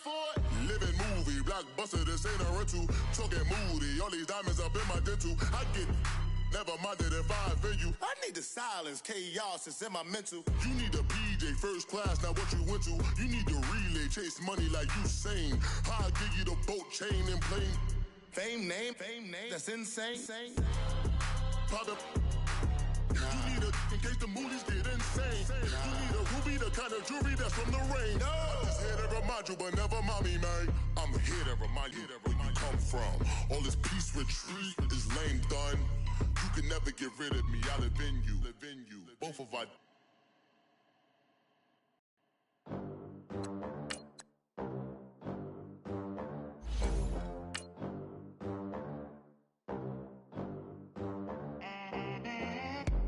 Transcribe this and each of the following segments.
for it. Living movie, blockbuster, this ain't a rental. Talking moody, all these diamonds up in my dental. I get never minded if I offend you. I need the silence, chaos, it's in my mental. You need a PJ, first class, not what you went to. You need the relay, chase money like you sane. I'll give you the boat, chain, and plane. Fame name, that's insane. Private. You need a in case the movies get insane. You need a ruby, the kind of jewelry that's from the rain. I'm just here to remind you, but never mind me, man. I'm here to remind you where you come from. All this peace retreat is lame done. You can never get rid of me. I live in you. Both of our.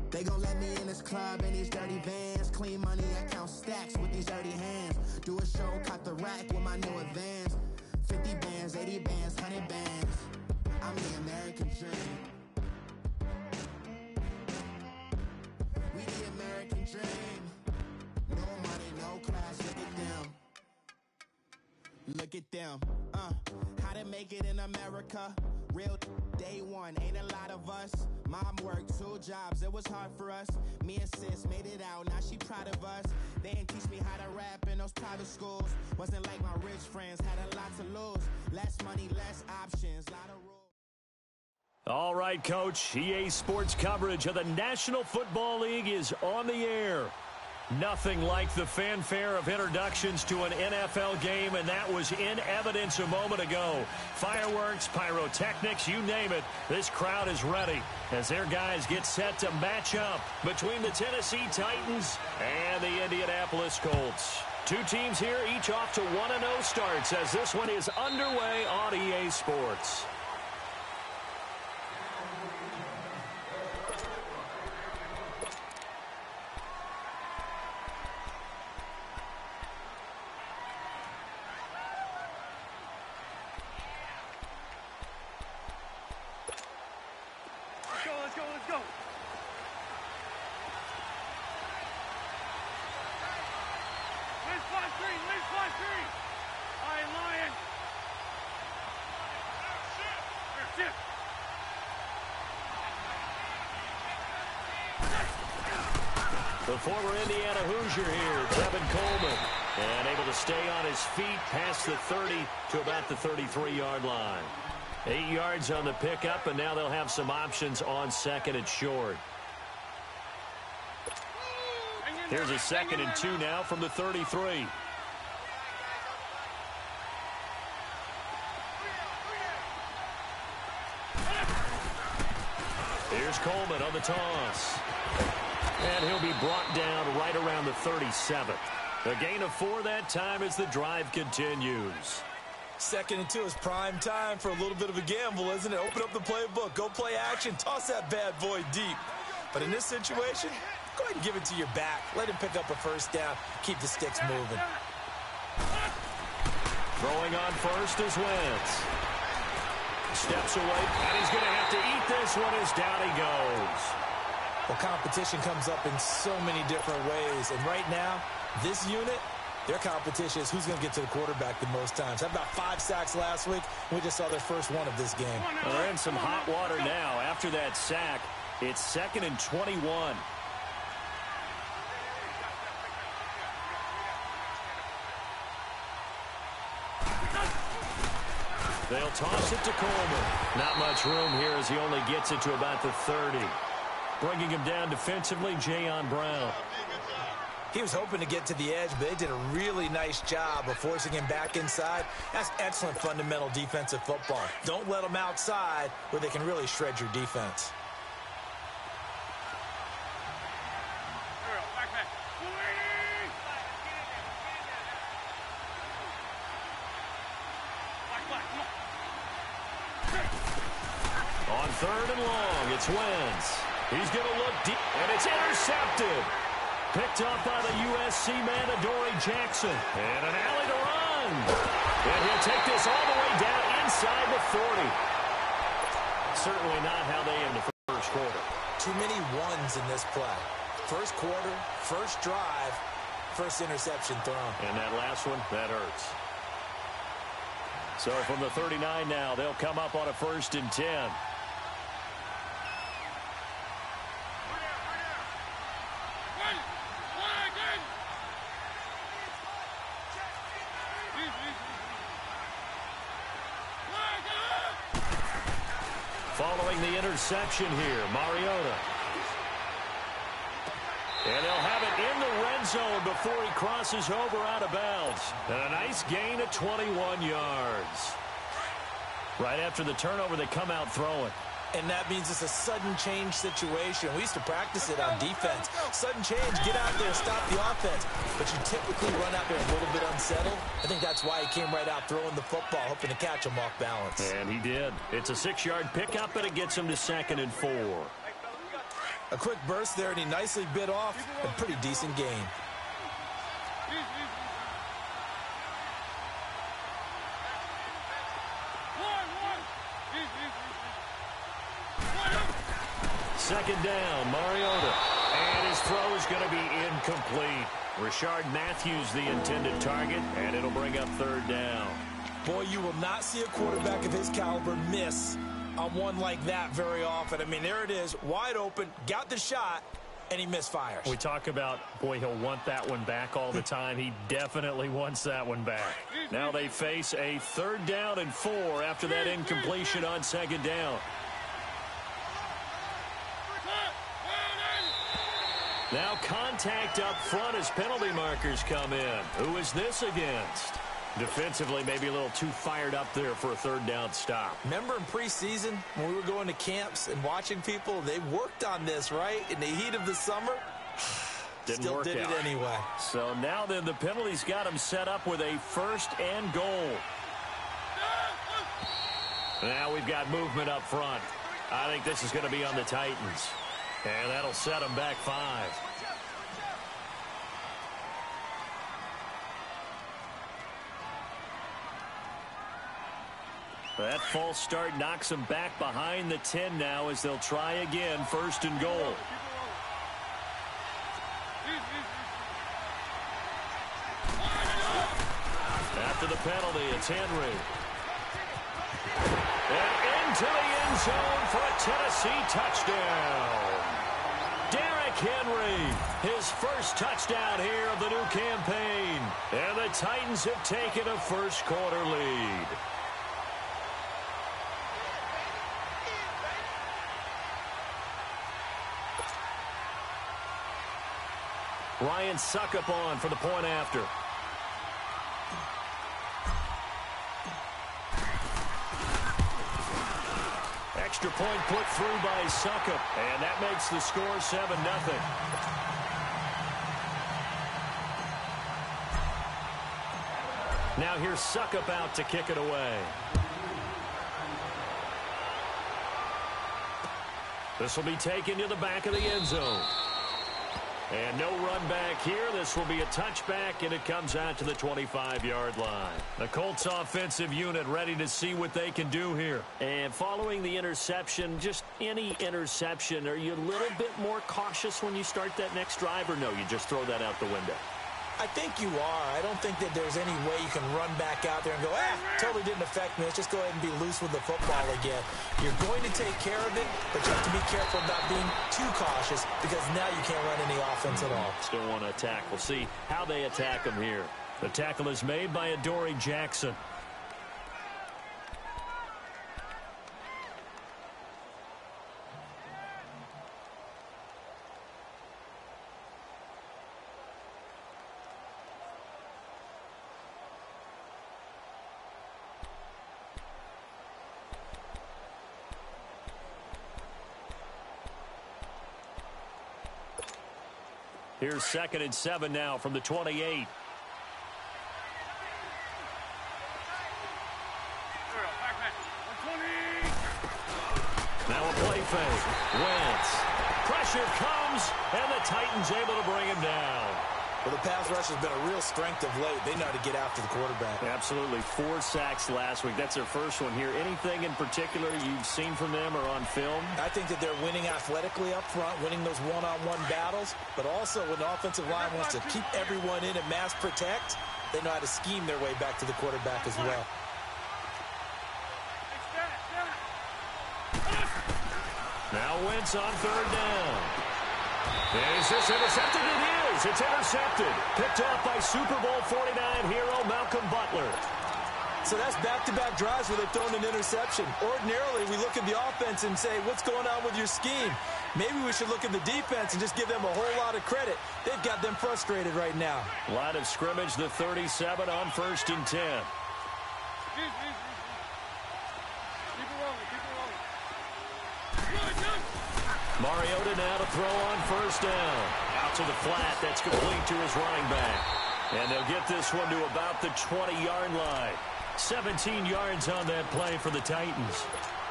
They gon' let me in this club in these dirty vans. Clean money, I count stacks with these dirty hands. Do a show, cop the rack with my new advance. 50 bands, 80 bands, 100 bands. I'm the American dream. We the American dream. No money, no class, look at them. Look at them, how to make it in America. Real day one, ain't a lot of us. Mom worked 2 jobs, it was hard for us. Me and sis made it out, now she proud of us. They didn't teach me how to rap in those private schools. Wasn't like my rich friends, had a lot to lose. Less money, less options, lot of rules. All right, Coach, EA Sports coverage of the National Football League is on the air. Nothing like the fanfare of introductions to an NFL game, and that was in evidence a moment ago. Fireworks, pyrotechnics, you name it. This crowd is ready as their guys get set to match up between the Tennessee Titans and the Indianapolis Colts. 2 teams here, each off to 1-0 starts as this one is underway on EA Sports. Let's go. Liz 5-3. All right, Lion. Shift. The former Indiana Hoosier here, Tevin Coleman, and able to stay on his feet past the 30 to about the 33-yard line. 8 yards on the pickup, and now they'll have some options on second and short. Here's a 2nd and 2 now from the 33. Here's Coleman on the toss. And he'll be brought down right around the 37. A gain of 4 that time as the drive continues. 2nd and 2 is prime time for a little bit of a gamble, isn't it? Open up the playbook, go play action, toss that bad boy deep. But in this situation, go ahead and give it to your back. Let him pick up a first down, keep the sticks moving. Throwing on first is Wentz. Steps away, and he's going to have to eat this one as down he goes. Well, competition comes up in so many different ways, and right now, this unit, their competition is who's going to get to the quarterback the most times. Had about 5 sacks last week. We just saw their first one of this game. Well, they're in some hot water now. After that sack, it's 2nd and 21. They'll toss it to Coleman. Not much room here as he only gets it to about the 30. Bringing him down defensively, Jayon Brown. He was hoping to get to the edge, but they did a really nice job of forcing him back inside. That's excellent fundamental defensive football. Don't let them outside where they can really shred your defense. On 3rd and long, it's Wentz. He's going to look deep, and it's intercepted. Picked off by the USC man, Adoree Jackson. And an alley to run. And he'll take this all the way down inside the 40. Certainly not how they end the first quarter. Too many ones in this play. First quarter, first drive, first interception thrown. And that last one, that hurts. So from the 39 now, they'll come up on a 1st and 10. Following the interception here, Mariota. And they'll have it in the red zone before he crosses over out of bounds. And a nice gain of 21 yards. Right after the turnover, they come out throwing. And that means it's a sudden change situation. We used to practice it on defense. Sudden change, get out there, stop the offense. But you typically run out there a little bit unsettled. I think that's why he came right out throwing the football, hoping to catch him off balance. And he did. It's a 6-yard pickup, and it gets him to 2nd and 4. A quick burst there, and he nicely bit off a pretty decent gain. Second down, Mariota. And his throw is going to be incomplete. Rashard Matthews, the intended target, and it'll bring up 3rd down. Boy, you will not see a quarterback of his caliber miss on one like that very often. I mean, there it is, wide open, got the shot, and he misfires. We talk about, boy, he'll want that one back all the time. He definitely wants that one back. Now they face a 3rd down and 4 after that incompletion on 2nd down. Now contact up front as penalty markers come in. Who is this against? Defensively, maybe a little too fired up there for a 3rd down stop. Remember in preseason when we were going to camps and watching people, they worked on this, right? In the heat of the summer, still did it anyway. So now then the penalties got him set up with a 1st and goal. Now we've got movement up front. I think this is going to be on the Titans. And that'll set them back 5. That false start knocks them back behind the 10 now as they'll try again, 1st and goal. After the penalty, it's Henry. And into the end zone for a Tennessee touchdown. Derrick Henry, his 1st touchdown here of the new campaign. And the Titans have taken a 1st quarter lead. Ryan Suckup on for the point after. Extra point put through by Suckup, and that makes the score 7-0. Now here's Suckup out to kick it away. This will be taken to the back of the end zone. And no run back here. This will be a touchback, and it comes out to the 25-yard line. The Colts offensive unit ready to see what they can do here. And following the interception, just any interception, are you a little bit more cautious when you start that next drive, or no, you just throw that out the window? I think you are. I don't think that there's any way you can run back out there and go, totally didn't affect me. Let's just go ahead and be loose with the football again. You're going to take care of it, but you have to be careful about being too cautious because now you can't run any offense at all. Still want to attack. We'll see how they attack them here. The tackle is made by Adoree Jackson. Here's 2nd and 7 now from the 28. Now a play fake. Wentz. Pressure comes, and the Titans able to bring him down. Well, the pass rush has been a real strength of late. They know how to get after the quarterback. Absolutely. 4 sacks last week. That's their first one here. Anything in particular you've seen from them or on film? I think that they're winning athletically up front, winning those one-on-one battles, but also when the offensive line wants to keep everyone in and mass protect, they know how to scheme their way back to the quarterback as well. Now Wentz on third down. Is this intercepted? It is. It's intercepted. Picked off by Super Bowl 49 hero Malcolm Butler. So that's back-to-back drives where they've thrown an interception. Ordinarily, we look at the offense and say, what's going on with your scheme? Maybe we should look at the defense and just give them a whole lot of credit. They've got them frustrated right now. Line of scrimmage, the 37 on 1st and 10. Keep it rolling. Good. Mariota now to throw on 1st down. Out to the flat. That's complete to his running back. And they'll get this one to about the 20-yard line. 17 yards on that play for the Titans.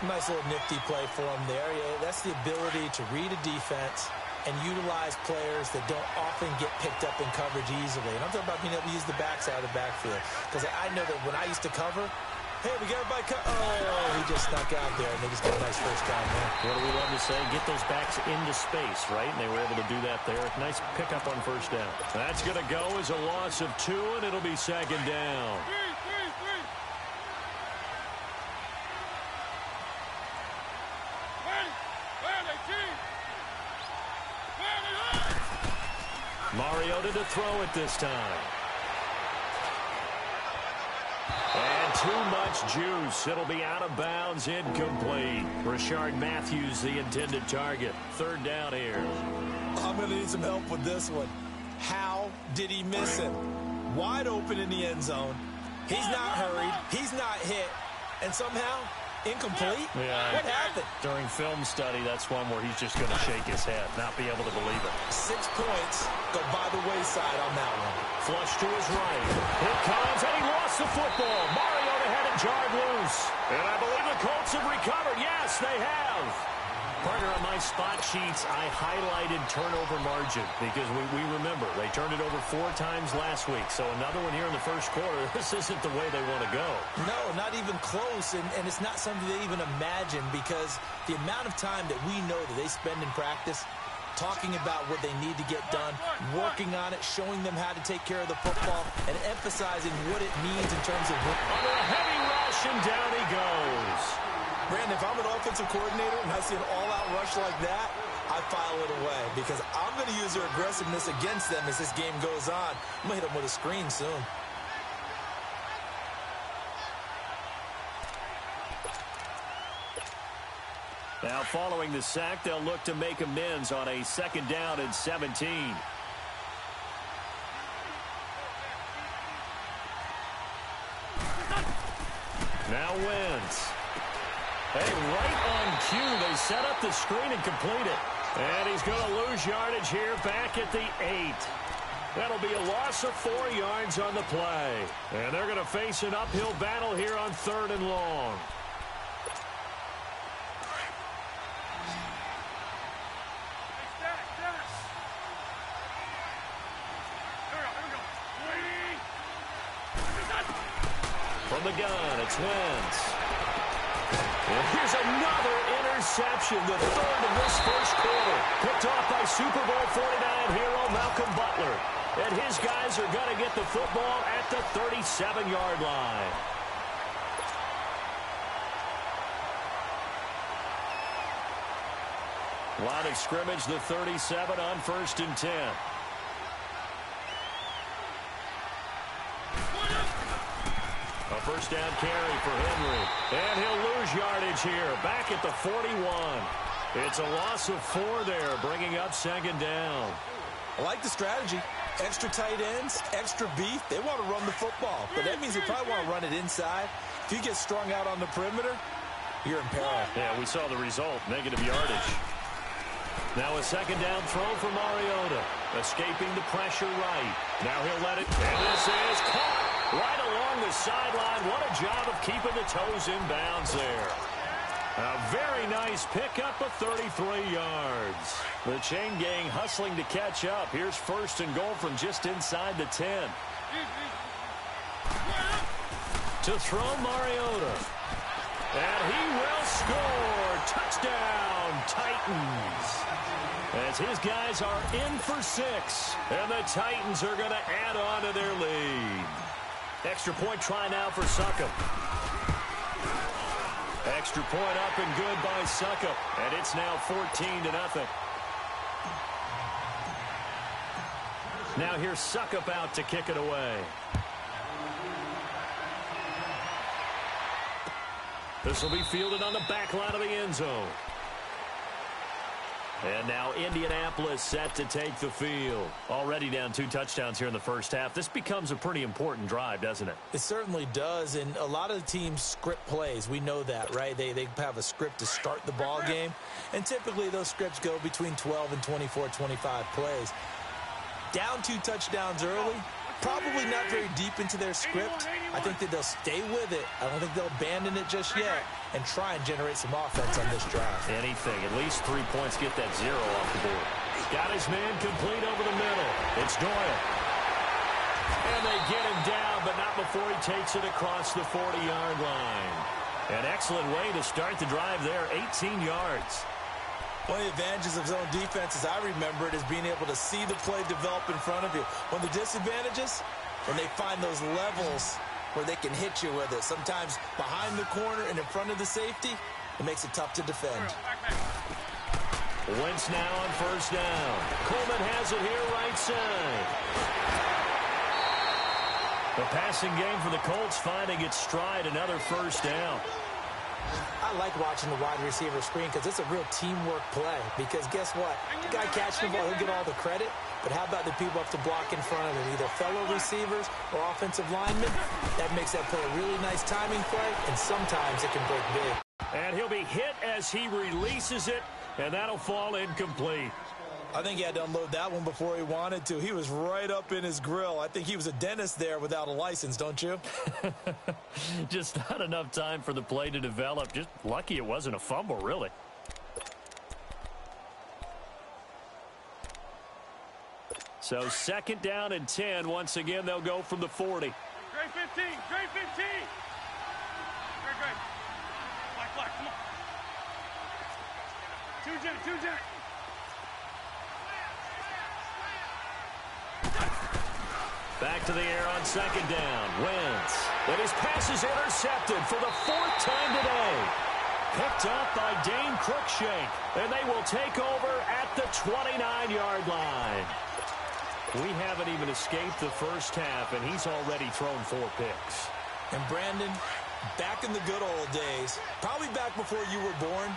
Nice little nifty play for them there. Yeah, that's the ability to read a defense and utilize players that don't often get picked up in coverage easily. And I'm talking about being able to use the backside of the backfield. Because I know that when I used to cover, hey, we got everybody oh, he just snuck out there, and they just got a nice first down there. What do we love to say? Get those backs into space, right? And they were able to do that there. Nice pickup on 1st down. That's going to go as a loss of 2, and it'll be 2nd down. Mariota to throw it this time. And too much juice. It'll be out of bounds, incomplete. Rashard Matthews, the intended target. 3rd down here. I'm going to need some help with this one. How did he miss him? Wide open in the end zone. He's not hurried. He's not hit. And somehow, incomplete? Yeah. What happened? During film study, that's one where he's just going to shake his head, not be able to believe it. 6 points go by the wayside on that one. Flush to his right. Here comes, and he lost the football. Mariota had it jarred loose. And I believe the Colts have recovered. Yes, they have. Partner, on my spot sheets, I highlighted turnover margin because we remember they turned it over 4 times last week. So another one here in the first quarter. This isn't the way they want to go. No, not even close, and it's not something they even imagine because the amount of time that we know that they spend in practice talking about what they need to get done, working on it, showing them how to take care of the football, and emphasizing what it means in terms of... Under a heavy rush, and down he goes. Brandon, if I'm an offensive coordinator and I see an all-out rush like that, I file it away because I'm going to use their aggressiveness against them as this game goes on. I'm going to hit them with a screen soon. Now, following the sack, they'll look to make amends on a 2nd down and 17. Now Wentz. Hey, right on cue, they set up the screen and complete it. And he's going to lose yardage here back at the 8. That'll be a loss of 4 yards on the play. And they're going to face an uphill battle here on 3rd and long. From the gun, it's Wentz. And here's another interception, the 3rd of this first quarter. Picked off by Super Bowl 49 hero Malcolm Butler. And his guys are going to get the football at the 37-yard line. Line of scrimmage, the 37 on 1st and 10. A first down carry for Henry. And he'll lose yardage here. Back at the 41. It's a loss of 4 there, bringing up 2nd down. I like the strategy. Extra tight ends, extra beef. They want to run the football. But that means they probably want to run it inside. If you get strung out on the perimeter, you're in peril. Yeah, we saw the result. Negative yardage. Now a 2nd down throw for Mariota. Escaping the pressure right. Now he'll let it. And this is caught right along the sideline. What a job of keeping the toes in bounds there. A very nice pickup of 33 yards. The chain gang hustling to catch up. Here's 1st and goal from just inside the 10. To throw Mariota. And he will score. Touchdown, Titans. As his guys are in for 6. And the Titans are going to add on to their lead. Extra point try now for Succop. Extra point up and good by Suckup. And it's now 14-0. Now here's Suckup out to kick it away. This will be fielded on the back line of the end zone. And now Indianapolis set to take the field. Already down 2 touchdowns here in the first half. This becomes a pretty important drive, doesn't it? It certainly does, and a lot of the teams script plays. We know that, right? They have a script to start the ball game, and typically those scripts go between 12 and 24, 25 plays. Down 2 touchdowns early, probably not very deep into their script. I think that they'll stay with it. I don't think they'll abandon it just yet and try and generate some offense on this drive. Anything. At least 3 points, get that 0 off the board. Got his man complete over the middle. It's Doyle. And they get him down, but not before he takes it across the 40-yard line. An excellent way to start the drive there, 18 yards. One of the advantages of zone defense, as I remember it, is being able to see the play develop in front of you. One of the disadvantages, when they find those levels where they can hit you with it. Sometimes behind the corner and in front of the safety, it makes it tough to defend. Wentz now on first down. Coleman has it here right side. The passing game for the Colts finding its stride, another first down. I like watching the wide receiver screen because it's a real teamwork play. Because guess what? The guy catching the ball, he'll get all the credit. But how about the people up to block in front of him? Either fellow receivers or offensive linemen. That makes that play a really nice timing play, and sometimes it can break big. And he'll be hit as he releases it, and that'll fall incomplete. I think he had to unload that one before he wanted to. He was right up in his grill. I think he was a dentist there without a license, don't you? Just not enough time for the play to develop. Just lucky it wasn't a fumble, really. So 2nd down and 10. Once again, they'll go from the 40. Trey 15. Trey 15. Great. Black, come on. 2 Jack. Back to the air on 2nd down. Wentz. But his pass is intercepted for the 4th time today. Picked up by Dane Cruikshank. And they will take over at the 29-yard line. We haven't even escaped the first half, and he's already thrown 4 picks. And Brandon, back in the good old days, probably back before you were born,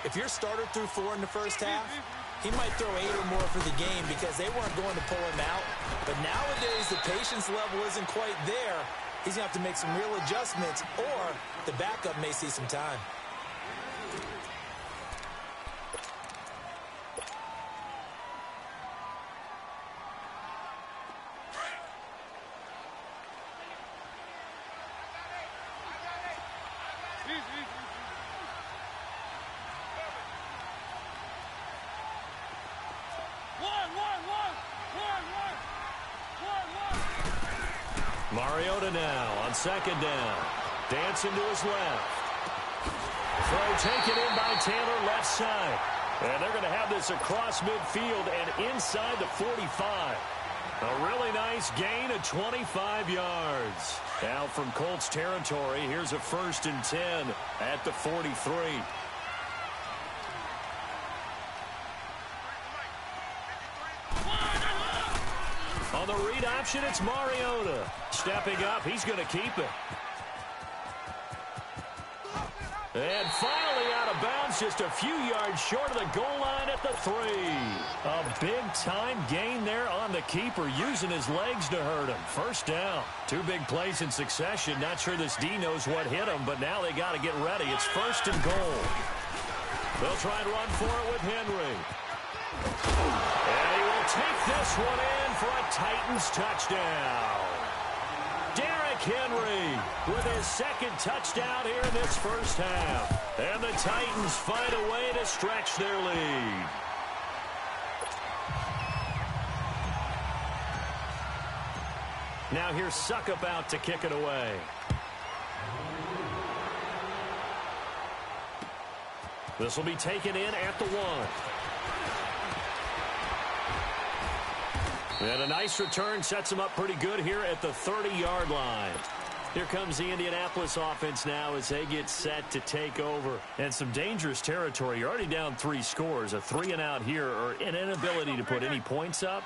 if your starter threw 4 in the first half, he might throw 8 or more for the game because they weren't going to pull him out. But nowadays, the patience level isn't quite there. He's going to have to make some real adjustments, or the backup may see some time. Mariota now on 2nd down. Dancing to his left. Throw taken in by Taylor left side. And they're going to have this across midfield and inside the 45. A really nice gain of 25 yards. Now from Colts territory, here's a 1st and 10 at the 43. On the read option, it's Mariota. Stepping up, he's going to keep it. And finally out of bounds, just a few yards short of the goal line at the 3. A big-time gain there on the keeper, using his legs to hurt him. First down. 2 big plays in succession. Not sure this D knows what hit him, but now they got to get ready. It's 1st and goal. They'll try and run for it with Henry. And he will take this one in for a Titans touchdown. Derrick Henry with his 2nd touchdown here in this first half. And the Titans find a way to stretch their lead. Now here's Suckup out to kick it away. This will be taken in at the 1. And a nice return sets him up pretty good here at the 30-yard line. Here comes the Indianapolis offense now as they get set to take over. And some dangerous territory. You're already down 3 scores. A 3-and-out here or an inability to put any points up.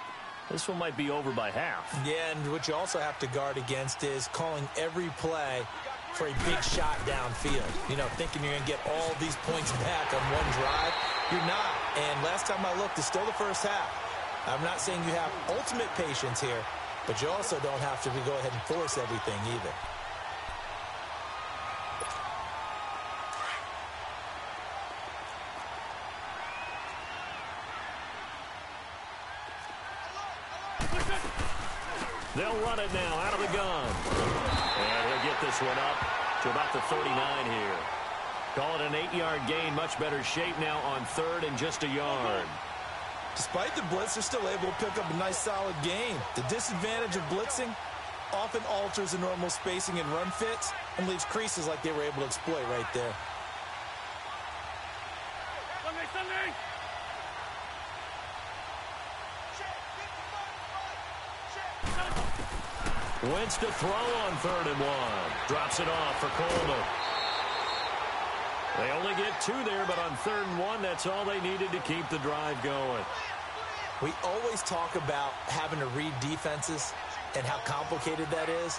This one might be over by half. Yeah, and what you also have to guard against is calling every play for a big shot downfield. You know, thinking you're going to get all these points back on one drive. You're not. And last time I looked, it's still the first half. I'm not saying you have ultimate patience here, but you also don't have to go ahead and force everything either. They'll run it now out of the gun. And he'll get this one up to about the 39 here. Call it an 8-yard gain. Much better shape now on 3rd and just a yard. Despite the blitz, they're still able to pick up a nice solid gain. The disadvantage of blitzing often alters the normal spacing and run fits and leaves creases like they were able to exploit right there. Sunday! Wentz to throw on 3rd and 1. Drops it off for Coleman. They only get 2 there, but on 3rd and 1, that's all they needed to keep the drive going. We always talk about having to read defenses and how complicated that is.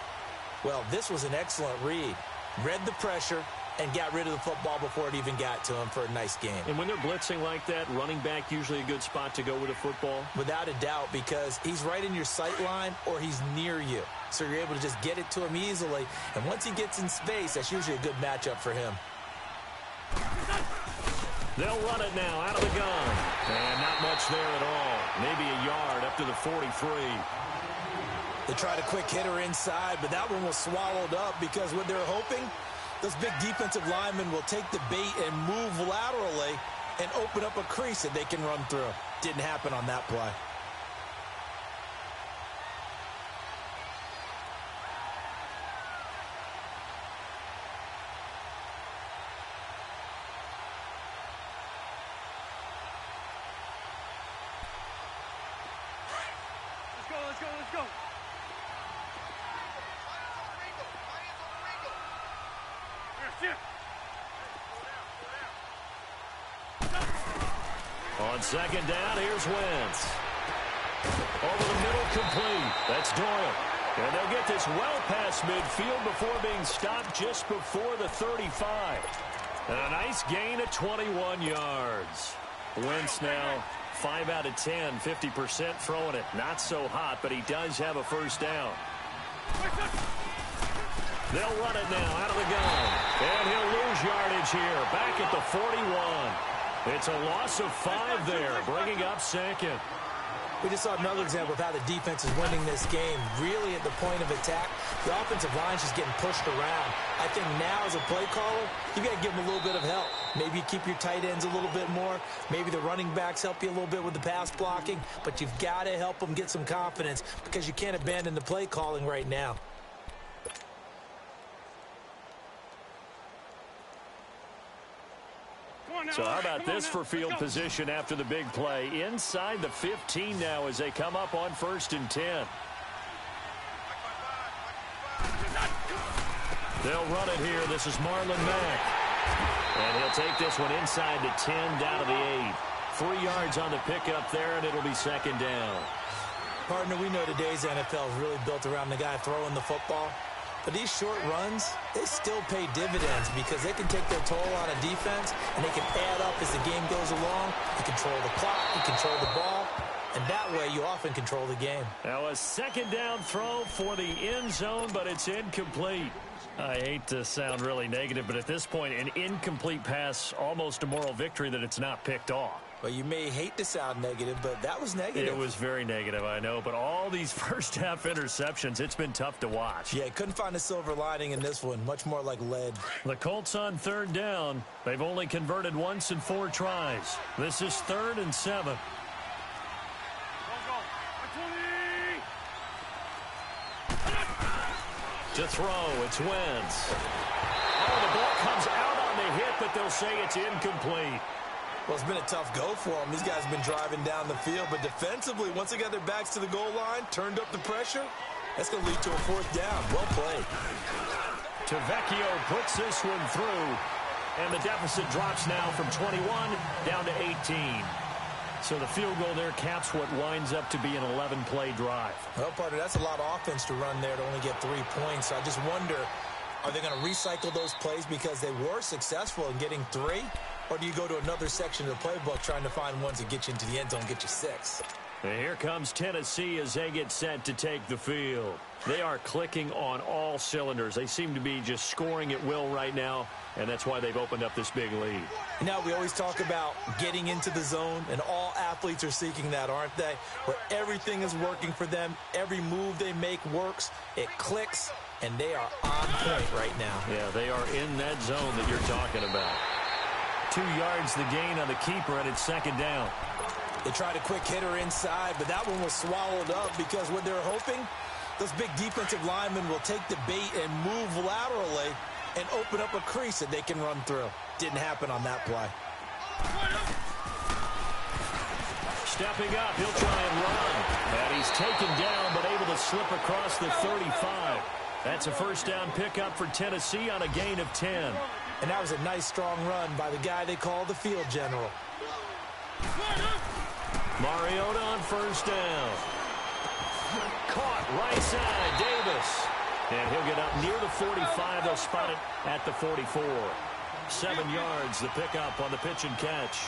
Well, this was an excellent read. Read the pressure and got rid of the football before it even got to him for a nice game. And when they're blitzing like that, running back usually a good spot to go with a football? Without a doubt, because he's right in your sight line or he's near you. So you're able to just get it to him easily. And once he gets in space, that's usually a good matchup for him. They'll run it now out of the gun. And not much there at all. Maybe a yard up to the 43. They tried a quick hitter inside, but that one was swallowed up because what they're hoping, those big defensive linemen will take the bait and move laterally and open up a crease that they can run through. Didn't happen on that play. Let's go. On 2nd down, here's Wentz. Over the middle, complete. That's Doyle. And they'll get this well past midfield before being stopped just before the 35. And a nice gain of 21 yards. Wentz now 5 out of 10, 50% throwing it. Not so hot, but he does have a first down. They'll run it now out of the gun. And he'll lose yardage here. Back at the 41. It's a loss of 5 there, bringing up 2nd. We just saw another example of how the defense is winning this game. Really at the point of attack, the offensive line's just getting pushed around. I think now as a play caller, you got to give them a little bit of help. Maybe you keep your tight ends a little bit more. Maybe the running backs help you a little bit with the pass blocking. But you've got to help them get some confidence because you can't abandon the play calling right now. So how about this for field position after the big play? Inside the 15 now as they come up on 1st and 10. They'll run it here. This is Marlon Mack. And he'll take this one inside the 10 down to the 8. 3 yards on the pickup there, and it'll be 2nd down. Partner, we know today's NFL is really built around the guy throwing the football. But these short runs, they still pay dividends because they can take their toll on a defense and they can add up as the game goes along. You control the clock, you control the ball, and that way you often control the game. Now a 2nd down throw for the end zone, but it's incomplete. I hate to sound really negative, but at this point, an incomplete pass, almost a moral victory that it's not picked off. Well, you may hate to sound negative, but that was negative. It was very negative, I know. But all these first-half interceptions, it's been tough to watch. Yeah, couldn't find a silver lining in this one. Much more like lead. The Colts on 3rd down. They've only converted once in 4 tries. This is 3rd and 7. To throw, it's Wentz. Oh, the ball comes out on the hit, but they'll say it's incomplete. Well, it's been a tough go for them. These guys have been driving down the field, but defensively, once they got their backs to the goal line, turned up the pressure, that's going to lead to a 4th down. Well played. Tavecchio puts this one through, and the deficit drops now from 21 down to 18. So the field goal there caps what winds up to be an 11-play drive. Well, partner, that's a lot of offense to run there to only get 3 points. I just wonder, are they going to recycle those plays because they were successful in getting 3? Or do you go to another section of the playbook trying to find ones that get you into the end zone, get you 6? And here comes Tennessee as they get set to take the field. They are clicking on all cylinders. They seem to be just scoring at will right now, and that's why they've opened up this big lead. Now, we always talk about getting into the zone, and all athletes are seeking that, aren't they? Where everything is working for them, every move they make works, it clicks, and they are on point right now. Yeah, they are in that zone that you're talking about. 2 yards the gain on the keeper, and it's second down. They tried a quick hitter inside, but that one was swallowed up because what they're hoping, those big defensive linemen will take the bait and move laterally and open up a crease that they can run through. Didn't happen on that play. Stepping up, he'll try and run. And he's taken down, but able to slip across the 35. That's a first down pickup for Tennessee on a gain of 10. And that was a nice, strong run by the guy they call the field general. Mariota on first down. Caught right side, Davis. And he'll get up near the 45. They'll spot it at the 44. 7 yards, the pickup on the pitch and catch.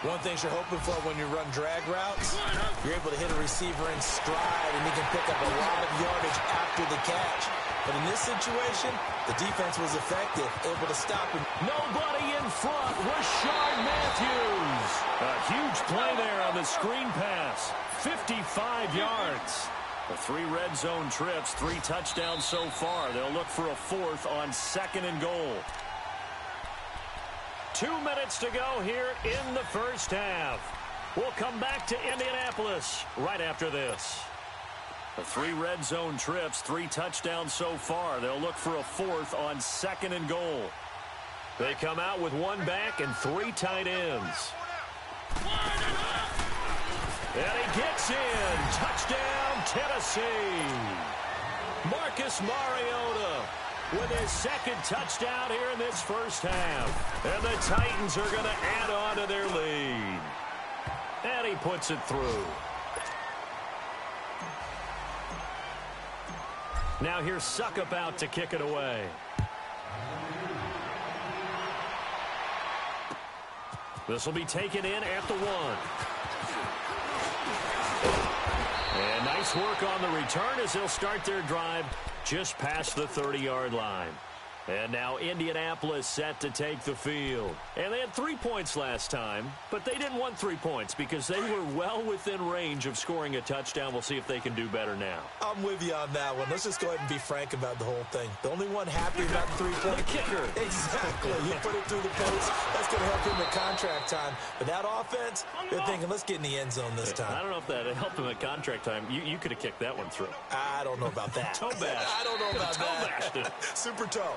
One thing you're hoping for when you run drag routes, you're able to hit a receiver in stride, and he can pick up a lot of yardage after the catch. But in this situation, the defense was effective, able to stop him. Nobody in front. Rashard Matthews. A huge play there on the screen pass. 55 yards. The 3 red zone trips, 3 touchdowns so far. They'll look for a 4th on 2nd and goal. 2 minutes to go here in the first half. We'll come back to Indianapolis right after this. The 3 red zone trips, 3 touchdowns so far. They'll look for a 4th on 2nd and goal. They come out with 1 back and 3 tight ends. And he gets in. Touchdown, Tennessee. Marcus Mariota with his 2nd touchdown here in this first half. And the Titans are going to add on to their lead. And he puts it through. Now here's Suckup out to kick it away. This will be taken in at the 1. And nice work on the return as they'll start their drive just past the 30-yard line. And now Indianapolis set to take the field. And they had 3 points last time, but they didn't want 3 points because they were well within range of scoring a touchdown. We'll see if they can do better now. I'm with you on that one. Let's just go ahead and be frank about the whole thing. The only one happy about the 3-point the kicker. Exactly. You put it through the post. That's going to help him at contract time. But that offense, they're thinking, let's get in the end zone this time. I don't know if that helped him at contract time. You could have kicked that one through. I don't know about that. Toe bash. I don't know about that. Super toe.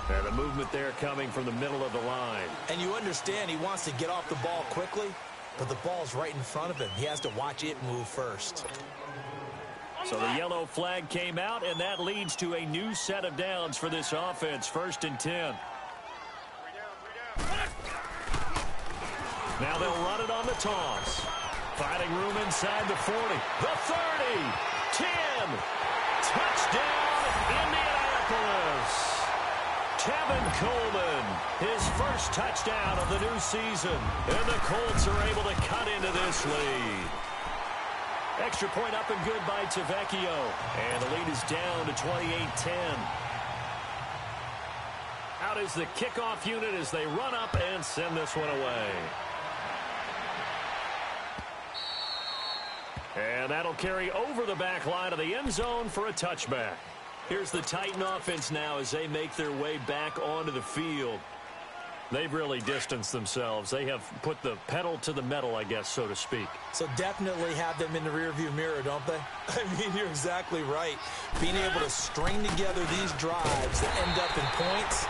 And the movement there coming from the middle of the line. And you understand he wants to get off the ball quickly, but the ball's right in front of him. He has to watch it move first. So the yellow flag came out, and that leads to a new set of downs for this offense. 1st and 10. Now they'll run it on the toss. Finding room inside the 40. The 30. 10. Touchdown, Indianapolis. Tevin Coleman, his first touchdown of the new season. And the Colts are able to cut into this lead. Extra point up and good by Tavecchio. And the lead is down to 28-10. Out is the kickoff unit as they run up and send this one away. And that'll carry over the back line of the end zone for a touchback. Here's the Titan offense now as they make their way back onto the field. They've really distanced themselves. They have put the pedal to the metal, I guess, so to speak. So definitely have them in the rearview mirror, don't they? I mean, you're exactly right. Being able to string together these drives that end up in points,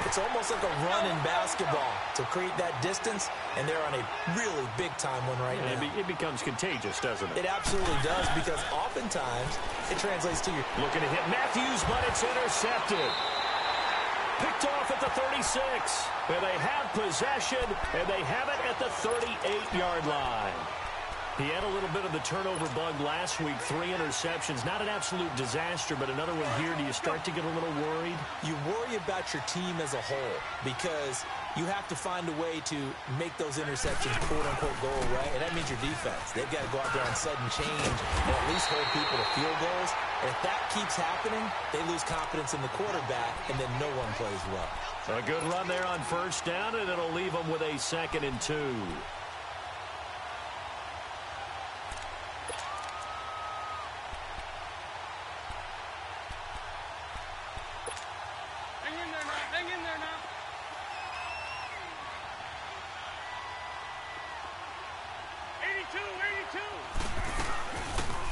it's almost like a run in basketball to create that distance, and they're on a really big-time one right now. It becomes contagious, doesn't it? It absolutely does, because oftentimes it translates to you. Looking to hit Matthews, but it's It's intercepted. Picked off at the 36. And they have possession, and they have it at the 38-yard line. He had a little bit of the turnover bug last week, 3 interceptions. Not an absolute disaster, but another one here. Do you start to get a little worried? You worry about your team as a whole because you have to find a way to make those interceptions, quote-unquote, go away, and that means your defense. They've got to go out there on sudden change and at least hold people to field goals. And if that keeps happening, they lose confidence in the quarterback, and then no one plays well. A good run there on first down, and it'll leave them with a 2nd and 2.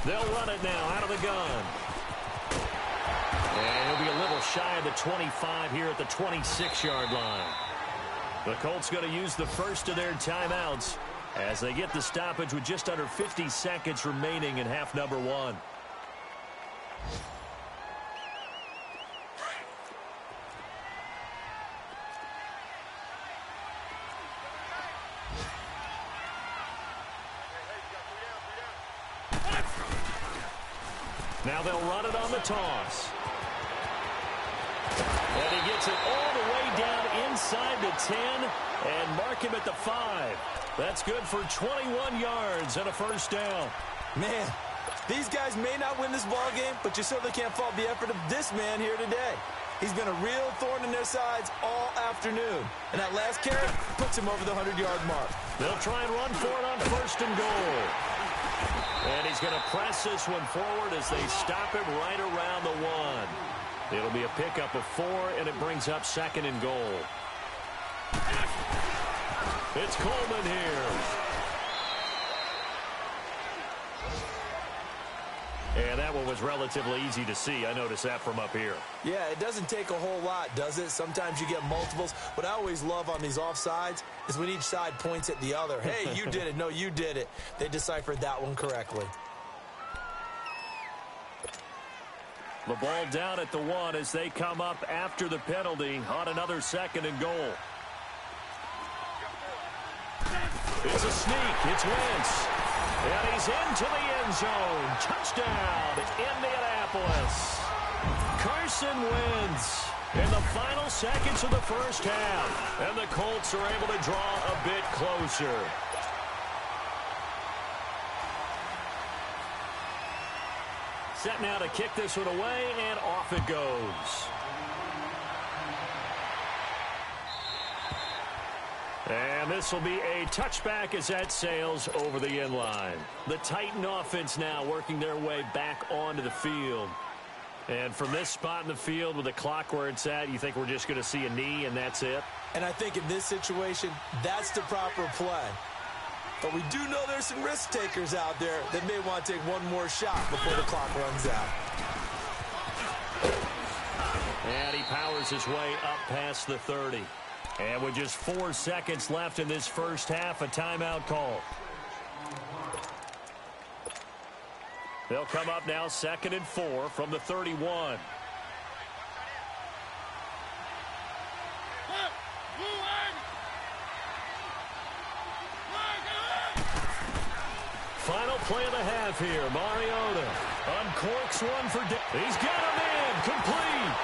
They'll run it now out of the gun. And he'll be a little shy of the 25 here at the 26-yard line. The Colts going to use the first of their timeouts as they get the stoppage with just under 50 seconds remaining in half number 1. Now they'll run it on the toss. And he gets it all the way down inside the 10 and mark him at the 5. That's good for 21 yards and a first down. Man, these guys may not win this ball game, but you certainly can't fault the effort of this man here today. He's been a real thorn in their sides all afternoon. And that last carry puts him over the 100-yard mark. They'll try and run for it on first and goal. And he's going to press this one forward as they stop him right around the 1. It'll be a pickup of 4, and it brings up 2nd and goal. It's Coleman here. And that one was relatively easy to see. I noticed that from up here. Yeah, it doesn't take a whole lot, does it? Sometimes you get multiples. What I always love on these offsides is when each side points at the other. Hey, you did it. No, you did it. They deciphered that one correctly. The ball down at the 1 as they come up after the penalty on another 2nd and goal. It's a sneak. It's Wentz. And he's into the end zone. Touchdown, Indianapolis. Carson Wentz in the final seconds of the first half. And the Colts are able to draw a bit closer. Set now to kick this one away, and off it goes. And this will be a touchback as that sails over the end line. The Titan offense now working their way back onto the field. And from this spot in the field with the clock where it's at, you think we're just going to see a knee and that's it? And I think in this situation, that's the proper play. But we do know there's some risk takers out there that may want to take one more shot before the clock runs out. And he powers his way up past the 30. And with just 4 seconds left in this first half, a timeout call. They'll come up now 2nd and 4 from the 31. Final play of the half here. Mariota uncorks one for he's got him in. Complete.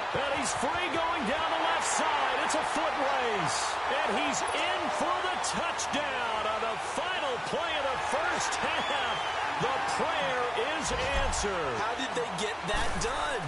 And he's free going down the left side. It's a foot race. And he's in for the touchdown on the final play of the first half. The prayer is answered. How did they get that done?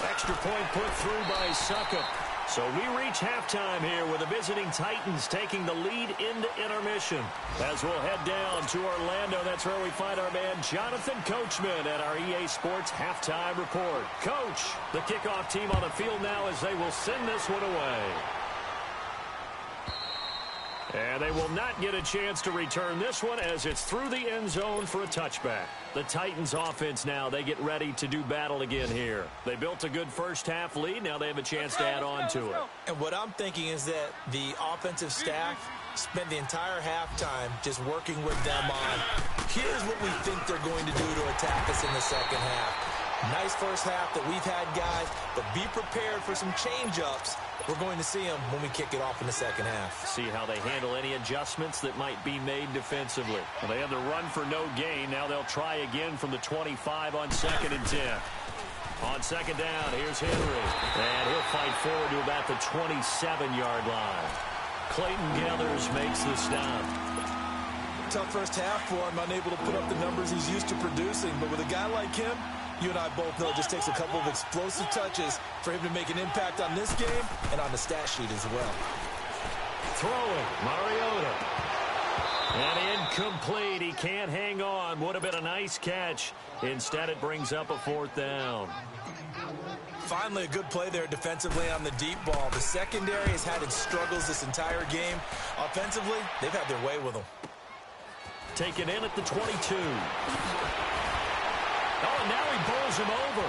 Extra point put through by Succop. So we reach halftime here with the visiting Titans taking the lead into intermission. As we'll head down to Orlando, that's where we find our man Jonathan Coachman at our EA Sports Halftime Report. Coach, the kickoff team on the field now as they will send this one away. And they will not get a chance to return this one as it's through the end zone for a touchback. The Titans offense now, they get ready to do battle again here. They built a good first half lead. Now they have a chance to add on to it. And what I'm thinking is that the offensive staff spent the entire halftime just working with them on, here's what we think they're going to do to attack us in the second half. Nice first half that we've had, guys, but be prepared for some change-ups. We're going to see them when we kick it off in the second half. See how they handle any adjustments that might be made defensively. Well, they had the run for no gain. Now they'll try again from the 25 on 2nd and 10. On 2nd down, here's Henry. And he'll fight forward to about the 27-yard line. Clayton Gathers makes the stop. Tough first half for him, unable to put up the numbers he's used to producing. But with a guy like him, you and I both know it just takes a couple of explosive touches for him to make an impact on this game and on the stat sheet as well. Throwing, Mariota. And incomplete. He can't hang on. Would have been a nice catch. Instead, it brings up a 4th down. Finally, a good play there defensively on the deep ball. The secondary has had its struggles this entire game. Offensively, they've had their way with them. Taken in at the 22. Oh, and now he bowls him over.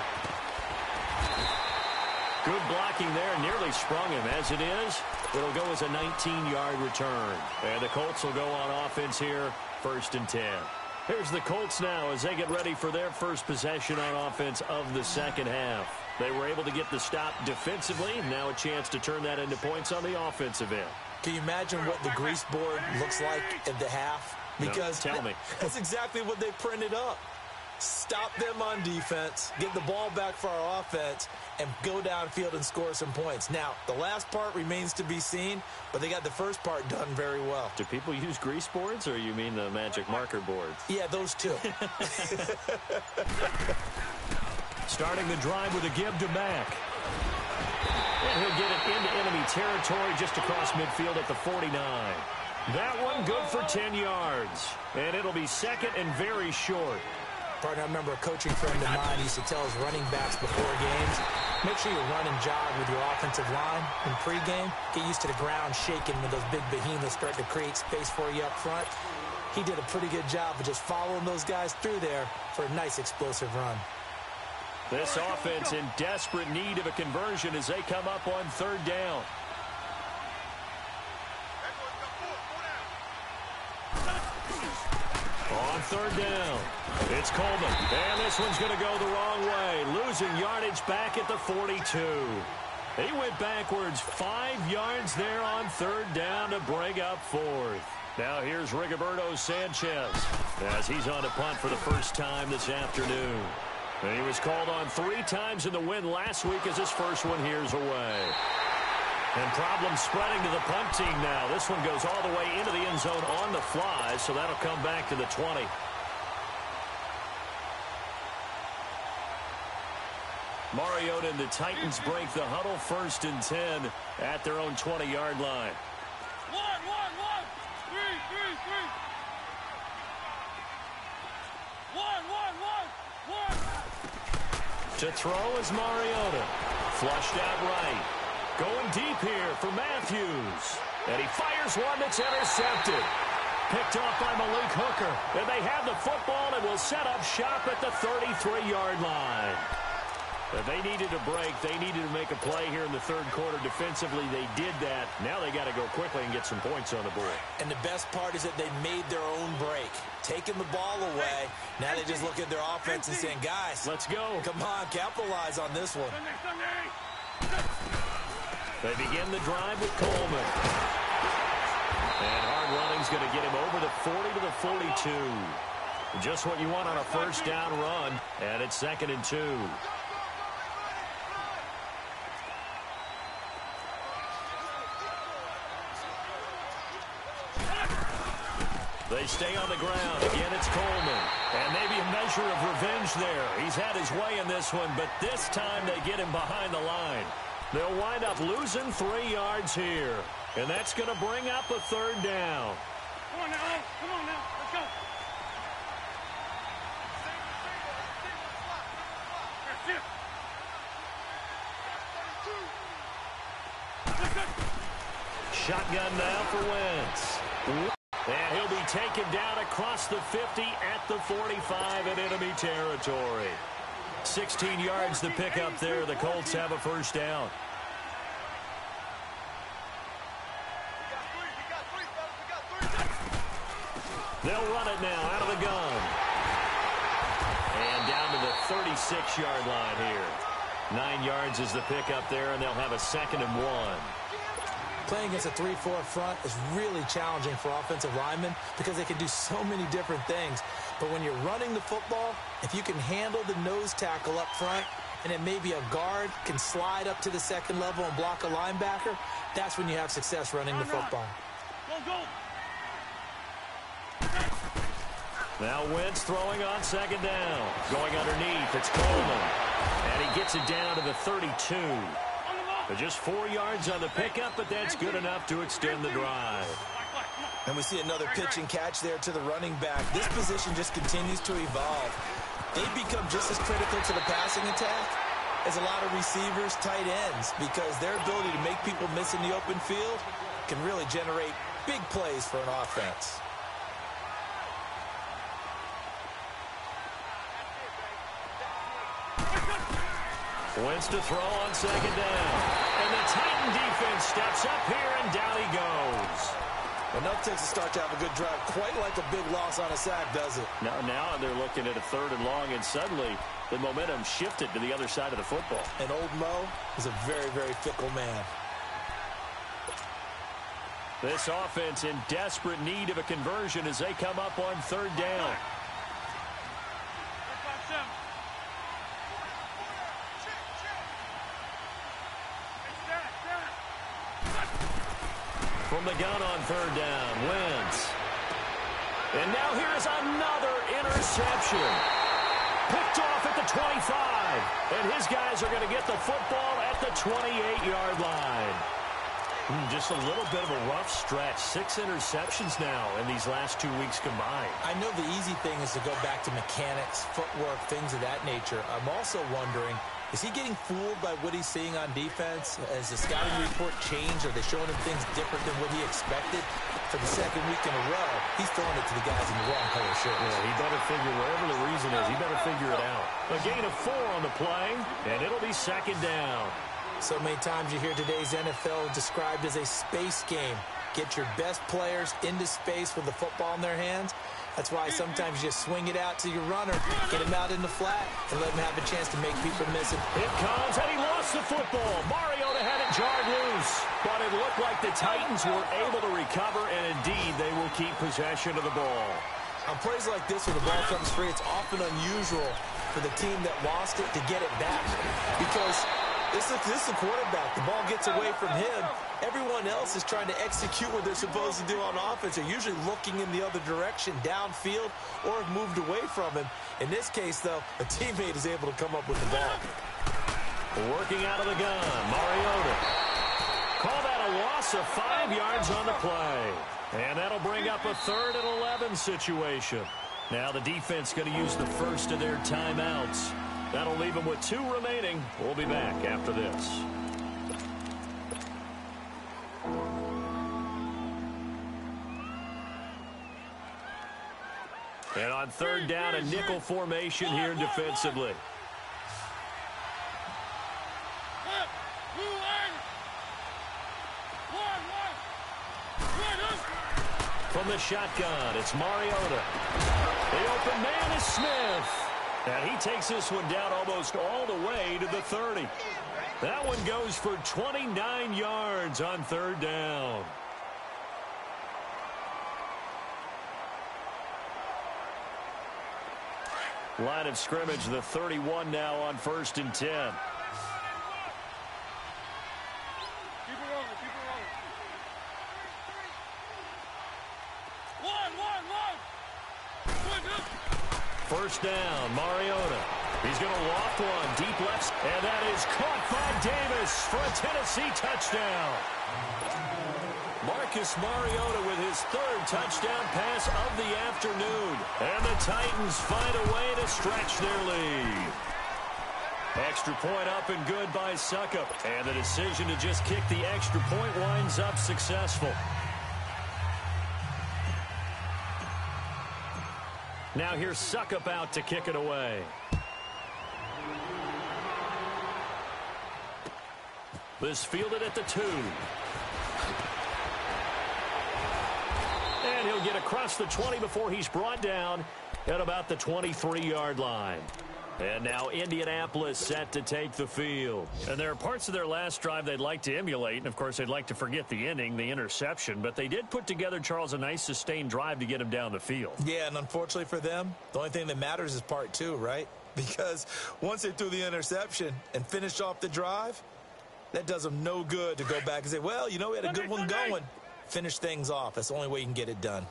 Good blocking there. Nearly sprung him. As it is, it'll go as a 19-yard return. And the Colts will go on offense here, 1st and 10. Here's the Colts now as they get ready for their first possession on offense of the second half. They were able to get the stop defensively. Now a chance to turn that into points on the offensive end. Can you imagine what the grease board looks like at the half? Because no, tell me. That's exactly what they printed up. Stop them on defense, get the ball back for our offense, and go downfield and score some points. Now, the last part remains to be seen, but they got the first part done very well. Do people use grease boards, or you mean the magic marker boards? Yeah, those two. Starting the drive with a give to Mack. And he'll get it into enemy territory just across midfield at the 49. That one good for 10 yards. And it'll be 2nd and very short. Partner, I remember a coaching friend of mine used to tell his running backs before games, make sure you run and jog with your offensive line in pregame. Get used to the ground shaking when those big behemoths start to create space for you up front. He did a pretty good job of just following those guys through there for a nice explosive run. This offense in desperate need of a conversion as they come up on 3rd down. On 3rd down, it's Coleman. And this one's going to go the wrong way. Losing yardage back at the 42. He went backwards 5 yards there on 3rd down to bring up 4th. Now here's Rigoberto Sanchez as he's on to punt for the first time this afternoon. And he was called on 3 times in the win last week as his first one here's away. And problems spreading to the punt team now. This one goes all the way into the end zone on the fly, so that'll come back to the 20. Mariota and the Titans break the huddle, 1st and 10 at their own 20-yard line. One. 3. 1. To throw is Mariota. Flushed out right. Going deep here for Matthews. And he fires one that's intercepted. Picked off by Malik Hooker. And they have the football and will set up shop at the 33-yard line. But they needed a break. They needed to make a play here in the 3rd quarter. Defensively, they did that. Now they got to go quickly and get some points on the board. And the best part is that they made their own break. Taking the ball away. Now they just look at their offense and saying, guys, let's go. Come on, capitalize on this one. They begin the drive with Coleman. And hard running's going to get him over the 40 to the 42. Just what you want on a first down run. And it's 2nd and 2. They stay on the ground. Again, it's Coleman. And maybe a measure of revenge there. He's had his way in this one, but this time they get him behind the line. They'll wind up losing 3 yards here. And that's going to bring up a 3rd down. Come on now. Let's go. Shotgun now for Wentz. And he'll be taken down across the 50 at the 45 in enemy territory. 16 yards to pick up there. The Colts have a first down. They'll run it now out of the gun. And down to the 36-yard line here. 9 yards is the pickup there, and they'll have a 2nd and 1. Playing against a 3-4 front is really challenging for offensive linemen because they can do so many different things. But when you're running the football, if you can handle the nose tackle up front, and then maybe a guard can slide up to the 2nd level and block a linebacker, that's when you have success running the football. Go. Now Wentz throwing on 2nd down. Going underneath, it's Coleman. And he gets it down to the 32. Just 4 yards on the pickup, but that's good enough to extend the drive. And we see another pitch and catch there to the running back. This position just continues to evolve. They become just as critical to the passing attack as a lot of receivers, tight ends, because their ability to make people miss in the open field can really generate big plays for an offense. Wentz to throw on 2nd down. And the Titan defense steps up here, and down he goes. Enough takes to start to have a good drive. Quite like a big loss on a sack, does it? Now they're looking at a 3rd and long, and suddenly the momentum shifted to the other side of the football. And old Mo is a very, very fickle man. This offense in desperate need of a conversion as they come up on 3rd down. From the gun on 3rd down, Wentz. And now here's another interception. Picked off at the 25. And his guys are going to get the football at the 28-yard line. Just a little bit of a rough stretch. 6 interceptions now in these last 2 weeks combined. I know the easy thing is to go back to mechanics, footwork, things of that nature. I'm also wondering, is he getting fooled by what he's seeing on defense? Has the scouting report changed? Are they showing him things different than what he expected? For the 2nd week in a row, he's throwing it to the guys in the wrong color shirts. Yeah, he better figure, whatever the reason is, he better figure it out. A gain of 4 on the play, and it'll be 2nd down. So many times you hear today's NFL described as a space game. Get your best players into space with the football in their hands. That's why sometimes you just swing it out to your runner, get him out in the flat, and let him have a chance to make people miss it. It comes, and he lost the football. Mariota had it jarred loose. But it looked like the Titans were able to recover, and indeed they will keep possession of the ball. On plays like this where the ball comes free, it's often unusual for the team that lost it to get it back. Because this is the quarterback. The ball gets away from him. Everyone else is trying to execute what they're supposed to do on offense. They're usually looking in the other direction, downfield, or have moved away from him. In this case, though, a teammate is able to come up with the ball. Working out of the gun, Mariota. Call that a loss of 5 yards on the play. And that'll bring up a 3rd and 11 situation. Now the defense going to use the first of their timeouts. That'll leave them with 2 remaining. We'll be back after this. And on 3rd down, a nickel formation here defensively. From the shotgun, it's Mariota. The open man is Smith. And he takes this one down almost all the way to the 30. That one goes for 29 yards on 3rd down. Line of scrimmage, the 31 now on 1st and 10. Keep it rolling, keep it rolling. One. 1st down, Mariota. He's going to loft one, deep left, and that is caught by Davis for a Tennessee touchdown. Marcus Mariota with his 3rd touchdown pass of the afternoon. And the Titans find a way to stretch their lead. Extra point up and good by Suckup. And the decision to just kick the extra point winds up successful. Now here's Suckup out to kick it away. This fielded at the 2. And he'll get across the 20 before he's brought down at about the 23-yard line. And now Indianapolis set to take the field. And there are parts of their last drive they'd like to emulate. And, of course, they'd like to forget the inning, the interception. But they did put together, Charles, a nice sustained drive to get him down the field. Yeah, and unfortunately for them, the only thing that matters is part two, right? Because once they threw the interception and finished off the drive, that does them no good to go back and say, well, you know, we had a good one going. Finish things off. That's the only way you can get it done.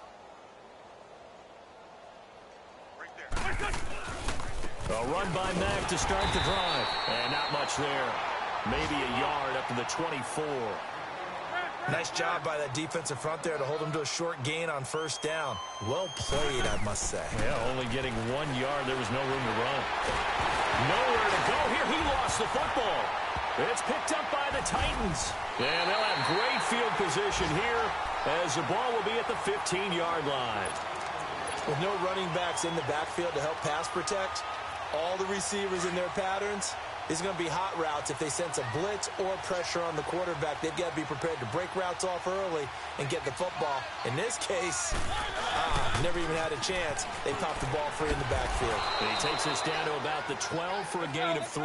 A run by Mack to start the drive. And not much there. Maybe a yard up to the 24. Nice job by that defensive front there to hold him to a short gain on first down. Well played, I must say. Yeah, only getting 1 yard. There was no room to run. Nowhere to go here. He lost the football. It's picked up by the Titans. And they'll have great field position here as the ball will be at the 15-yard line. With no running backs in the backfield to help pass protect, all the receivers in their patterns, it's going to be hot routes. If they sense a blitz or pressure on the quarterback, they've got to be prepared to break routes off early and get the football. In this case, never even had a chance. They popped the ball free in the backfield. And he takes us down to about the 12 for a gain of 3.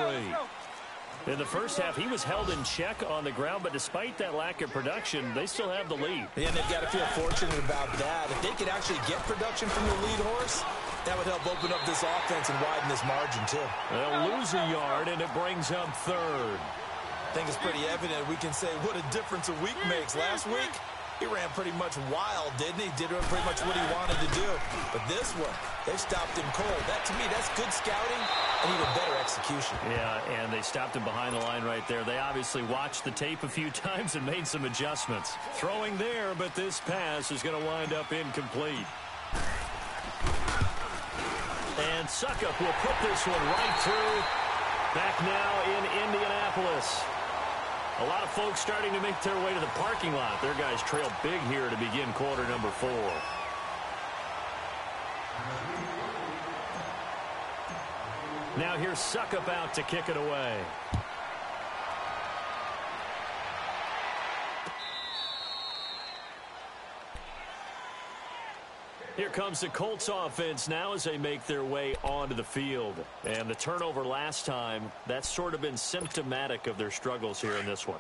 In the first half, he was held in check on the ground, but despite that lack of production, they still have the lead. Yeah, and they've got to feel fortunate about that. If they could actually get production from their lead horse, that would help open up this offense and widen this margin, too. They'll lose a yard, and it brings up 3rd. I think it's pretty evident. We can say what a difference a week makes. Last week, he ran pretty much wild, didn't he? Did pretty much what he wanted to do. But this one, they've stopped him cold. That, to me, that's good scouting and even better execution. Yeah, and they stopped him behind the line right there. They obviously watched the tape a few times and made some adjustments. Throwing there, but this pass is going to wind up incomplete. And Suckup will put this one right through. Back now in Indianapolis. A lot of folks starting to make their way to the parking lot. Their guys trail big here to begin quarter number 4. Now here's Suckup out to kick it away. Here comes the Colts offense now as they make their way onto the field. And the turnover last time, that's sort of been symptomatic of their struggles here in this one.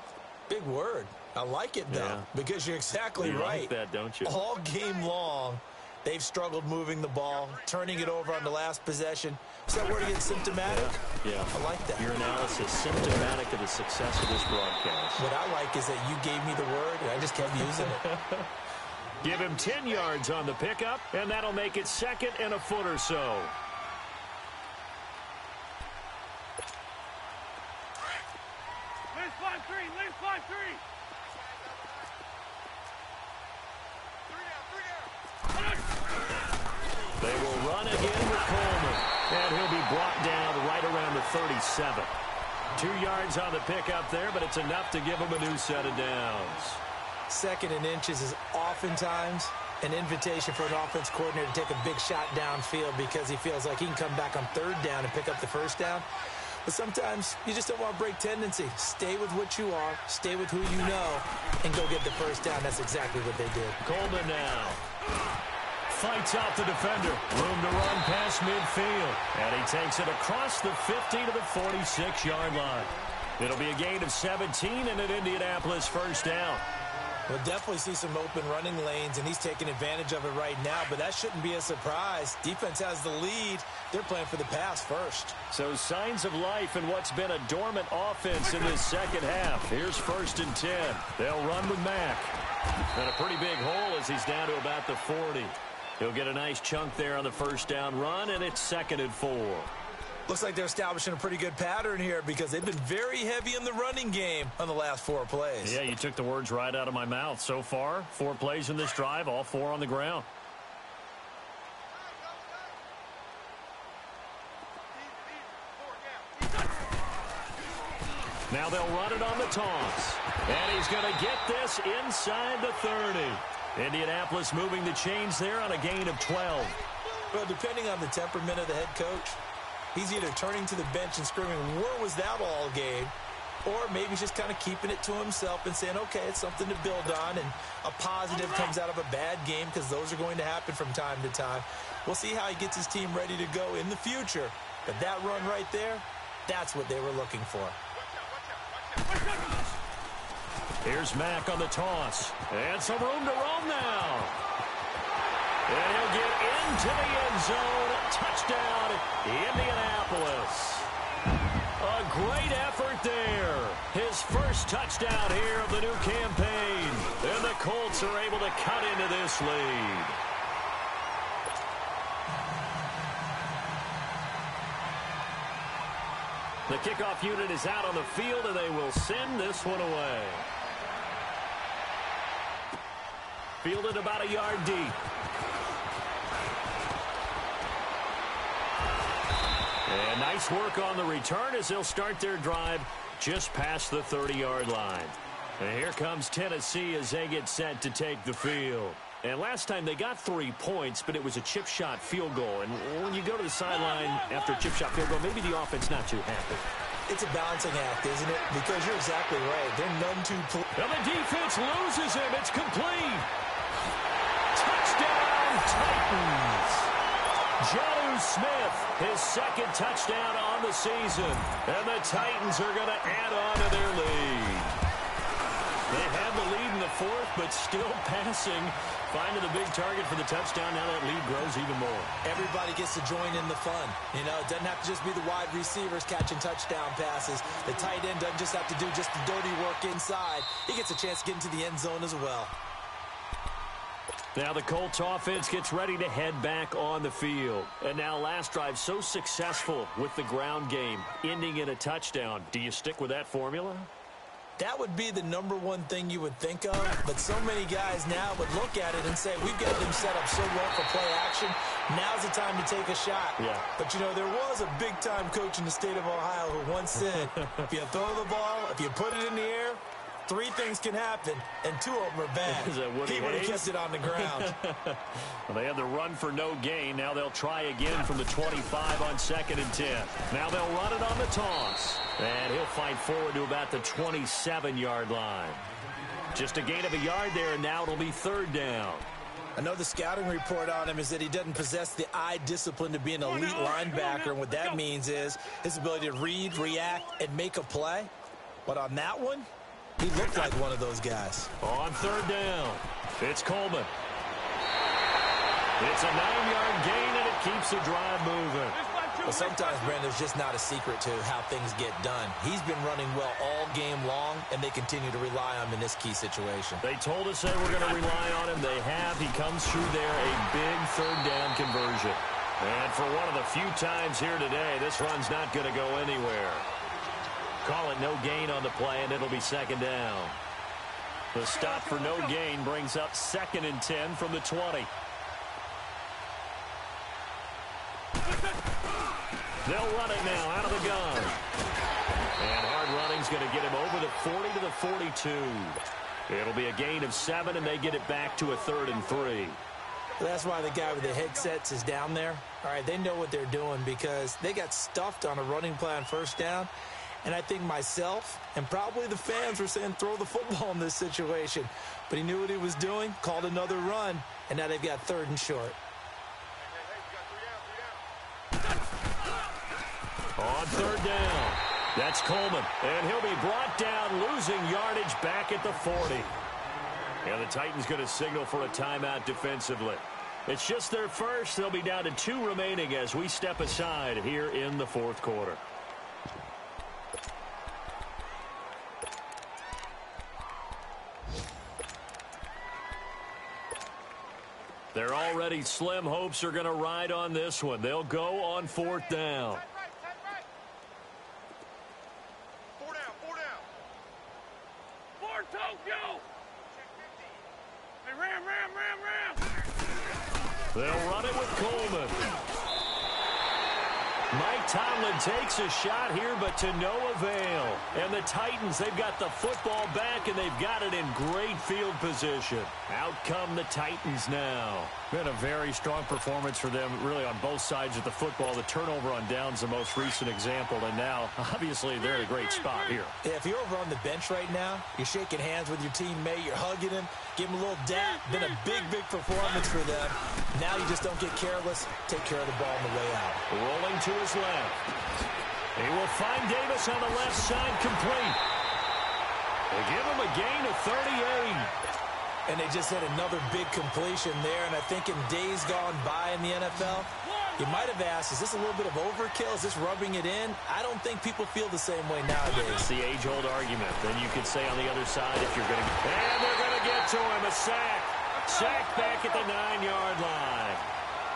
Big word. I like it, though, because you're exactly right. You like that, don't you? All game long, they've struggled moving the ball, turning it over on the last possession. Is that word again, symptomatic? Yeah. I like that. Your analysis, symptomatic of the success of this broadcast. What I like is that you gave me the word, and I just kept using it. Give him 10 yards on the pickup, and that'll make it 2nd and a foot or so. Lane 5-3, lane 5-3. 3 out. They will run again with Coleman, and he'll be brought down right around the 37. 2 yards on the pickup there, but it's enough to give him a new set of downs. 2nd and inches is oftentimes an invitation for an offense coordinator to take a big shot downfield because he feels like he can come back on 3rd down and pick up the 1st down. But sometimes you just don't want to break tendency. Stay with what you are, stay with who you know, and go get the 1st down. That's exactly what they did. Coleman now fights out the defender. Room to run past midfield. And he takes it across the 50 to the 46-yard line. It'll be a gain of 17 and an Indianapolis 1st down. We'll definitely see some open running lanes, and he's taking advantage of it right now, but that shouldn't be a surprise. Defense has the lead. They're playing for the pass first. So signs of life in what's been a dormant offense in this 2nd half. Here's 1st and 10. They'll run with Mack. And a pretty big hole as he's down to about the 40. He'll get a nice chunk there on the 1st down run, and it's 2nd and 4. Looks like they're establishing a pretty good pattern here because they've been very heavy in the running game on the last 4 plays. Yeah, you took the words right out of my mouth. So far, 4 plays in this drive, all 4 on the ground. Now they'll run it on the toss. And he's going to get this inside the 30. Indianapolis moving the chains there on a gain of 12. Well, depending on the temperament of the head coach, he's either turning to the bench and screaming, where was that all game? Or maybe he's just kind of keeping it to himself and saying, okay, it's something to build on, and a positive comes out of a bad game because those are going to happen from time to time. We'll see how he gets his team ready to go in the future But that run right there, that's what they were looking for. Here's Mack on the toss. And some room to roam now. And he'll get into the end zone. Touchdown, Indianapolis. A great effort there. His first touchdown here of the new campaign. And the Colts are able to cut into this lead. The kickoff unit is out on the field, and they will send this one away. Fielded about a yard deep. And nice work on the return as they'll start their drive just past the 30-yard line. And here comes Tennessee as they get set to take the field. And last time they got 3 points, but it was a chip shot field goal. And when you go to the sideline after a chip shot field goal, maybe the offense not too happy. It's a balancing act, isn't it? Because you're exactly right. They're none too... And the defense loses him. It's complete. Touchdown, Titans. Jonnu Smith, his second touchdown on the season. And the Titans are going to add on to their lead. They have the lead in the fourth, but still passing. Finding the big target for the touchdown. Now that lead grows even more. Everybody gets to join in the fun. You know, it doesn't have to just be the wide receivers catching touchdown passes. The tight end doesn't just have to do just the dirty work inside. He gets a chance to get into the end zone as well. Now the Colts offense gets ready to head back on the field. And now last drive so successful with the ground game, ending in a touchdown. Do you stick with that formula? That would be the number one thing you would think of, but so many guys now would look at it and say, we've got them set up so well for play action, now's the time to take a shot. Yeah. But, you know, there was a big-time coach in the state of Ohio who once said, if you throw the ball, if you put it in the air, 3 things can happen, and 2 of them are bad. He would have kept it on the ground. Well, they had the run for no gain. Now they'll try again from the 25 on 2nd and 10. Now they'll run it on the toss. And he'll fight forward to about the 27-yard line. Just a gain of a yard there, and now it'll be 3rd down. I know the scouting report on him is that he doesn't possess the eye discipline to be an elite linebacker, and what that means is his ability to read, react, and make a play. But on that one, he looked like one of those guys. On 3rd down, it's Coleman. It's a 9-yard gain, and it keeps the drive moving. Well, sometimes, Brandon, there's just not a secret to how things get done. He's been running well all game long, and they continue to rely on him in this key situation. They told us they were going to rely on him. They have. He comes through there, a big 3rd down conversion. And for one of the few times here today, this run's not going to go anywhere. Call it no gain on the play, and it'll be 2nd down. The stop for no gain brings up 2nd and 10 from the 20. They'll run it now out of the gun. And hard running's going to get him over the 40 to the 42. It'll be a gain of 7, and they get it back to a 3rd and 3. That's why the guy with the headsets is down there. All right, they know what they're doing because they got stuffed on a running play on 1st down. And I think myself and probably the fans were saying throw the football in this situation. But he knew what he was doing, called another run, and now they've got 3rd and short. On 3rd down, that's Coleman. And he'll be brought down, losing yardage back at the 40. And the Titans going to signal for a timeout defensively. It's just their first. They'll be down to 2 remaining as we step aside here in the 4th quarter. They're already slim hopes are going to ride on this one. They'll go on 4th down. They'll run it with Coleman. Mike Tomlin takes a shot here, but to no avail. And the Titans, they've got the football back, and they've got it in great field position. Out come the Titans now. Been a very strong performance for them, really, on both sides of the football. The turnover on downs, the most recent example, and now, obviously, they're in a great spot here. Yeah, if you're over on the bench right now, you're shaking hands with your teammate, you're hugging him, give him a little dap. Been a big, big performance for them. Now you just don't get careless. Take care of the ball on the way out. Rolling to his left. have. He will find Davis on the left side, complete. They give him a gain of 38. And they just had another big completion there. And I think in days gone by in the NFL, you might have asked, is this a little bit of overkill? Is this rubbing it in? I don't think people feel the same way nowadays. It's the age-old argument. Then you could say on the other side, if you're going to get... And they're going to get to him. A sack. Sack back at the 9-yard line.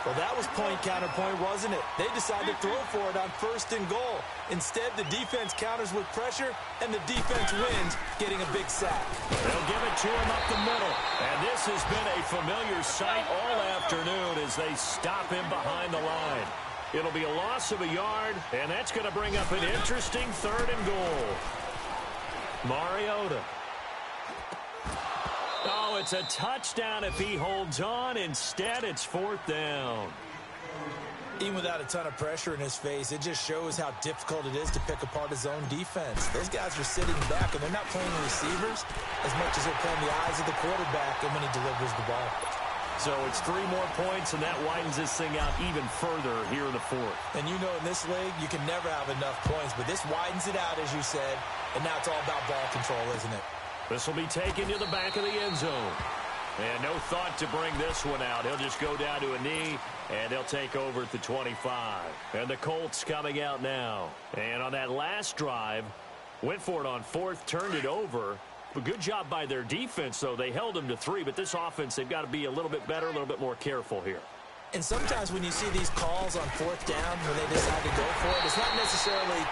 Well, that was point counterpoint, wasn't it? They decided to throw for it on 1st and goal. Instead, the defense counters with pressure, and the defense wins, getting a big sack. They'll give it to him up the middle. And this has been a familiar sight all afternoon as they stop him behind the line. It'll be a loss of a yard, and that's going to bring up an interesting 3rd and goal. Mariota. Oh, it's a touchdown if he holds on. Instead, it's 4th down. Even without a ton of pressure in his face, it just shows how difficult it is to pick apart his own defense. Those guys are sitting back, and they're not playing receivers as much as they're playing the eyes of the quarterback and when he delivers the ball. So it's 3 more points, and that widens this thing out even further here in the 4th. And you know in this league, you can never have enough points, but this widens it out, as you said, and now it's all about ball control, isn't it? This will be taken to the back of the end zone. And no thought to bring this one out. He'll just go down to a knee, and he'll take over at the 25. And the Colts coming out now. And on that last drive, went for it on 4th, turned it over. But good job by their defense, though. They held them to 3, but this offense, they've got to be a little bit better, a little bit more careful here. And sometimes when you see these calls on 4th down, when they decide to go for it, it's not necessarily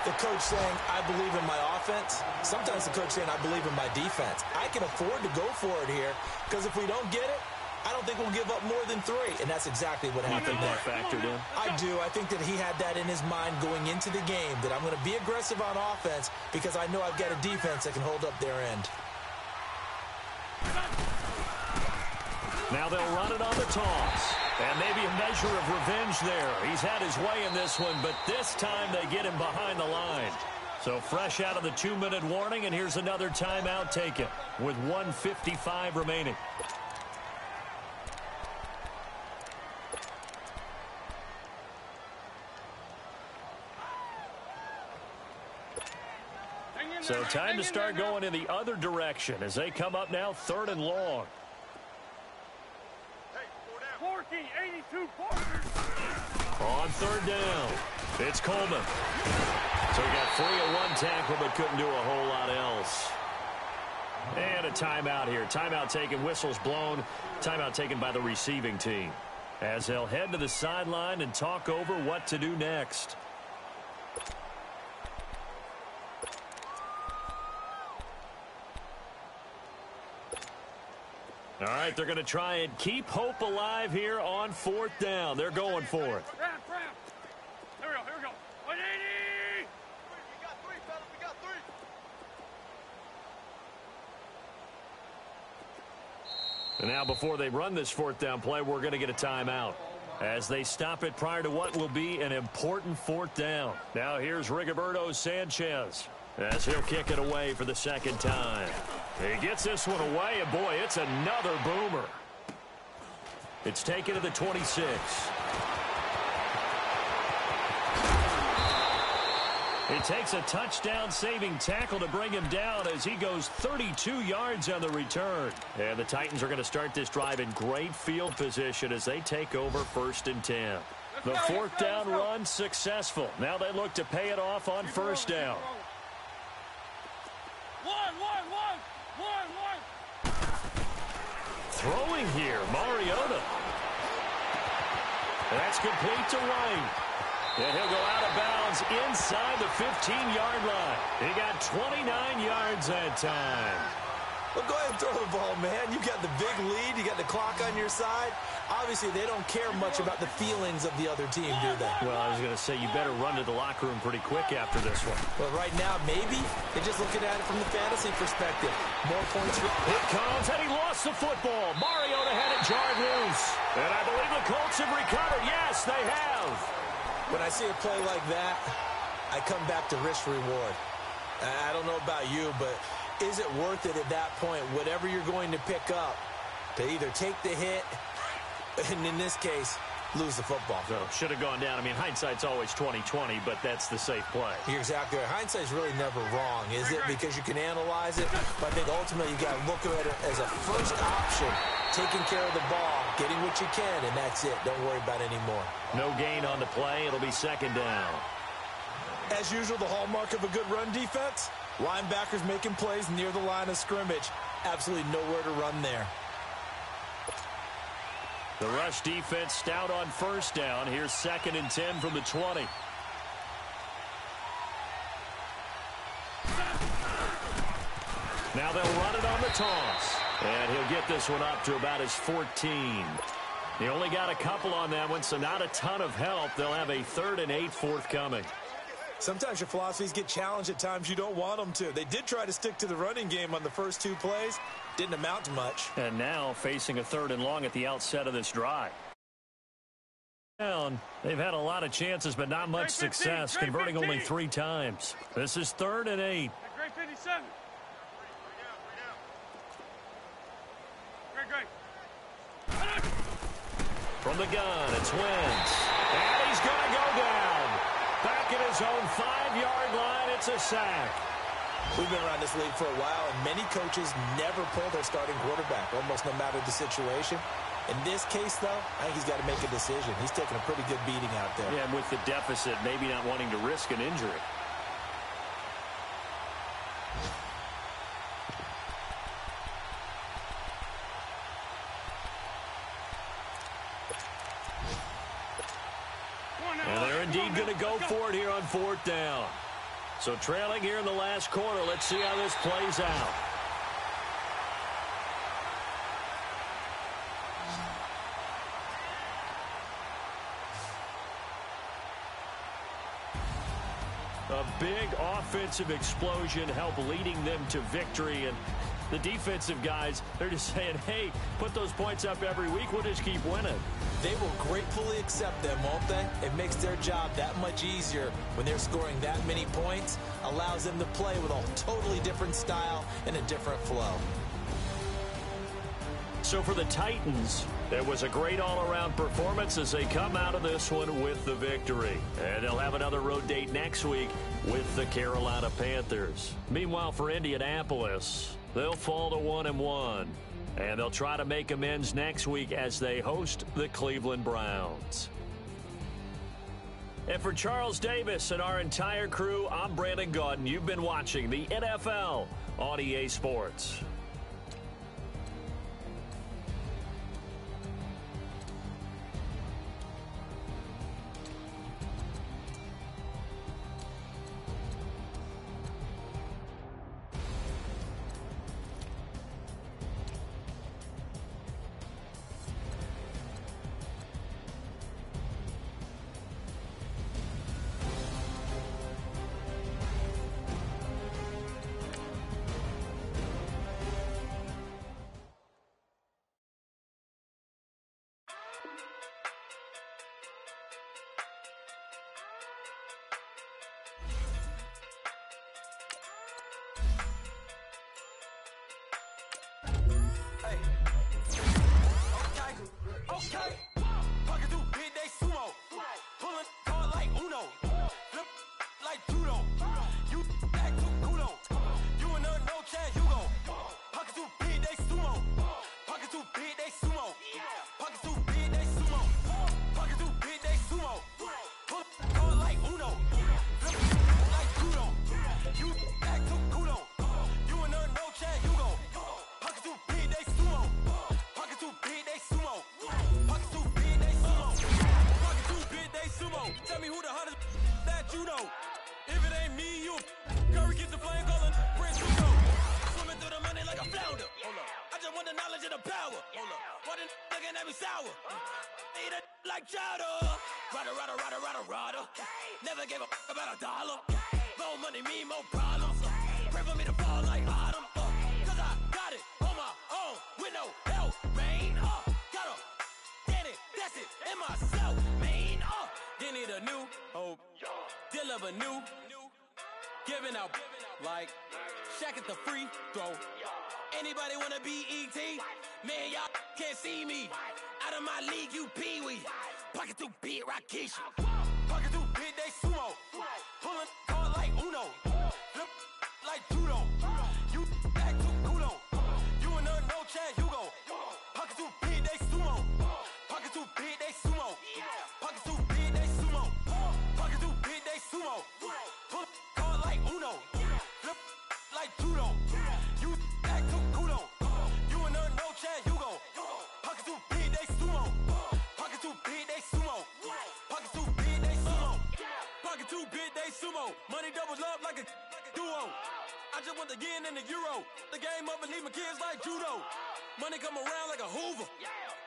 the coach saying, I believe in my offense. Sometimes the coach saying, I believe in my defense. I can afford to go for it here because if we don't get it, I don't think we'll give up more than 3. And that's exactly what happened there. That factored in? I do. I think that he had that in his mind going into the game, that I'm going to be aggressive on offense because I know I've got a defense that can hold up their end. Now they'll run it on the toss. And maybe a measure of revenge there. He's had his way in this one, but this time they get him behind the line. So fresh out of the 2-minute warning, and here's another timeout taken with 1:55 remaining. So time to start going in the other direction as they come up now 3rd and long. 82 pointers. On 3rd down, it's Coleman. So he got 3 in 1 tackle, but couldn't do a whole lot else. And a timeout here. Timeout taken, whistles blown. Timeout taken by the receiving team. As they'll head to the sideline and talk over what to do next. All right, they're going to try and keep hope alive here on 4th down. They're going for it. Here we go. 180! We got 3, fellas. We got 3. And now before they run this 4th down play, we're going to get a timeout as they stop it prior to what will be an important 4th down. Now here's Rigoberto Sanchez as he'll kick it away for the 2nd time. He gets this one away, and boy, it's another boomer. It's taken to the 26. It takes a touchdown-saving tackle to bring him down as he goes 32 yards on the return. And the Titans are going to start this drive in great field position as they take over 1st and 10. The 4th down run successful. Now they look to pay it off on 1st down. Throwing here, Mariota. That's complete to White. And he'll go out of bounds inside the 15-yard line. He got 29 yards that time. Well, go ahead and throw the ball, man. You got the big lead. You got the clock on your side. Obviously, they don't care much about the feelings of the other team, do they? Well, I was going to say, you better run to the locker room pretty quick after this one. Well, right now, maybe. They're just looking at it from the fantasy perspective. More points. It comes, and he lost the football. Mariota had it jarred loose. And I believe the Colts have recovered. Yes, they have. When I see a play like that, I come back to risk-reward. I don't know about you, but is it worth it at that point, whatever you're going to pick up, to either take the hit, and in this case, lose the football. So should have gone down. I mean, hindsight's always 20/20, but that's the safe play. You're exactly right. Hindsight's really never wrong, is it? Because you can analyze it. But I think ultimately you got to look at it as a first option, taking care of the ball, getting what you can, and that's it. Don't worry about it anymore. No gain on the play. It'll be second down. As usual, the hallmark of a good run defense, linebackers making plays near the line of scrimmage. Absolutely nowhere to run there. The rush defense stout on first down. Here's 2nd and 10 from the 20. Now they'll run it on the toss. And he'll get this one up to about his 14. He only got a couple on that one, so not a ton of help. They'll have a 3rd and 8 forthcoming. Sometimes your philosophies get challenged at times you don't want them to. They did try to stick to the running game on the first 2 plays. Didn't amount to much. And now facing a 3rd and long at the outset of this drive. They've had a lot of chances, but not much success, converting only 3 times. This is 3rd and 8. Great 57. Great. From the gun, it's Wentz. And he's going to go down. Back at his own 5-yard line, it's a sack. We've been around this league for a while, and many coaches never pull their starting quarterback, almost no matter the situation. In this case, though, I think he's got to make a decision. He's taking a pretty good beating out there. Yeah, and with the deficit, maybe not wanting to risk an injury. And they're indeed going to go for it here on 4th down. So trailing here in the last quarter. Let's see how this plays out. A big offensive explosion helped leading them to victory. And the defensive guys, they're just saying, hey, put those points up every week. We'll just keep winning. They will gratefully accept them, won't they? It makes their job that much easier when they're scoring that many points. Allows them to play with a totally different style and a different flow. So for the Titans, it was a great all-around performance as they come out of this one with the victory. And they'll have another road date next week with the Carolina Panthers. Meanwhile, for Indianapolis, they'll fall to 1-1. And they'll try to make amends next week as they host the Cleveland Browns. And for Charles Davis and our entire crew, I'm Brandon Gaudin. You've been watching the NFL on EA Sports. Okay, pocket through big day sumo, pulling card like Uno, flip like judo. You back to kudo, you and her no chance you go. Pocket through big day sumo, pocket through big day sumo, pocket through big day sumo, pocket through big day sumo, pull card like Uno, flip like judo. You back to kudo, you and her no chance you go. Pocket through big day sumo, pocket through big day sumo. Tell me who the hottest that you know. If it ain't me, you Curry gets the flame calling Prince Hugo. Swimming through the money like a flounder. Hold up. I just want the knowledge and the power. Hold up. Why the looking at me sour? Eat it like chowder. Rada. Never gave a about $1. More money mean more problems. Pray for me to fall like autumn. Cause I got it on my own with no help, man. Got a Danny, that's it, in myself, man. They need a new hope, deliver new, giving out like Shaq at the free throw. Anybody wanna be ET? Man, y'all can't see me. Out of my league, you pee-wee. Pocket too big, Rakeisha. Pocket too big, they sumo. Pulling card like Uno. Flip like judo. You act too kudo. You and her, no Chad Hugo. Pocket too big, they sumo. Pocket too big, they sumo. Pocket too big, they sumo. Pocket too big, they sumo. Pull card like Uno. Flip like judo. You act too kudo. You and her, no Chad Hugo. Pocket too big, they sumo. Pocket too big, they sumo. Pocket too big, they sumo. Pocket too big, they sumo. Money doubles up like a duo. I just want the yen and the euro. The game up and leave my kids like judo. Money come around like a Hoover.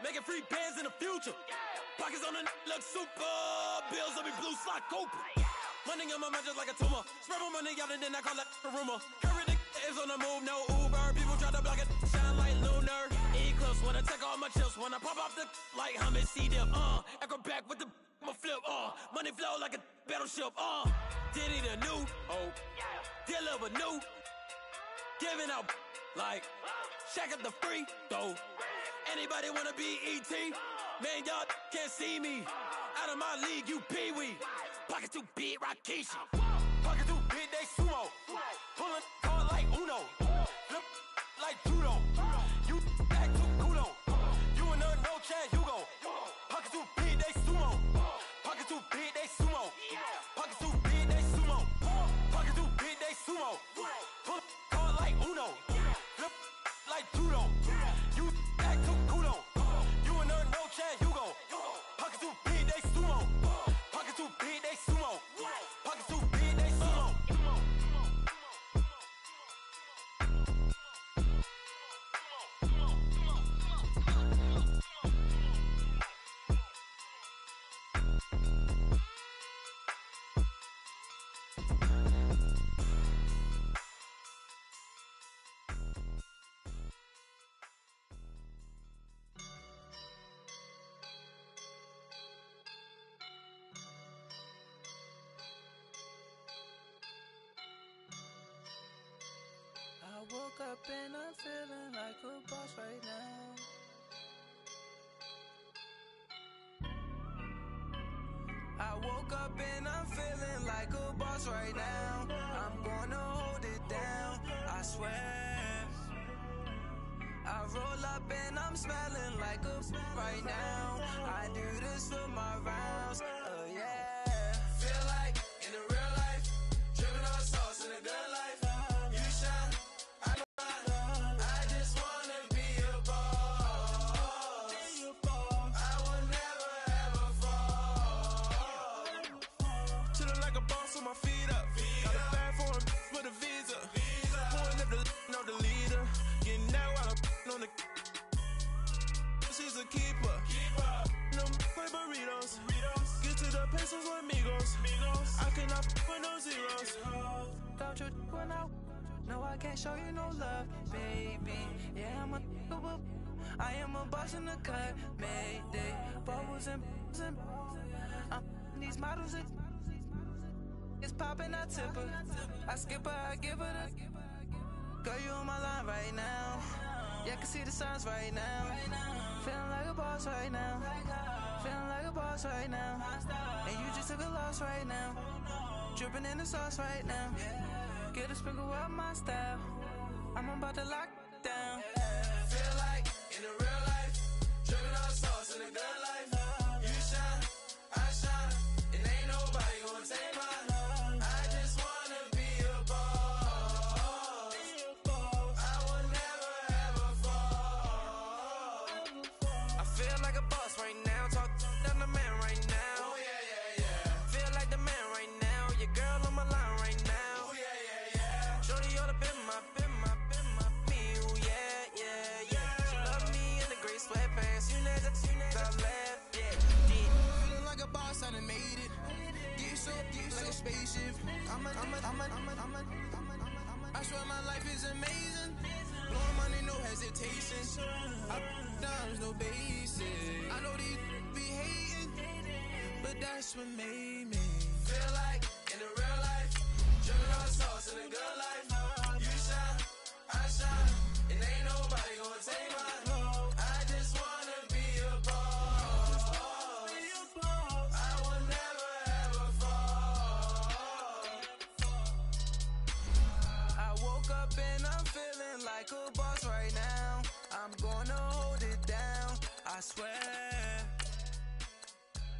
Making free bands in the future. Pockets on the look super. Bills on me blue slot Cooper. Money on my mind just like a tumor. Spread my money out and then I call it a rumor. Curry the is on the move, no Uber. People try to block it, shine like lunar. Eclipse when I take all my chips. When I pop off the like Hummus C-dip. Echo back with the I'ma flip. Money flow like a battleship. Diddy the new. Deliver new. Giving out like Shaq at the free throw. Anybody wanna be E.T.? Man, y'all can't see me. Out of my league, you pee-wee. Pocket too big, Rakeisha. Pocket too big, they sumo. Pulling card like Uno. Flip like judo. You act too kudo. You and her, no Chad Hugo. Pocket too big, they sumo. Pocket too big, they sumo. Pocket too big, they sumo. Pocket too big, they sumo. Pull card like Uno. Flip like judo. You act too kudo. You and her, no Chad Hugo. Pocket too big, they sumo. Pocket too big, they sumo. Pocket too big, they sumo. I woke up and I'm feeling like a boss right now. I woke up and I'm feeling like a boss right now. I'm gonna hold it down, I swear. I roll up and I'm smelling like a right now. I do this for my rounds, yeah. Feel like in the real life, dripping on sauce in the good life. You shine, I just wanna be a boss. I will never ever fall. Chillin' like a boss with my feet up. Got a bag for him with a visa. Pulling up the know the leader. Getting that while I'm on the. She's a keeper. No play burritos. Get to the pesos with amigos. I cannot with no zeros. Don't you when I. No, I can't show you no love, baby. Yeah, I am a boss in the cut, Mayday. Bubbles and these models it's popping, I tip her. I skip her, I give her the. Girl, you on my line right now. Yeah, I can see the signs right now. Feeling like a boss right now. Feeling like a boss right now. And you just took a loss right now. Dripping in the sauce right now. Get a sprinkle up my style. I'm about to lock down. Feel like in the real life, dripping on sauce in the good life. You shine, I shine, and ain't nobody gonna take mine. I just wanna be a boss. I will never ever fall. I feel like a boss right now. Talk to the man right now. Oh yeah. Feel like the man right now. Your girl on my line right now. Oh yeah. Shorty oughta been my me. Ooh yeah. She love me in the gray sweatpants. You never left, yeah. Feeling like a boss, I done made it. Get so like a spaceship. I swear my life is amazing. Blowing money, no hesitation. Up, downs, no basic. I know these be hating, but that's what made me feel like in the real life, dripping on sauce in the good life. You shine, I shine, and ain't nobody gonna take mine. I just wanna be a boss. up and I'm feeling like a boss right now. I'm gonna hold it down, I swear.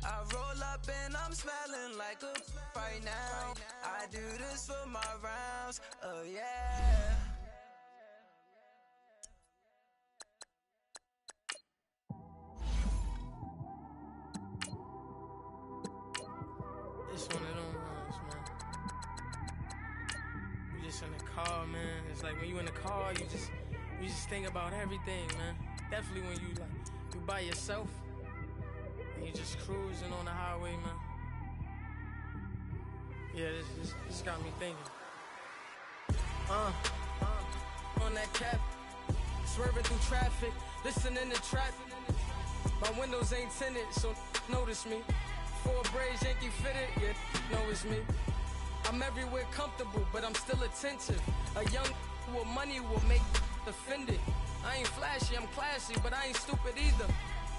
I roll up and I'm smelling like a right now. I do this for my rounds, oh yeah. It's one of them ones, man. You just in the car, man. It's like when you in the car, you just think about everything, man. Definitely when you by yourself and you just cruising on the highway, man. Yeah, this got me thinking. On that cap, swerving through traffic, listening to traffic. My windows ain't tinted, so notice me. 4 braids, Yankee fitted, yeah, know it's me. I'm everywhere comfortable, but I'm still attentive. A young with money will make offended. I ain't flashy, I'm classy, but I ain't stupid either.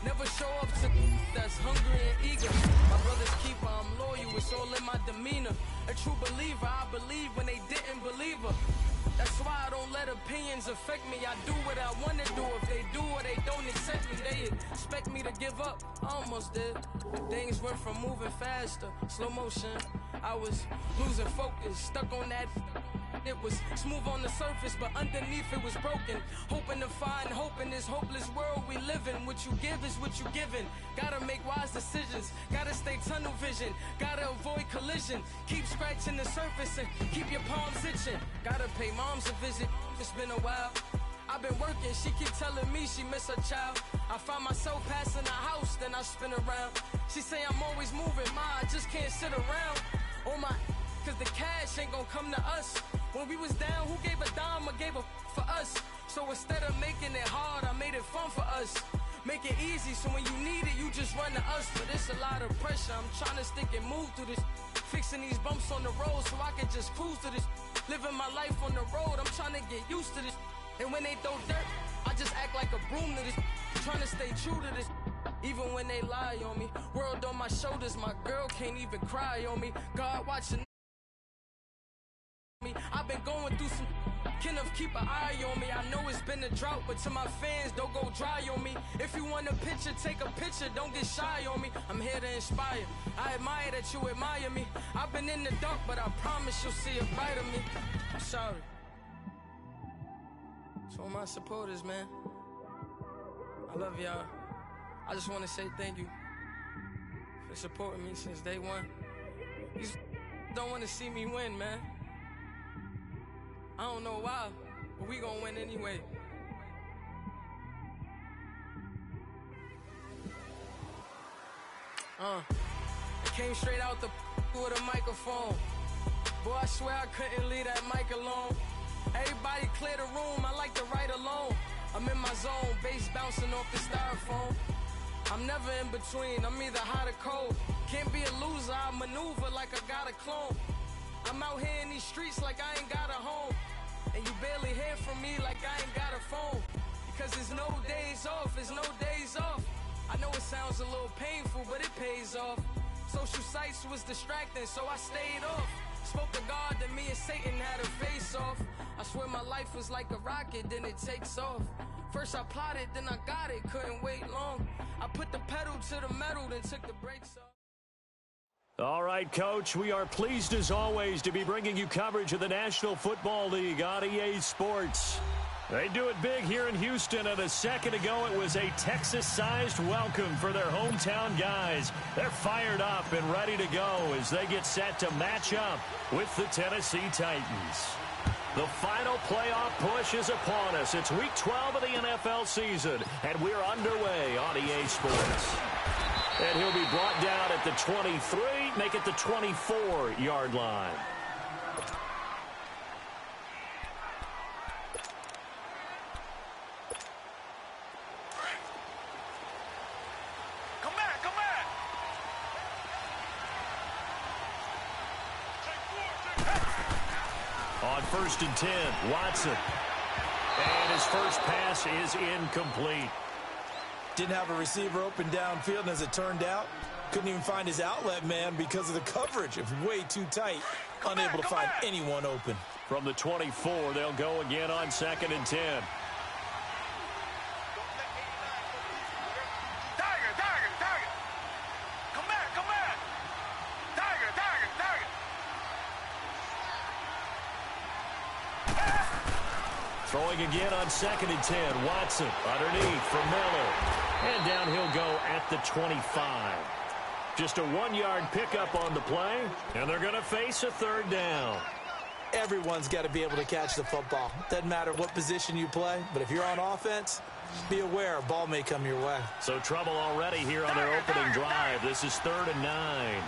Never show up to that's hungry and eager. My brother's keeper, I'm loyal, it's all in my demeanor. A true believer, I believe when they didn't believe her. That's why I don't let opinions affect me. I do what I want to do. If they do or they don't accept me, they expect me to give up. I almost did. Things went from moving faster, slow motion. I was losing focus, stuck on that. It was smooth on the surface, but underneath it was broken. Hoping to find hope in this hopeless world we live in. What you give is what you given. Gotta make wise decisions. Gotta stay tunnel vision. Gotta avoid collision. Keep scratching the surface and keep your palms itching. Gotta pay moms a visit. It's been a while. I've been working, she keep telling me she miss her child. I find myself passing the house, then I spin around. She say I'm always moving, ma, I just can't sit around. Oh my, cause the cash ain't gonna come to us. When we was down, who gave a dime or gave a for us? So instead of making it hard, I made it fun for us. Make it easy, so when you need it, you just run to us. But it's a lot of pressure, I'm trying to stick and move through this. Fixing these bumps on the road so I can just cruise to this. Living my life on the road, I'm trying to get used to this. And when they throw dirt, I just act like a broom to this. Trying to stay true to this. Even when they lie on me. World on my shoulders, my girl can't even cry on me. God watching me. I've been going through some. Can of keep an eye on me. I know it's been a drought, but to my fans, don't go dry on me. If you want a picture, take a picture. Don't get shy on me. I'm here to inspire. I admire that you admire me. I've been in the dark, but I promise you'll see a brighter me. I'm sorry. To all my supporters, man. I love y'all. I just want to say thank you for supporting me since day one. You don't want to see me win, man. I don't know why, but we gonna win anyway. I came straight out the with a microphone. Boy, I swear I couldn't leave that mic alone. Everybody clear the room, I like to write alone. I'm in my zone, bass bouncing off the styrofoam. I'm never in between, I'm either hot or cold. Can't be a loser, I maneuver like I got a clone. I'm out here in these streets like I ain't got a home. And you barely hear from me like I ain't got a phone. Because there's no days off, there's no days off. I know it sounds a little painful, but it pays off. Social sites was distracting, so I stayed off. Spoke to God that me and Satan had a face off. I swear my life was like a rocket, then it takes off. First I plotted, then I got it, couldn't wait long. I put the pedal to the metal, then took the brakes off. All right, Coach, we are pleased as always to be bringing you coverage of the National Football League on EA Sports. They do it big here in Houston, and a second ago it was a Texas-sized welcome for their hometown guys. They're fired up and ready to go as they get set to match up with the Tennessee Titans. The final playoff push is upon us. It's Week 12 of the NFL season, and we're underway on EA Sports. And he'll be brought down at the 23, make it the 24-yard line. Come back! On 1st and 10, Watson. And his first pass is incomplete. Didn't have a receiver open downfield, and as it turned out, couldn't even find his outlet man because of the coverage. It was way too tight, unable to find anyone open. From the 24, they'll go again on 2nd and 10. Throwing again on 2nd and 10. Watson underneath for Miller. And down he'll go at the 25. Just a 1-yard pickup on the play, and they're going to face a 3rd down. Everyone's got to be able to catch the football. Doesn't matter what position you play, but if you're on offense, be aware a ball may come your way. So trouble already here on their opening drive. This is 3rd and 9.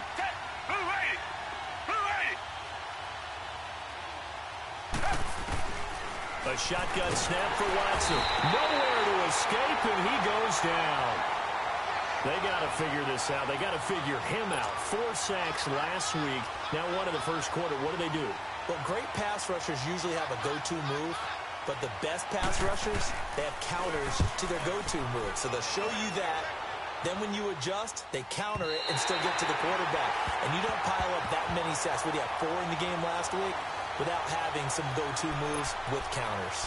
A shotgun snap for Watson. Nowhere to escape, and he goes down. They got to figure this out. They got to figure him out. 4 sacks last week. Now one in the first quarter. What do they do? Well, great pass rushers usually have a go-to move, but the best pass rushers, they have counters to their go-to move. So they'll show you that. Then when you adjust, they counter it and still get to the quarterback. And you don't pile up that many sacks. What do you have, 4 in the game last week? Without having some go-to moves with counters.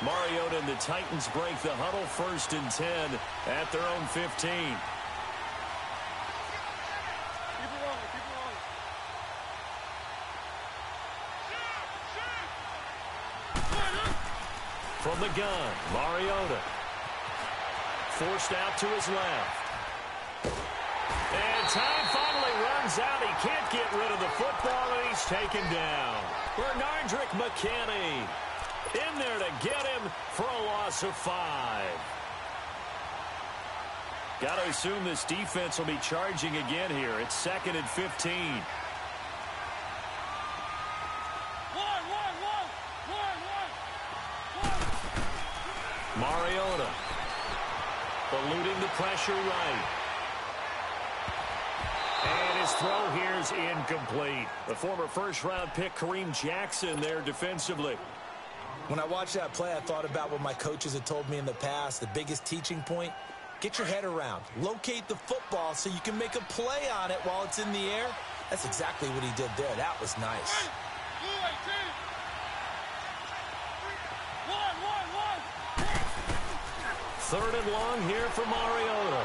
Mariota and the Titans break the huddle, 1st and 10 at their own 15. From the gun, Mariota. Forced out to his left. And time finally runs out. He can't get rid of the football, and he's taken down. Bernardrick McKinney in there to get him for a loss of 5. Got to assume this defense will be charging again here. It's 2nd and 15. Mariota eluding the pressure right. And his throw here is incomplete. The former first-round pick, Kareem Jackson, there defensively. When I watched that play, I thought about what my coaches had told me in the past. The biggest teaching point, get your head around. Locate the football so you can make a play on it while it's in the air. That's exactly what he did there. That was nice. 3rd and long here for Mariota.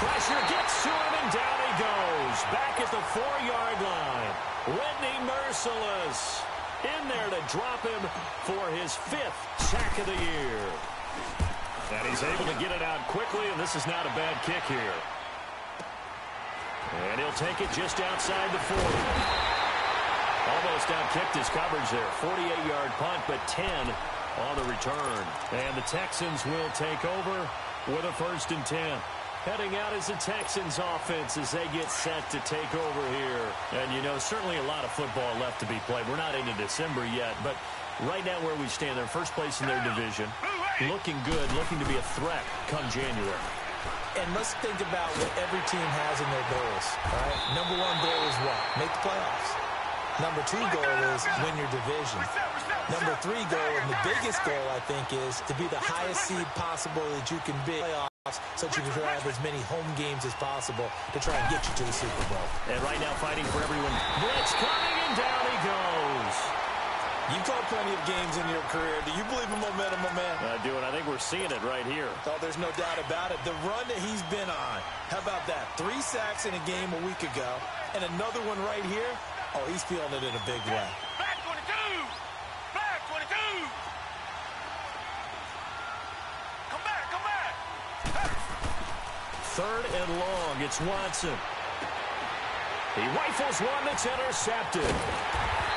Pressure gets to him, and down he goes. Back at the 4-yard line. Whitney Merciless in there to drop him for his 5th sack of the year. And he's able to get it out quickly, and this is not a bad kick here. And he'll take it just outside the 40. Almost outkicked his coverage there. 48-yard punt, but 10 on the return. And the Texans will take over with a 1st and 10. Heading out is the Texans offense as they get set to take over here. And, you know, certainly a lot of football left to be played. We're not into December yet, but right now where we stand, they're first place in their division. Looking good, looking to be a threat come January. And let's think about what every team has in their goals. All right? Number 1 goal is what? Make the playoffs. Number 2 goal is win your division. Number 3 goal, and the biggest goal, I think, is to be the highest seed possible that you can be. So that you can have as many home games as possible to try and get you to the Super Bowl. And right now fighting for everyone. Blitz coming, and down he goes. You've called plenty of games in your career. Do you believe in momentum, my man? I do, and I think we're seeing it right here. Oh, there's no doubt about it. The run that he's been on. How about that? 3 sacks in a game a week ago, and another one right here. Oh, he's feeling it in a big way. Back 22! Back 22! Come back, come back! 3rd and long, it's Watson. He rifles one that's intercepted.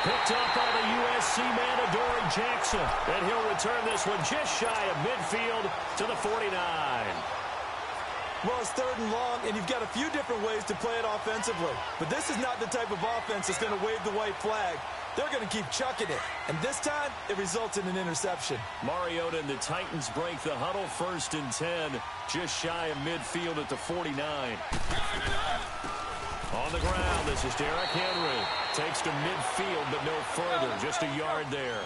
Picked up by the USC man, Adoree Jackson. And he'll return this one just shy of midfield to the 49. Well, it's 3rd and long, and you've got a few different ways to play it offensively. But this is not the type of offense that's going to wave the white flag. They're going to keep chucking it. And this time, it results in an interception. Mariota and the Titans break the huddle, 1st and 10, just shy of midfield at the 49. On the ground, this is Derrick Henry. Takes to midfield, but no further. Just a yard there.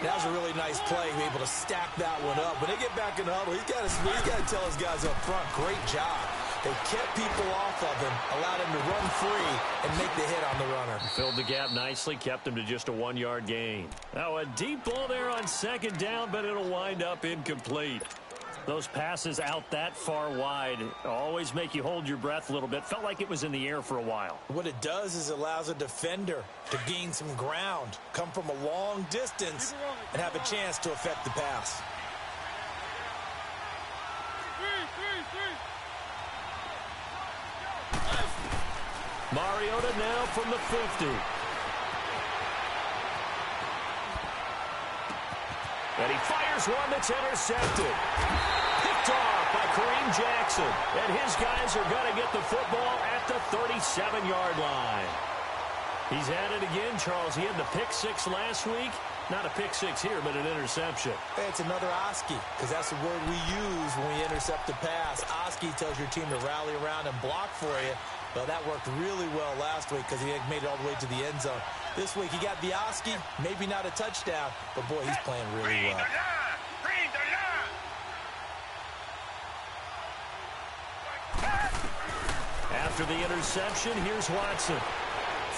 That was a really nice play, able to stack that one up. When they get back in the huddle, he's got to tell his guys up front, great job. They kept people off of him, allowed him to run free and make the hit on the runner. Filled the gap nicely, kept him to just a 1-yard gain. Now a deep ball there on second down, but it'll wind up incomplete. Those passes out that far wide always make you hold your breath a little bit. Felt like it was in the air for a while. What it does is it allows a defender to gain some ground, come from a long distance, and have a chance to affect the pass. Mariota now from the 50. And he fires one that's intercepted. Picked off by Kareem Jackson. And his guys are going to get the football at the 37-yard line. He's at it again, Charles. He had the pick six last week. Not a pick six here, but an interception. Hey, it's another Oski, because that's the word we use when we intercept the pass. Oski tells your team to rally around and block for you. Well, that worked really well last week because he made it all the way to the end zone. This week, he got the Oski, maybe not a touchdown, but, boy, he's playing really well. After the interception, here's Watson.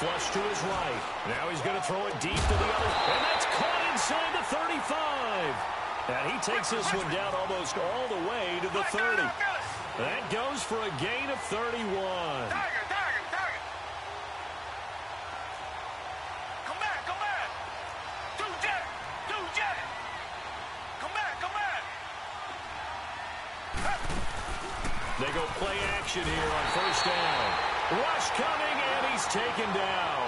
Flush to his right. Now he's going to throw it deep to the other. And that's caught inside the 35. And he takes this one down almost all the way to the 30. That goes for a gain of 31. Come back. Do jet. Come back. They go play action here on first down. Rush coming, and he's taken down.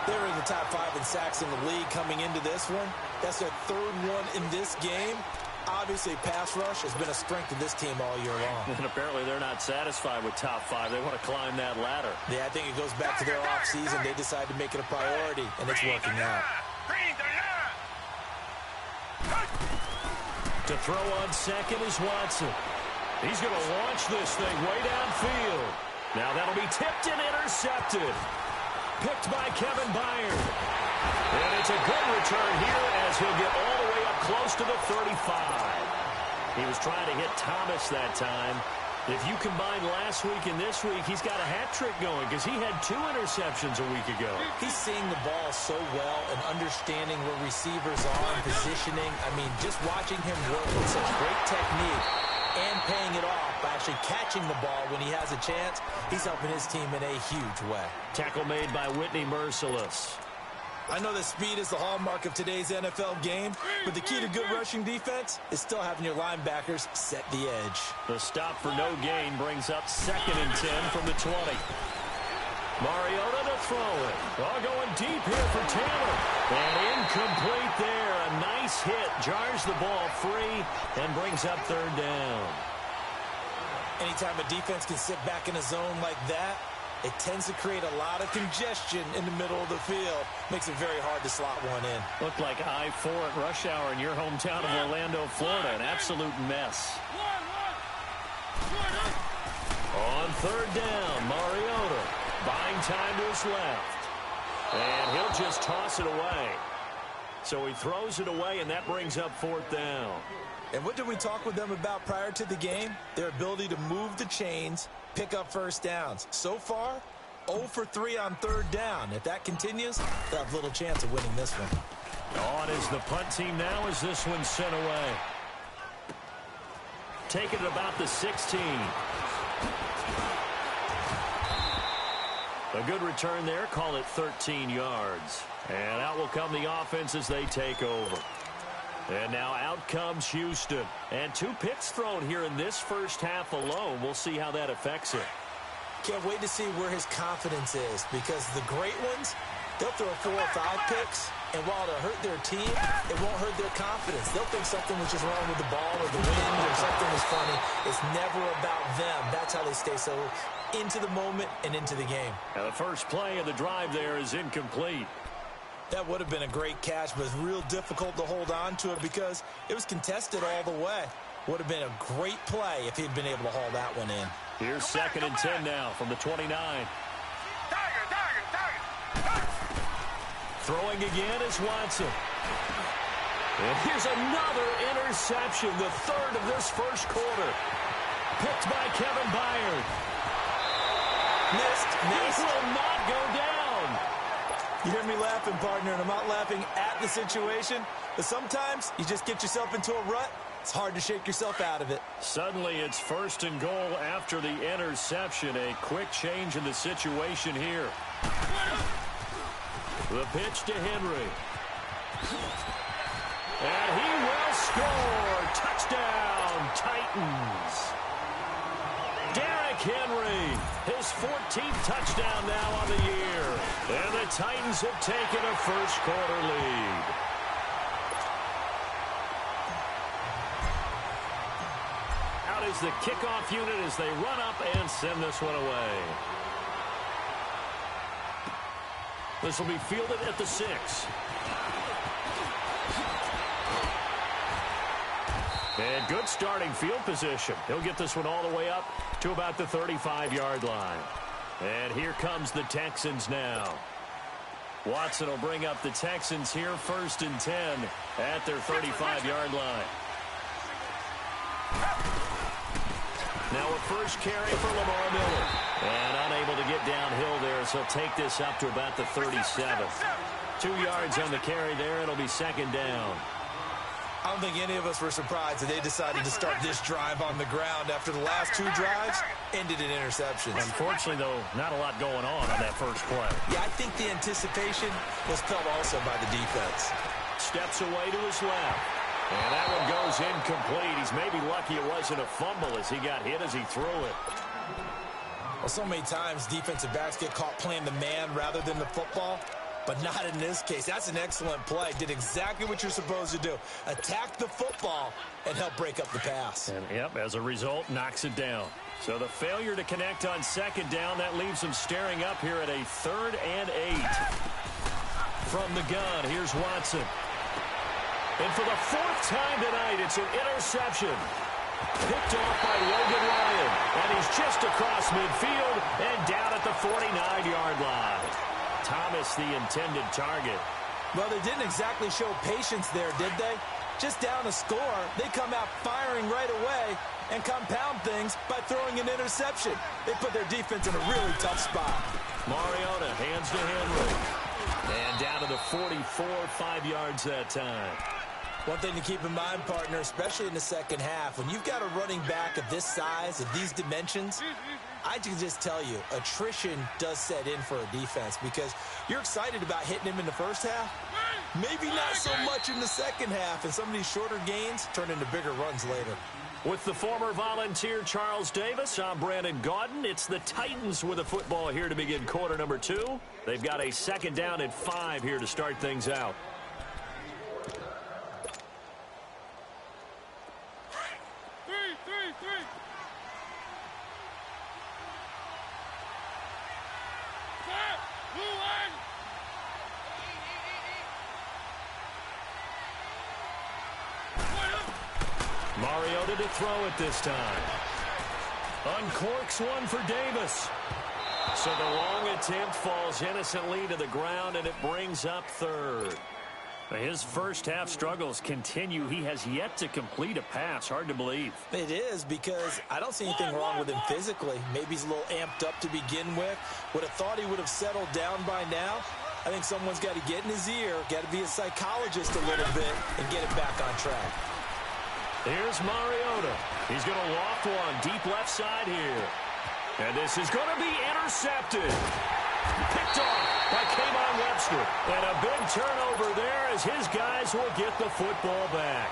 They're in the top 5 in sacks in the league coming into this one. That's their third one in this game. Obviously, pass rush has been a strength of this team all year long. And apparently they're not satisfied with top 5. They want to climb that ladder. Yeah, I think it goes back to their offseason. They decided to make it a priority, and it's working out. To throw on second is Watson. He's going to launch this thing way downfield. Now that'll be tipped and intercepted. Picked by Kevin Byard. And it's a good return here as he'll get all the way up close to the 35. He was trying to hit Thomas that time. If you combine last week and this week, he's got a hat trick going because he had 2 interceptions a week ago. He's seeing the ball so well and understanding where receivers are and positioning. I mean, just watching him work with such great technique and paying it off by actually catching the ball when he has a chance, he's helping his team in a huge way. Tackle made by Whitney Merciless. I know that speed is the hallmark of today's NFL game, but the key to good rushing defense is still having your linebackers set the edge. The stop for no gain brings up 2nd and 10 from the 20. Mariota to throw it. All going deep here for Taylor. And incomplete there. A nice hit. Jars the ball free and brings up 3rd down. Anytime a defense can sit back in a zone like that, it tends to create a lot of congestion in the middle of the field. Makes it very hard to slot one in. Looked like I-4 at rush hour in your hometown of Orlando, Florida. An absolute mess. On 3rd down, Mariota buying time to his left. And he'll just toss it away. So he throws it away, and that brings up 4th down. And what did we talk with them about prior to the game? Their ability to move the chains, pick up first downs. So far, 0 for 3 on 3rd down. If that continues, they'll have little chance of winning this one. On is the punt team now as this one's sent away. Taking it about the 16. A good return there. Call it 13 yards. And out will come the offense as they take over. And now out comes Houston. And 2 picks thrown here in this first half alone. We'll see how that affects it. Can't wait to see where his confidence is, because the great ones, they'll throw 4 or 5 picks, and while it'll hurt their team, it won't hurt their confidence. They'll think something was just wrong with the ball or the wind or something was funny. It's never about them. That's how they stay so into the moment and into the game. Now the first play of the drive there is incomplete. That would have been a great catch, but it's real difficult to hold on to it because it was contested all the way. Would have been a great play if he'd been able to haul that one in. Here's 2nd and 10 now from the 29. Throwing again is Watson. And here's another interception, the third of this first quarter. Picked by Kevin Byard. Missed. This will not go down. You hear me laughing, partner, and I'm not laughing at the situation, but sometimes you just get yourself into a rut. It's hard to shake yourself out of it. Suddenly it's 1st and goal after the interception. A quick change in the situation here. The pitch to Henry. And he will score. Touchdown, Titans. Derrick Henry, his 14th touchdown now on the year. And the Titans have taken a first quarter lead. Out is the kickoff unit as they run up and send this one away. This will be fielded at the 6. And good starting field position. He'll get this one all the way up to about the 35-yard line. And here comes the Texans now. Watson will bring up the Texans here 1st and 10 at their 35-yard line. Now a first carry for Lamar Miller. And unable to get downhill there, so he'll take this up to about the 37. 2 yards on the carry there. It'll be 2nd down. I don't think any of us were surprised that they decided to start this drive on the ground after the last 2 drives ended in interceptions. Unfortunately, though, not a lot going on that first play. Yeah, I think the anticipation was felt also by the defense. Steps away to his left. And that one goes incomplete. He's maybe lucky it wasn't a fumble as he got hit as he threw it. Well, so many times defensive backs get caught playing the man rather than the football. But not in this case. That's an excellent play. Did exactly what you're supposed to do. Attack the football and help break up the pass. And, yep, as a result, knocks it down. So the failure to connect on 2nd down, that leaves him staring up here at a 3rd and 8. From the gun, here's Watson. And for the 4th time tonight, it's an interception. Picked off by Logan Ryan. And he's just across midfield and down at the 49-yard line. Thomas, the intended target. Well, they didn't exactly show patience there, did they? Just down a score, they come out firing right away and compound things by throwing an interception. They put their defense in a really tough spot. Mariota hands to Henry. And down to the 44, 5 yards that time. One thing to keep in mind, partner, especially in the second half, when you've got a running back of this size, of these dimensions, I can just tell you, attrition does set in for a defense because you're excited about hitting him in the first half. Maybe not so much in the second half, and some of these shorter gains turn into bigger runs later. With the former Volunteer Charles Davis, I'm Brandon Gaudin. It's the Titans with the football here to begin quarter number 2. They've got a 2nd down and 5 here to start things out. Mariota to throw it this time. Uncorks one for Davis. So the long attempt falls innocently to the ground, and it brings up 3rd. His first half struggles continue. He has yet to complete a pass. Hard to believe. It is, because I don't see anything wrong with him physically. Maybe he's a little amped up to begin with. Would have thought he would have settled down by now. I think someone's got to get in his ear, got to be a psychologist a little bit, and get it back on track. Here's Mariota. He's going to loft one deep left side here. And this is going to be intercepted. Picked off by K'Von Webster. And a big turnover there as his guys will get the football back.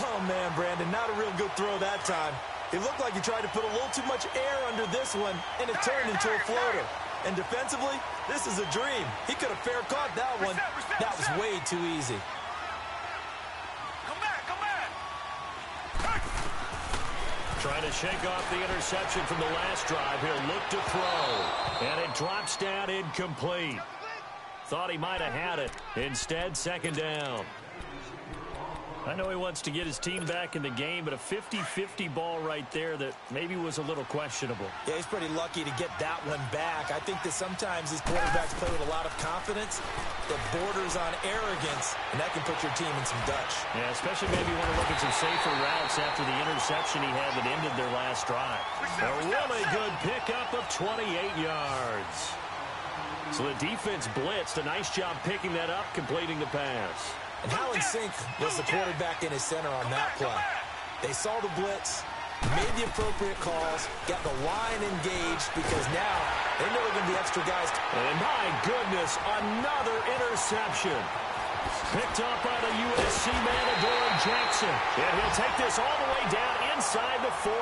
Oh, man, Brandon, not a real good throw that time. It looked like he tried to put a little too much air under this one, and it turned into a floater. And defensively, this is a dream. He could have fair caught that one. That was way too easy. Trying to shake off the interception from the last drive. He'll look to throw. And it drops down incomplete. Thought he might have had it. Instead, 2nd down. I know he wants to get his team back in the game, but a 50-50 ball right there that maybe was a little questionable. Yeah, he's pretty lucky to get that one back. I think that sometimes these quarterbacks play with a lot of confidence that borders on arrogance, and that can put your team in some Dutch. Yeah, especially maybe want to look at some safer routes after the interception he had that ended their last drive. A really good pickup of 28 yards. So the defense blitzed. A nice job picking that up, completing the pass. And how in sync was the quarterback in his center on that play? They saw the blitz, made the appropriate calls, got the line engaged because now they know they're going to be extra guys. And my goodness, another interception. Picked up by the USC man, Adoree Jackson. And he'll take this all the way down inside the 40.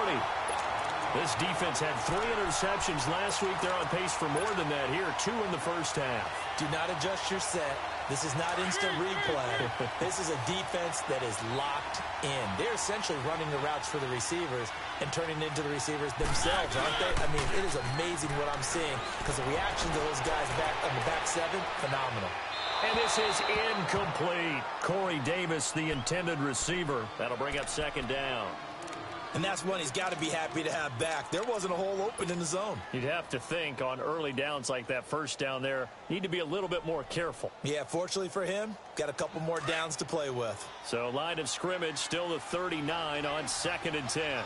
This defense had 3 interceptions last week. They're on pace for more than that here, 2 in the first half. Do not adjust your set. This is not instant replay. This is a defense that is locked in. They're essentially running the routes for the receivers and turning into the receivers themselves, aren't they? I mean, it is amazing what I'm seeing because the reaction to those guys back on the back 7, phenomenal. And this is incomplete. Corey Davis, the intended receiver. That'll bring up second down. And that's one he's got to be happy to have back. There wasn't a hole open in the zone. You'd have to think on early downs like that first down there, need to be a little bit more careful. Yeah, fortunately for him, got a couple more downs to play with. So line of scrimmage still the 39 on 2nd and 10.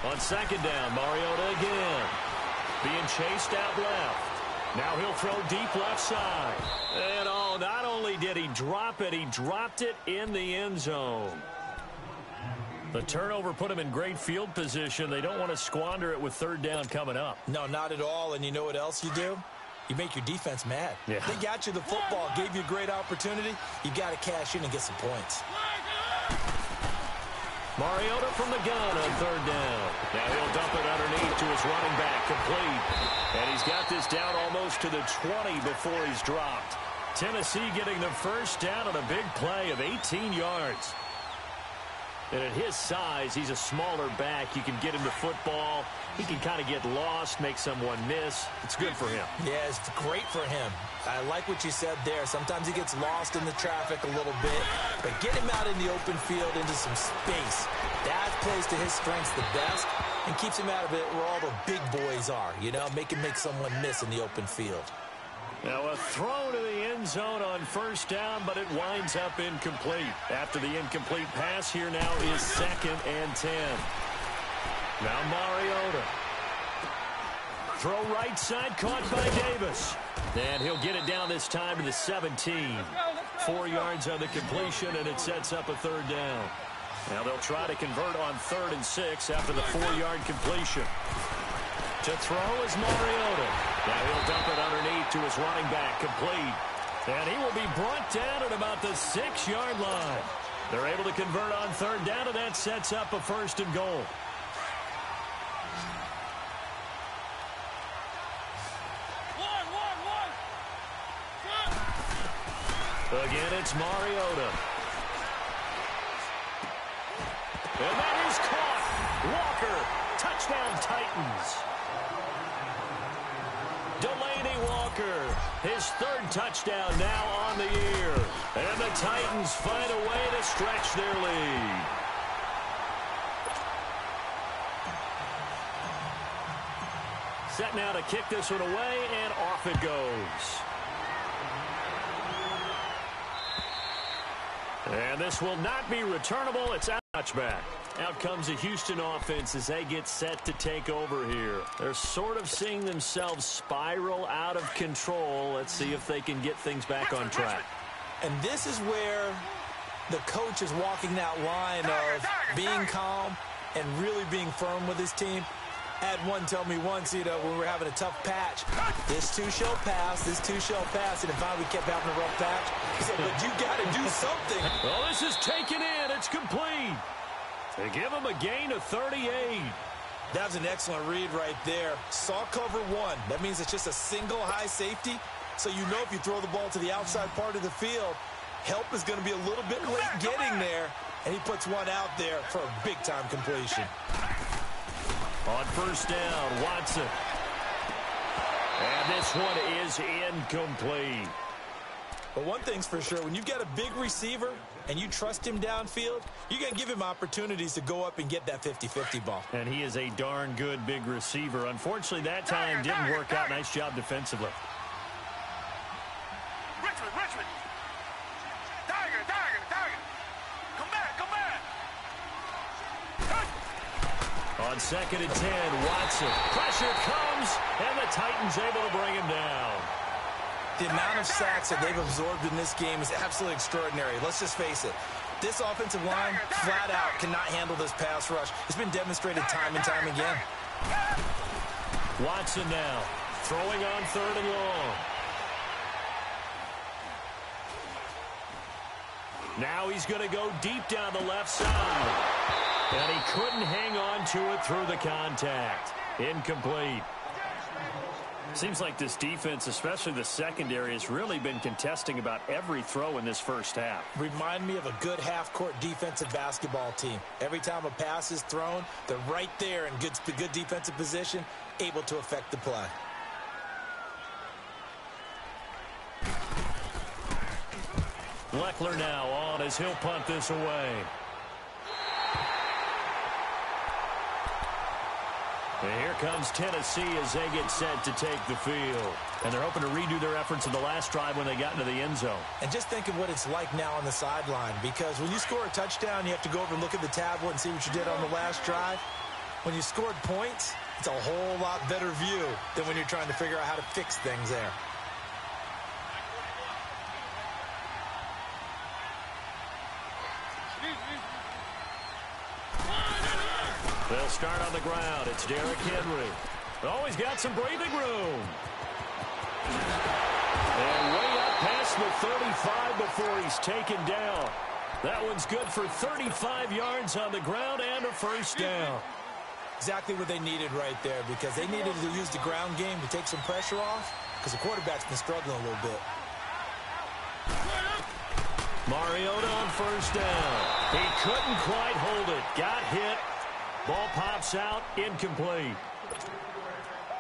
On second down, Mariota again. Being chased out left. Now he'll throw deep left side. And not only did he drop it, he dropped it in the end zone. The turnover put him in great field position. They don't want to squander it with 3rd down coming up. No, not at all. And you know what else you do? You make your defense mad. Yeah. They got you the football, gave you a great opportunity. You got to cash in and get some points. Mariota from the gun on 3rd down. Now he'll dump it underneath to his running back, complete. And he's got this down almost to the 20 before he's dropped. Tennessee getting the first down on a big play of 18 yards. And at his size, he's a smaller back. You can get him the football. He can kind of get lost, make someone miss. It's good for him. Yeah, it's great for him. I like what you said there. Sometimes he gets lost in the traffic a little bit. But get him out in the open field into some space. That plays to his strengths the best and keeps him out of it where all the big boys are. You know, make someone miss in the open field. Now a throw to the end zone on 1st down, but it winds up incomplete. After the incomplete pass, here now is 2nd and 10. Now Mariota. Throw right side, caught by Davis. And he'll get it down this time to the 17. 4 yards on the completion, and it sets up a 3rd down. Now they'll try to convert on 3rd and 6 after the 4-yard completion. To throw is Mariota. Now he'll dump it underneath to his running back, complete. And he will be brought down at about the 6-yard line. They're able to convert on 3rd down, and that sets up a 1st and goal. Again, it's Mariota. And that is caught. Walker, touchdown Titans. Delaney Walker, his 3rd touchdown now on the year. And the Titans find a way to stretch their lead. Set now to kick this one away, and off it goes. And this will not be returnable. It's a touchback. Out comes the Houston offense as they get set to take over here. They're sort of seeing themselves spiral out of control. Let's see if they can get things back on track. And this is where the coach is walking that line of being calm and really being firm with his team. I had one tell me once, when we were having a tough patch, this too shall pass, this too shall pass. And if we kept having a rough patch, he said, but you got to do something. Well, this is taken in. It's complete. They give him a gain of 38. That was an excellent read right there. Saw cover 1. That means it's just a single high safety. So you know if you throw the ball to the outside part of the field, help is going to be a little bit late getting there. And he puts one out there for a big-time completion. On 1st down, Watson. And this one is incomplete. But one thing's for sure, when you've got a big receiver and you trust him downfield, you're going to give him opportunities to go up and get that 50-50 ball. And he is a darn good big receiver. Unfortunately, that time didn't work out. Nice job defensively. Richmond. Tiger. Come back. On 2nd and 10, Watson. Pressure comes, and the Titans able to bring him down. The amount of sacks that they've absorbed in this game is absolutely extraordinary. Let's just face it. This offensive line, flat out, cannot handle this pass rush. It's been demonstrated time and time again. Watson now, throwing on 3rd and long. Now he's going to go deep down the left side. And he couldn't hang on to it through the contact. Incomplete. Seems like this defense, especially the secondary, has really been contesting about every throw in this first half. Remind me of a good half-court defensive basketball team. Every time a pass is thrown, they're right there in good defensive position, able to affect the play. Leckler now on as he'll punt this away. And here comes Tennessee as they get set to take the field. And they're hoping to redo their efforts in the last drive when they got into the end zone. And just think of what it's like now on the sideline, because when you score a touchdown, you have to go over and look at the tablet and see what you did on the last drive. When you scored points, it's a whole lot better view than when you're trying to figure out how to fix things there. They'll start on the ground. It's Derrick Henry. Oh, he's got some breathing room. And way up past the 35 before he's taken down. That one's good for 35 yards on the ground and a first down. Exactly what they needed right there, because they needed to use the ground game to take some pressure off, because the quarterback's been struggling a little bit. Mariota on first down. He couldn't quite hold it. Got hit. Ball pops out, incomplete.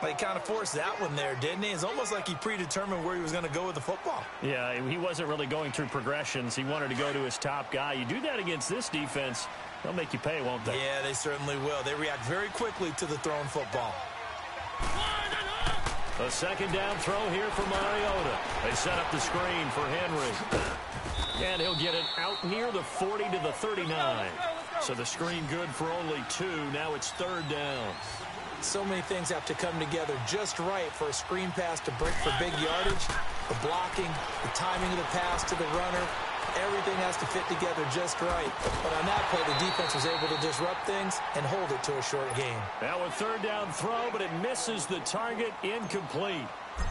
He kind of forced that one there, didn't he? It's almost like he predetermined where he was going to go with the football. Yeah, he wasn't really going through progressions. He wanted to go to his top guy. You do that against this defense, they'll make you pay, won't they? Yeah, they certainly will. They react very quickly to the thrown football. A second down throw here for Mariota. They set up the screen for Henry. And he'll get it out near the 40 to the 39. So the screen good for only 2. Now it's 3rd down. So many things have to come together just right for a screen pass to break for big yardage. The blocking, the timing of the pass to the runner, everything has to fit together just right. But on that play, the defense was able to disrupt things and hold it to a short game. Now a 3rd down throw, but it misses the target, incomplete.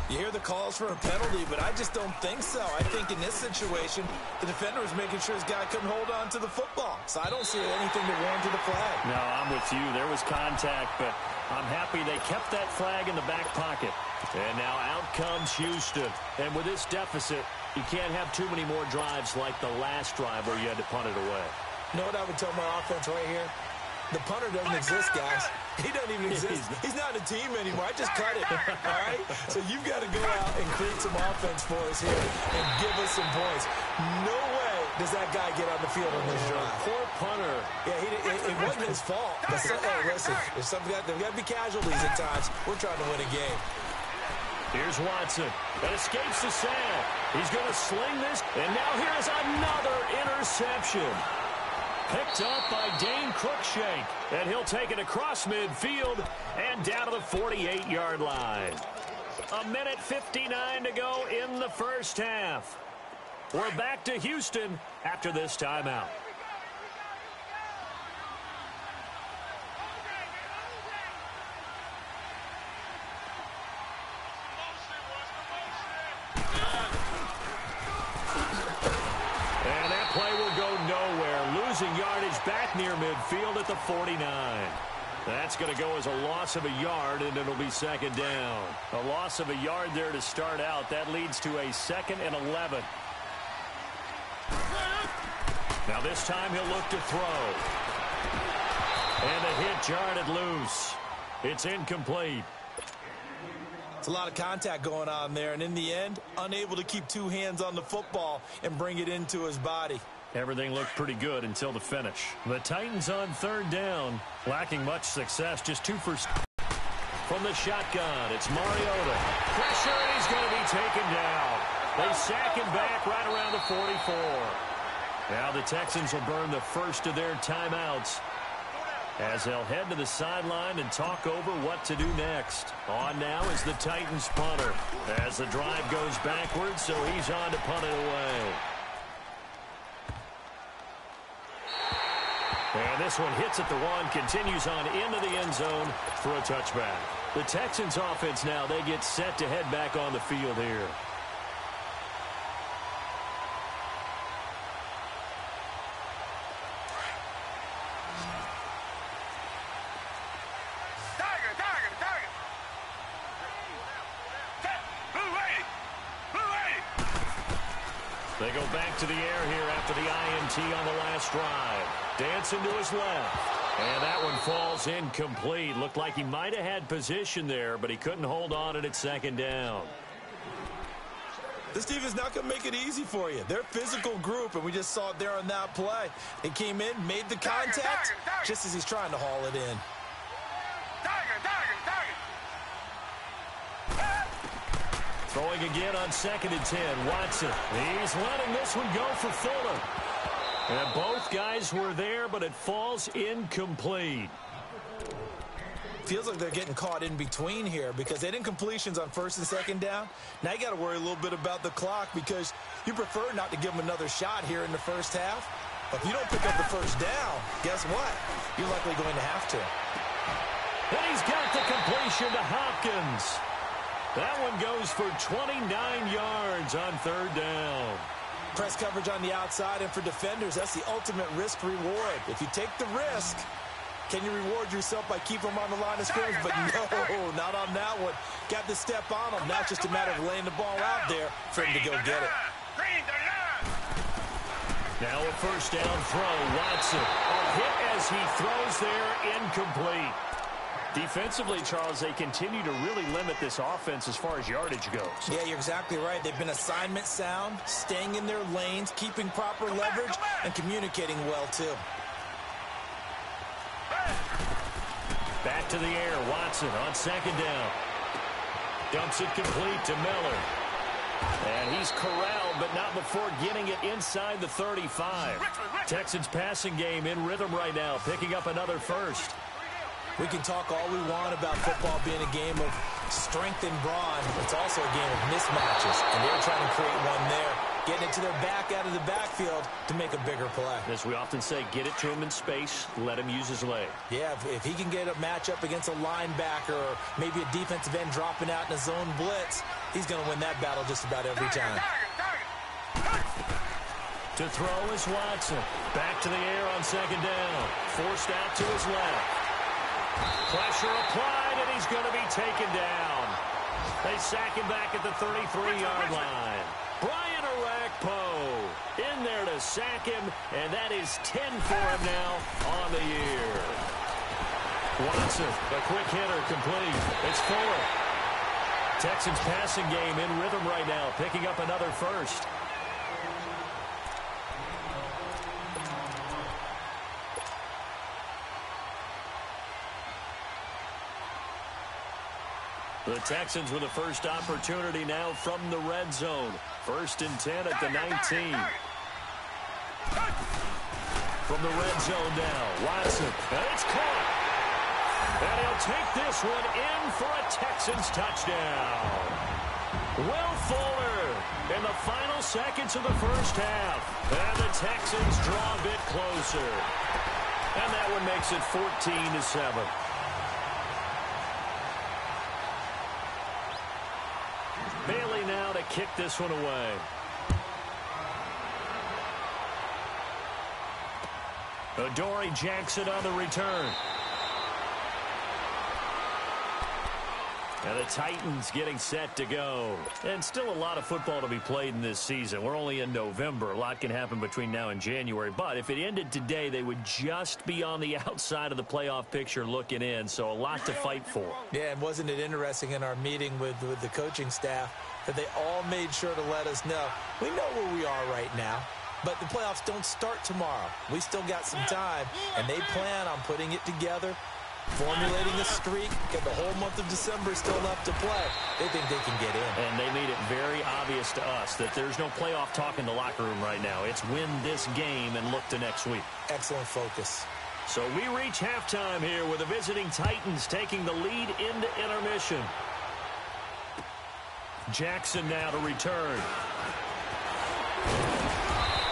You hear the calls for a penalty, but I just don't think so. I think in this situation, the defender was making sure his guy couldn't hold on to the football. So I don't see anything to warrant the flag. No, I'm with you. There was contact, but I'm happy they kept that flag in the back pocket. And now out comes Houston. And with this deficit, you can't have too many more drives like the last drive where you had to punt it away. You know what I would tell my offense right here? The punter doesn't exist, guys. He doesn't even exist. He's not a team anymore. I just cut it, all right? So you've got to go out and create some offense for us here and give us some points. No way does that guy get on the field on this drive. Poor punter. Yeah, it wasn't his fault. But hey, listen, there's got to be casualties at times. We're trying to win a game. Here's Watson. That escapes the sack. He's going to sling this. And now here's another interception. Picked up by Dane Cruikshank. And he'll take it across midfield and down to the 48-yard line. 1:59 to go in the first half. We're back to Houston after this timeout. And that play will go nowhere. Losing yardage back near midfield at the 49. That's going to go as a loss of a yard, and it'll be 2nd down. A loss of a yard there to start out. That leads to a 2nd and 11. Now this time he'll look to throw. And the hit jarred it loose. It's incomplete. It's a lot of contact going on there, and in the end, unable to keep two hands on the football and bring it into his body. Everything looked pretty good until the finish. The Titans on third down, lacking much success, just 2 for... From the shotgun, it's Mariota. Pressure, and he's going to be taken down. They sack him back right around the 44. Now the Texans will burn the first of their timeouts as they'll head to the sideline and talk over what to do next. On now is the Titans punter as the drive goes backwards, so he's on to punt it away. And this one hits at the 1, continues on into the end zone for a touchback. The Texans offense now, they get set to head back on the field here. They go back to the air here after the INT on the last drive. Dancing to his left. And that one falls incomplete. Looked like he might have had position there, but he couldn't hold on at second down. This team is not going to make it easy for you. They're a physical group, and we just saw it there on that play. They came in, made the contact, just as he's trying to haul it in. Throwing again on 2nd and 10. Watson. He's letting this one go for Fuller. And both guys were there, but it falls incomplete. Feels like they're getting caught in between here because they didn't completions on 1st and 2nd down. Now you got to worry a little bit about the clock because you prefer not to give them another shot here in the first half. But if you don't pick up the first down, guess what? You're likely going to have to. And he's got the completion to Hopkins. That one goes for 29 yards on 3rd down. Press coverage on the outside, and for defenders, that's the ultimate risk-reward. If you take the risk, can you reward yourself by keeping them on the line of scrimmage? But no, not on that one. Got to step on them. Now it's just a matter of laying the ball out there for him to go get it. Now a first down throw. Watson. A hit as he throws there, incomplete. Defensively, Charles, they continue to really limit this offense as far as yardage goes. Yeah, you're exactly right. They've been assignment sound, staying in their lanes, keeping proper leverage, and communicating well, too. Back to the air. Watson on 2nd down. Dumps it complete to Miller. And he's corralled, but not before getting it inside the 35. Texans passing game in rhythm right now, picking up another first. We can talk all we want about football being a game of strength and brawn. It's also a game of mismatches, and they're trying to create one there, getting it to their back out of the backfield to make a bigger play. As we often say, get it to him in space, let him use his leg. Yeah, if he can get a matchup against a linebacker or maybe a defensive end dropping out in a zone blitz, he's going to win that battle just about every time. To throw is Watson. Back to the air on 2nd down. Forced out to his left. Pressure applied, and he's going to be taken down. They sack him back at the 33-yard line. Brian Orakpo in there to sack him, and that is 10 for him now on the year. Watson, a quick hitter, complete. It's Fuller. Texans passing game in rhythm right now, picking up another first. The Texans with the first opportunity now from the red zone. 1st and 10 at the 19. From the red zone now, Watson. And it's caught. And he'll take this one in for a Texans touchdown. Will Fuller in the final seconds of the first half. And the Texans draw a bit closer. And that one makes it 14-7. Bailey now to kick this one away. Adoree Jackson on the return. And the Titans getting set to go. And still a lot of football to be played in this season. We're only in November. A lot can happen between now and January. But if it ended today, they would just be on the outside of the playoff picture looking in. So a lot to fight for. Yeah, and wasn't it interesting in our meeting with the coaching staff that they all made sure to let us know, we know where we are right now, but the playoffs don't start tomorrow. We still got some time, and they plan on putting it together, formulating a streak, get the whole month of December still left to play. They think they can get in. And they made it very obvious to us that there's no playoff talk in the locker room right now. It's win this game and look to next week. Excellent focus. So we reach halftime here with the visiting Titans taking the lead into intermission. Jackson now to return.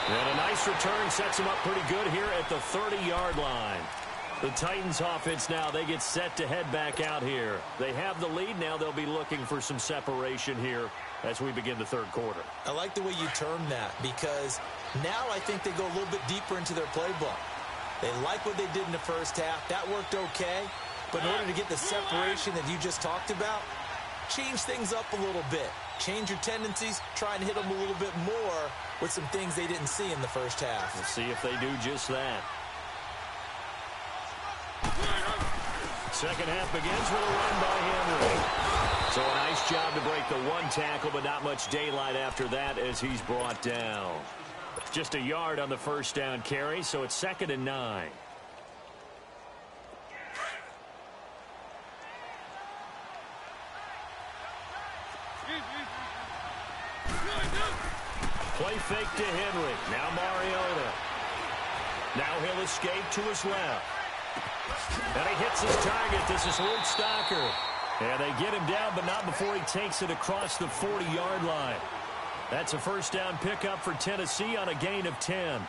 And a nice return sets him up pretty good here at the 30-yard line. The Titans offense now, they get set to head back out here. They have the lead. Now they'll be looking for some separation here as we begin the third quarter. I like the way you term that because now I think they go a little bit deeper into their playbook. They like what they did in the first half. That worked okay. But in order to get the separation that you just talked about, change things up a little bit. Change your tendencies. Try and hit them a little bit more with some things they didn't see in the first half. We'll see if they do just that. Second half begins with a run by Henry. So a nice job to break the one tackle, but not much daylight after that as he's brought down. Just a yard on the first down carry, so it's 2nd and 9. Play fake to Henry. Now Mariota. Now he'll escape to his left. And he hits his target. This is Luke Stocker. And they get him down, but not before he takes it across the 40-yard line. That's a first down pickup for Tennessee on a gain of 10.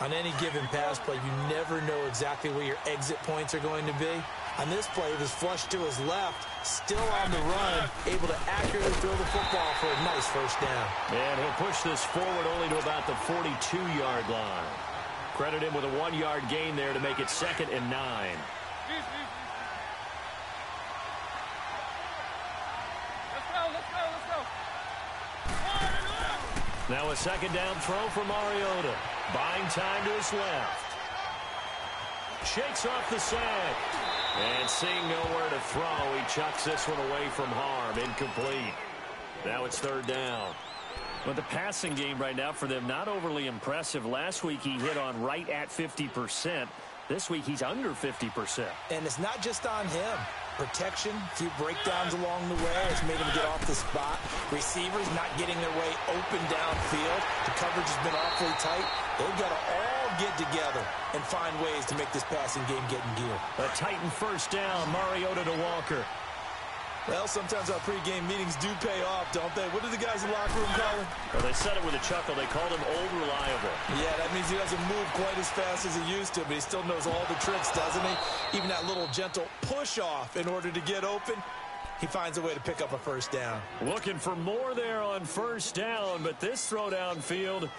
On any given pass play, you never know exactly where your exit points are going to be. On this play, it was flushed to his left, still on the run, able to accurately throw the football for a nice first down. And he'll push this forward only to about the 42-yard line. Credit him with a 1-yard gain there to make it 2nd and 9. Now a second down throw for Mariota. Buying time to his left. Shakes off the sack. And seeing nowhere to throw, he chucks this one away from harm. Incomplete. Now it's 3rd down. But the passing game right now for them, not overly impressive. Last week he hit on right at 50%. This week he's under 50%. And it's not just on him. Protection, a few breakdowns along the way has made him get off the spot. Receivers not getting their way open downfield. The coverage has been awfully tight. They've got to all get together and find ways to make this passing game get in gear. A Titan first down, Mariota to Walker. Well, sometimes our pregame meetings do pay off, don't they? What do the guys in the locker room call him? Well, they said it with a chuckle. They called him Old Reliable. Yeah, that means he doesn't move quite as fast as he used to, but he still knows all the tricks, doesn't he? Even that little gentle push-off in order to get open, he finds a way to pick up a first down. Looking for more there on first down, but this throw downfield,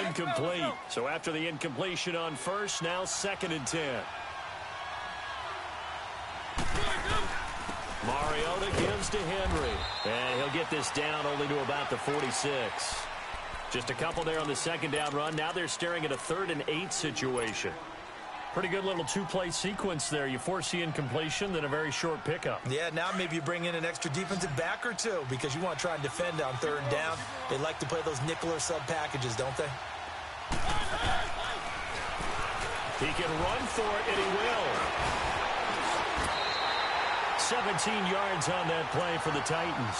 incomplete. So after the incompletion on first, now 2nd and 10. Mariota gives to Henry. And he'll get this down only to about the 46. Just a couple there on the second down run. Now they're staring at a 3rd and 8 situation. Pretty good little two-play sequence there. You force the incompletion, then a very short pickup. Yeah, now maybe you bring in an extra defensive back or two because you want to try and defend on 3rd down. They like to play those nickel or sub packages, don't they? He can run for it, and he will. 17 yards on that play for the Titans.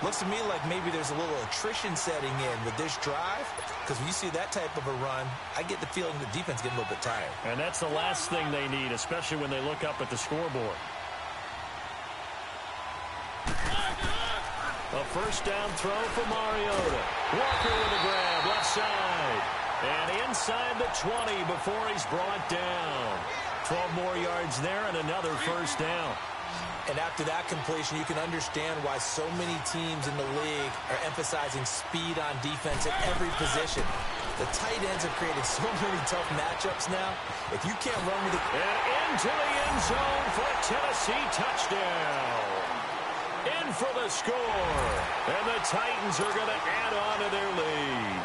Looks to me like maybe there's a little attrition setting in with this drive, because when you see that type of a run, I get the feeling the defense getting a little bit tired. And that's the last thing they need, especially when they look up at the scoreboard. A first down throw for Mariota. Walker with a grab, left side. And inside the 20 before he's brought down. 12 more yards there and another first down. And after that completion, you can understand why so many teams in the league are emphasizing speed on defense at every position. The tight ends have created so many tough matchups now. If you can't run with it... And into the end zone for a Tennessee touchdown. In for the score. And the Titans are going to add on to their lead.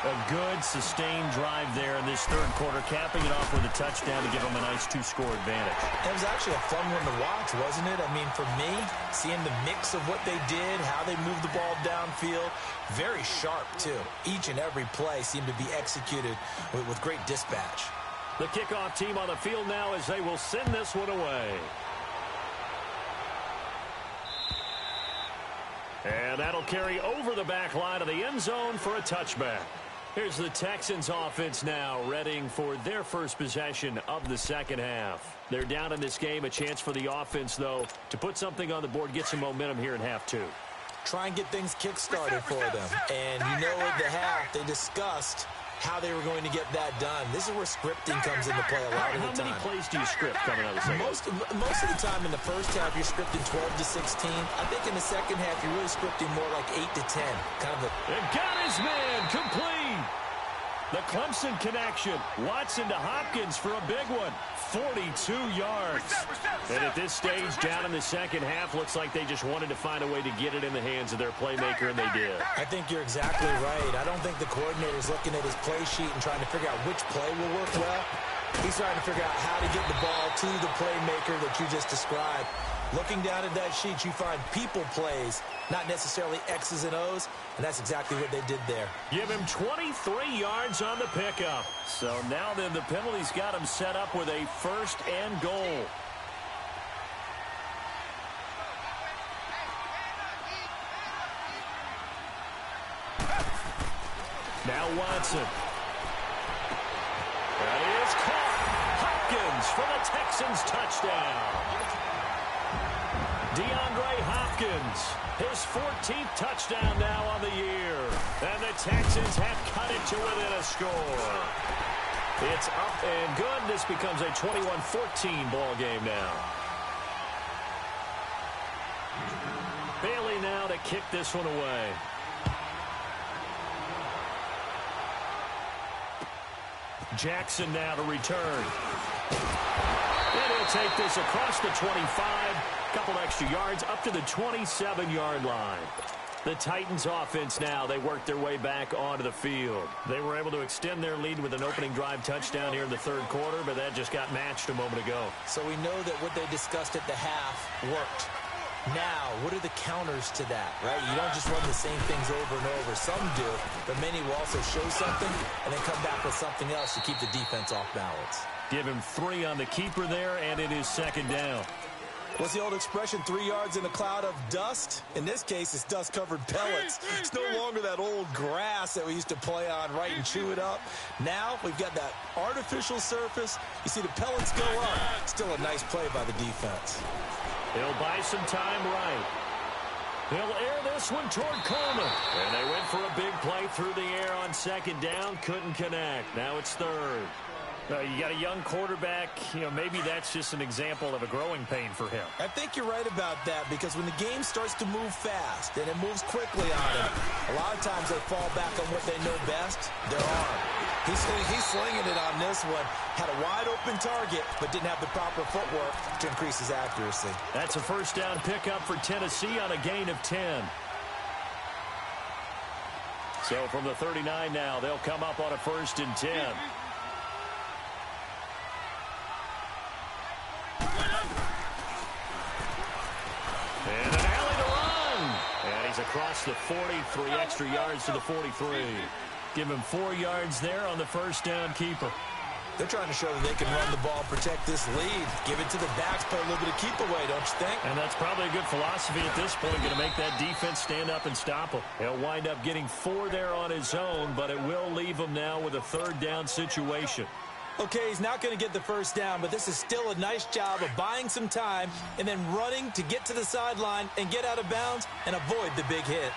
A good, sustained drive there in this third quarter, capping it off with a touchdown to give them a nice two-score advantage. It was actually a fun one to watch, wasn't it? I mean, for me, seeing the mix of what they did, how they moved the ball downfield, very sharp, too. Each and every play seemed to be executed with great dispatch. The kickoff team on the field now as they will send this one away. And that'll carry over the back line of the end zone for a touchback. Here's the Texans offense now, readying for their first possession of the second half. They're down in this game, a chance for the offense, though, to put something on the board, get some momentum here in half two. Try and get things kick-started for them. And you know at the half, they discussed how they were going to get that done. This is where scripting comes into play a lot of the time. How many plays do you script coming out of the second? Most of the time in the first half, you're scripting 12 to 16. I think in the second half, you're really scripting more like 8 to 10. Kind of a... And got his man complete. The Clemson connection. Watson to Hopkins for a big one. 42 yards. And at this stage, down in the second half, looks like they just wanted to find a way to get it in the hands of their playmaker, and they did. I think you're exactly right. I don't think the coordinator's looking at his play sheet and trying to figure out which play will work well. He's trying to figure out how to get the ball to the playmaker that you just described. Looking down at that sheet, you find people plays, not necessarily X's and O's, and that's exactly what they did there. Give him 23 yards on the pickup. So now then the penalty's got him set up with a first and goal. Now Watson. That is caught. Hopkins for the Texans touchdown. DeAndre Hopkins, his 14th touchdown now on the year. And the Texans have cut it to within a score. It's up and good. This becomes a 21-14 ball game now. Bailey now to kick this one away. Jackson now to return. And he'll take this across the 25. Couple extra yards up to the 27-yard line. The Titans offense now, they work their way back onto the field. They were able to extend their lead with an opening drive touchdown here in the third quarter, but that just got matched a moment ago. So we know that what they discussed at the half worked. Now, what are the counters to that, right? You don't just run the same things over and over. Some do, but many will also show something and then come back with something else to keep the defense off balance. Give him 3 on the keeper there, and it is second down. What's the old expression, 3 yards in a cloud of dust? In this case, it's dust-covered pellets. It's no longer that old grass that we used to play on, right, and chew it up. Now we've got that artificial surface. You see the pellets go up. Still a nice play by the defense. He'll buy some time right. He'll air this one toward Coleman. And they went for a big play through the air on second down. Couldn't connect. Now it's third. You got a young quarterback, maybe that's just an example of a growing pain for him. I think you're right about that, because when the game starts to move fast and it moves quickly on him, a lot of times they fall back on what they know best, their arm. He's slinging it on this one. Had a wide open target, but didn't have the proper footwork to increase his accuracy. That's a first down pickup for Tennessee on a gain of 10. So from the 39 now, they'll come up on a 1st and 10. And an alley to run. And he's across the 43, extra yards to the 43. Give him 4 yards there on the first down keeper. They're trying to show that they can run the ball, protect this lead. Give it to the backs, play a little bit of keep away, don't you think? And that's probably a good philosophy at this point, going to make that defense stand up and stop him. He'll wind up getting 4 there on his own, but it will leave him now with a third down situation. Okay, he's not going to get the first down, but this is still a nice job of buying some time and then running to get to the sideline and get out of bounds and avoid the big hit.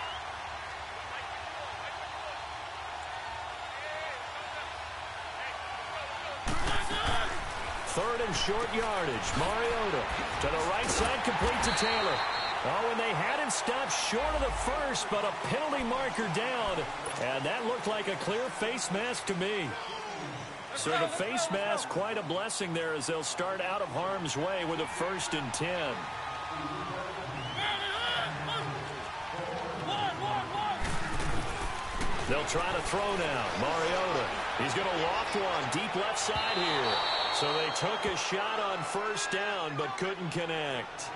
Third and short yardage. Mariota to the right side, complete to Taylor. Oh, and they had it stopped short of the first, but a penalty marker down. And that looked like a clear face mask to me. So the face mask, quite a blessing there as they'll start out of harm's way with a 1st and 10. They'll try to throw now. Mariota. He's going to loft one deep left side here. So they took a shot on 1st down but couldn't connect.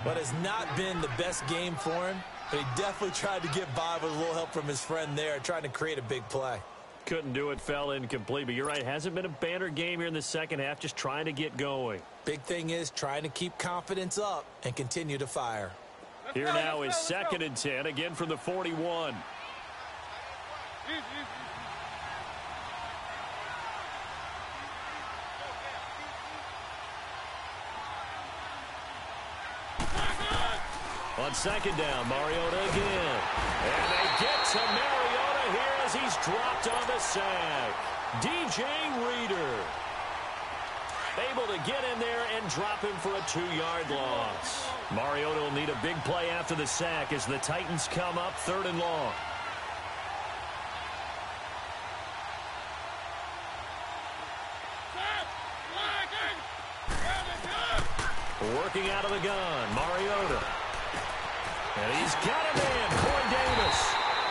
But it's not been the best game for him, but he definitely tried to get by with a little help from his friend there, trying to create a big play. Couldn't do it, fell incomplete. But you're right, hasn't been a banner game here in the second half, just trying to get going. Big thing is trying to keep confidence up and continue to fire. Here now is 2nd and 10, again from the 41. On 2nd down, Mariota again. And they get to Mariota here as he's dropped on the sack. DJ Reader able to get in there and drop him for a 2-yard loss. Mariota will need a big play after the sack as the Titans come up 3rd and long. Working out of the gun, Mariota. And he's got him in, Corey Davis.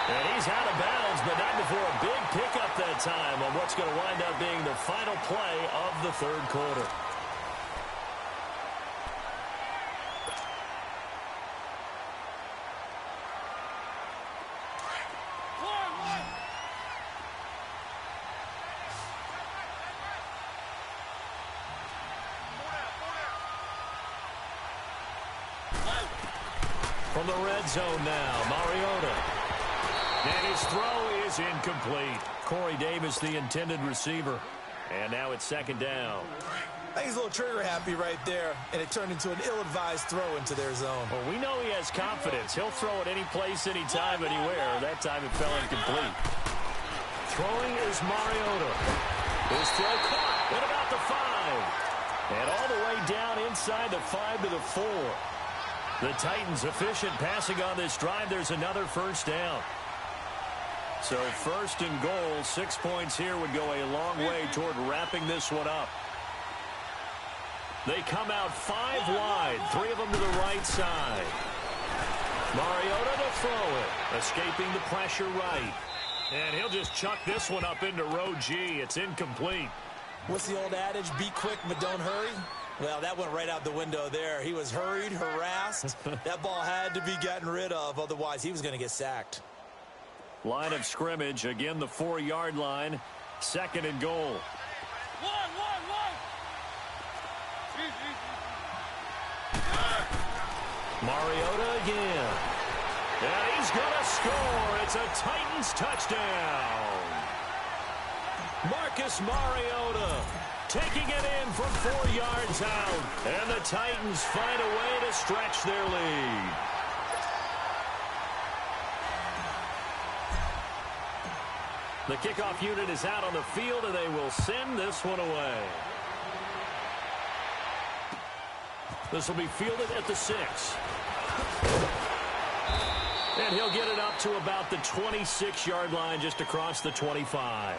And he's out of bounds, but not before a big pickup that time on what's going to wind up being the final play of the 3rd quarter. From the red zone now, Mariota. And his throw is incomplete. Corey Davis, the intended receiver. And now it's 2nd down. I think he's a little trigger happy right there, and it turned into an ill-advised throw into their zone. Well, we know he has confidence. He'll throw it any place, anytime, anywhere. That time it fell incomplete. Throwing is Mariota. His throw caught at about the 5. And all the way down inside the 5 to the 4. The Titans efficient passing on this drive. There's another 1st down. So 1st and goal, 6 points here would go a long way toward wrapping this one up. They come out 5 wide, 3 of them to the right side. Mariota to throw it, escaping the pressure right. And he'll just chuck this one up into row G. It's incomplete. What's the old adage? Be quick, but don't hurry. Well, that went right out the window there. He was hurried, harassed. That ball had to be gotten rid of, otherwise he was going to get sacked. Line of scrimmage, again the 4-yard line. 2nd and goal. Mariota again. And he's going to score. It's a Titans touchdown. Marcus Mariota taking it in from 4 yards out. And the Titans find a way to stretch their lead. The kickoff unit is out on the field, and they will send this one away. This will be fielded at the 6. And he'll get it up to about the 26-yard line, just across the 25.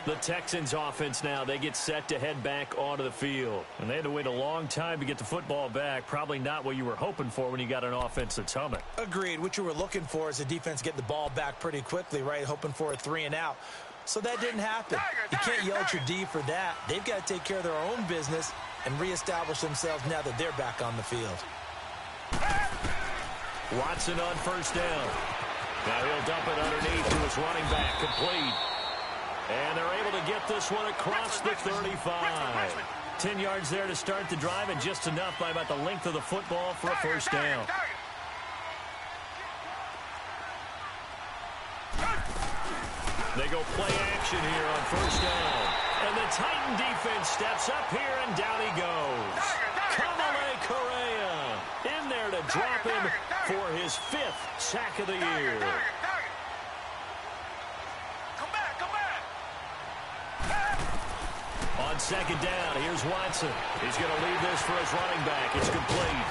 The Texans offense now, they get set to head back onto the field. And they had to wait a long time to get the football back. Probably not what you were hoping for when you got an offense that's humming. Agreed. What you were looking for is the defense getting the ball back pretty quickly, right? Hoping for a 3 and out. So that didn't happen. You can't yell at your D for that. They've got to take care of their own business and reestablish themselves now that they're back on the field. Watson on 1st down. Now he'll dump it underneath to his running back, complete. And they're able to get this one across the 35. 10 yards there to start the drive, and just enough by about the length of the football for a 1st down. They go play action here on 1st down. And the Titan defense steps up here, and down he goes. Kamale Correa in there to drop him for his 5th sack of the year. On second down. Here's Watson. He's going to leave this for his running back. It's complete.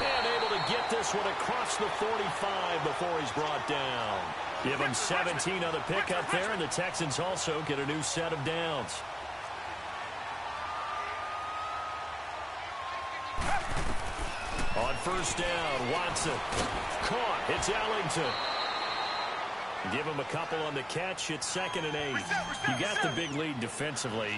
And able to get this one across the 45 before he's brought down. Give him 17 on the pickup there, and the Texans also get a new set of downs. On first down, Watson. Caught. It's Ellington. Give him a couple on the catch. It's 2nd and 8. You got the big lead defensively.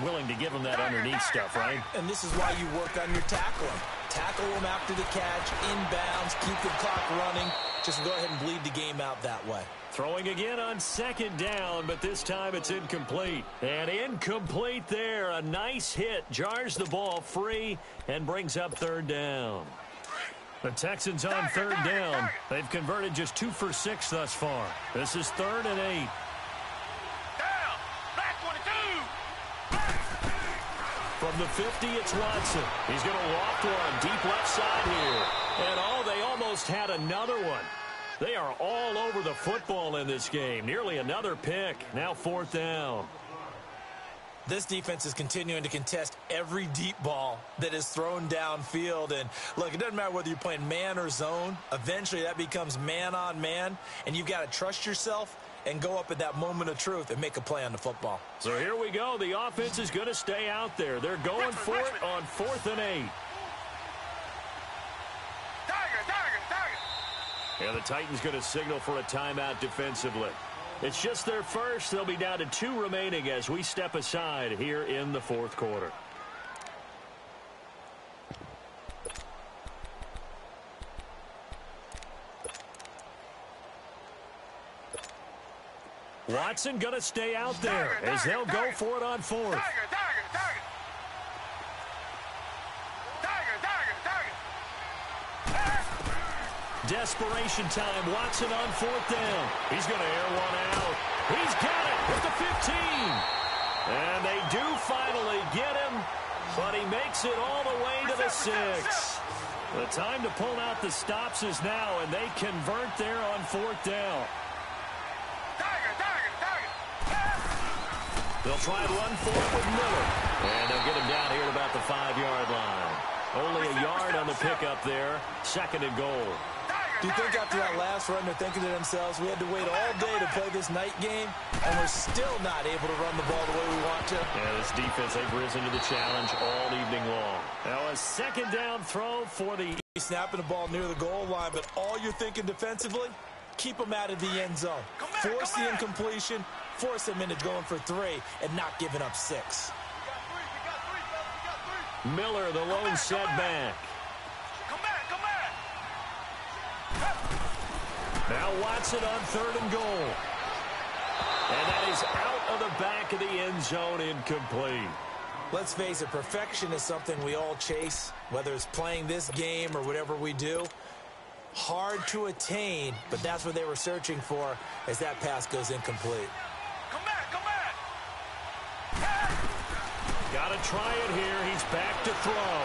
Willing to give him that underneath stuff, right? And this is why you work on your tackling. Tackle him after the catch, inbounds, keep the clock running. Just go ahead and bleed the game out that way. Throwing again on 2nd down, but this time it's incomplete. And incomplete there. A nice hit. Jars the ball free and brings up 3rd down. The Texans on 3rd down. They've converted just 2 for 6 thus far. This is 3rd and 8. Down. Black 22. From the 50, it's Watson. He's going to loft one deep left side here. And they almost had another one. They are all over the football in this game. Nearly another pick. Now 4th down. This defense is continuing to contest every deep ball that is thrown downfield. And, look, it doesn't matter whether you're playing man or zone. Eventually that becomes man on man, and you've got to trust yourself and go up at that moment of truth and make a play on the football. So here we go. The offense is going to stay out there. They're going for it on 4th and 8. Yeah, the Titans going to signal for a timeout defensively. It's just their first. They'll be down to 2 remaining as we step aside here in the 4th quarter. Watson going to stay out there as they'll go for it on 4th. Desperation time. Watson on 4th down. He's going to air one out. He's got it at the 15. And they do finally get him, but he makes it all the way to the 6. The time to pull out the stops is now, and they convert there on 4th down. They'll try and run for it with Miller. And they'll get him down here at about the 5-yard line. Only a yard on the pickup there. 2nd and goal. Do you think after that last run they're thinking to themselves, we had to wait all day to play this night game, and we're still not able to run the ball the way we want to? Yeah, this defense, they've risen to the challenge all evening long. Now a 2nd down throw for the... Snapping the ball near the goal line, but all you're thinking defensively, keep them out of the end zone. Force the incompletion, force them into going for 3, and not giving up 6. Miller, the lone setback. Now Watson on 3rd and goal. And that is out of the back of the end zone, incomplete. Let's face it, perfection is something we all chase, whether it's playing this game or whatever we do. Hard to attain, but that's what they were searching for as that pass goes incomplete. Come back! Got to try it here. He's back to throw.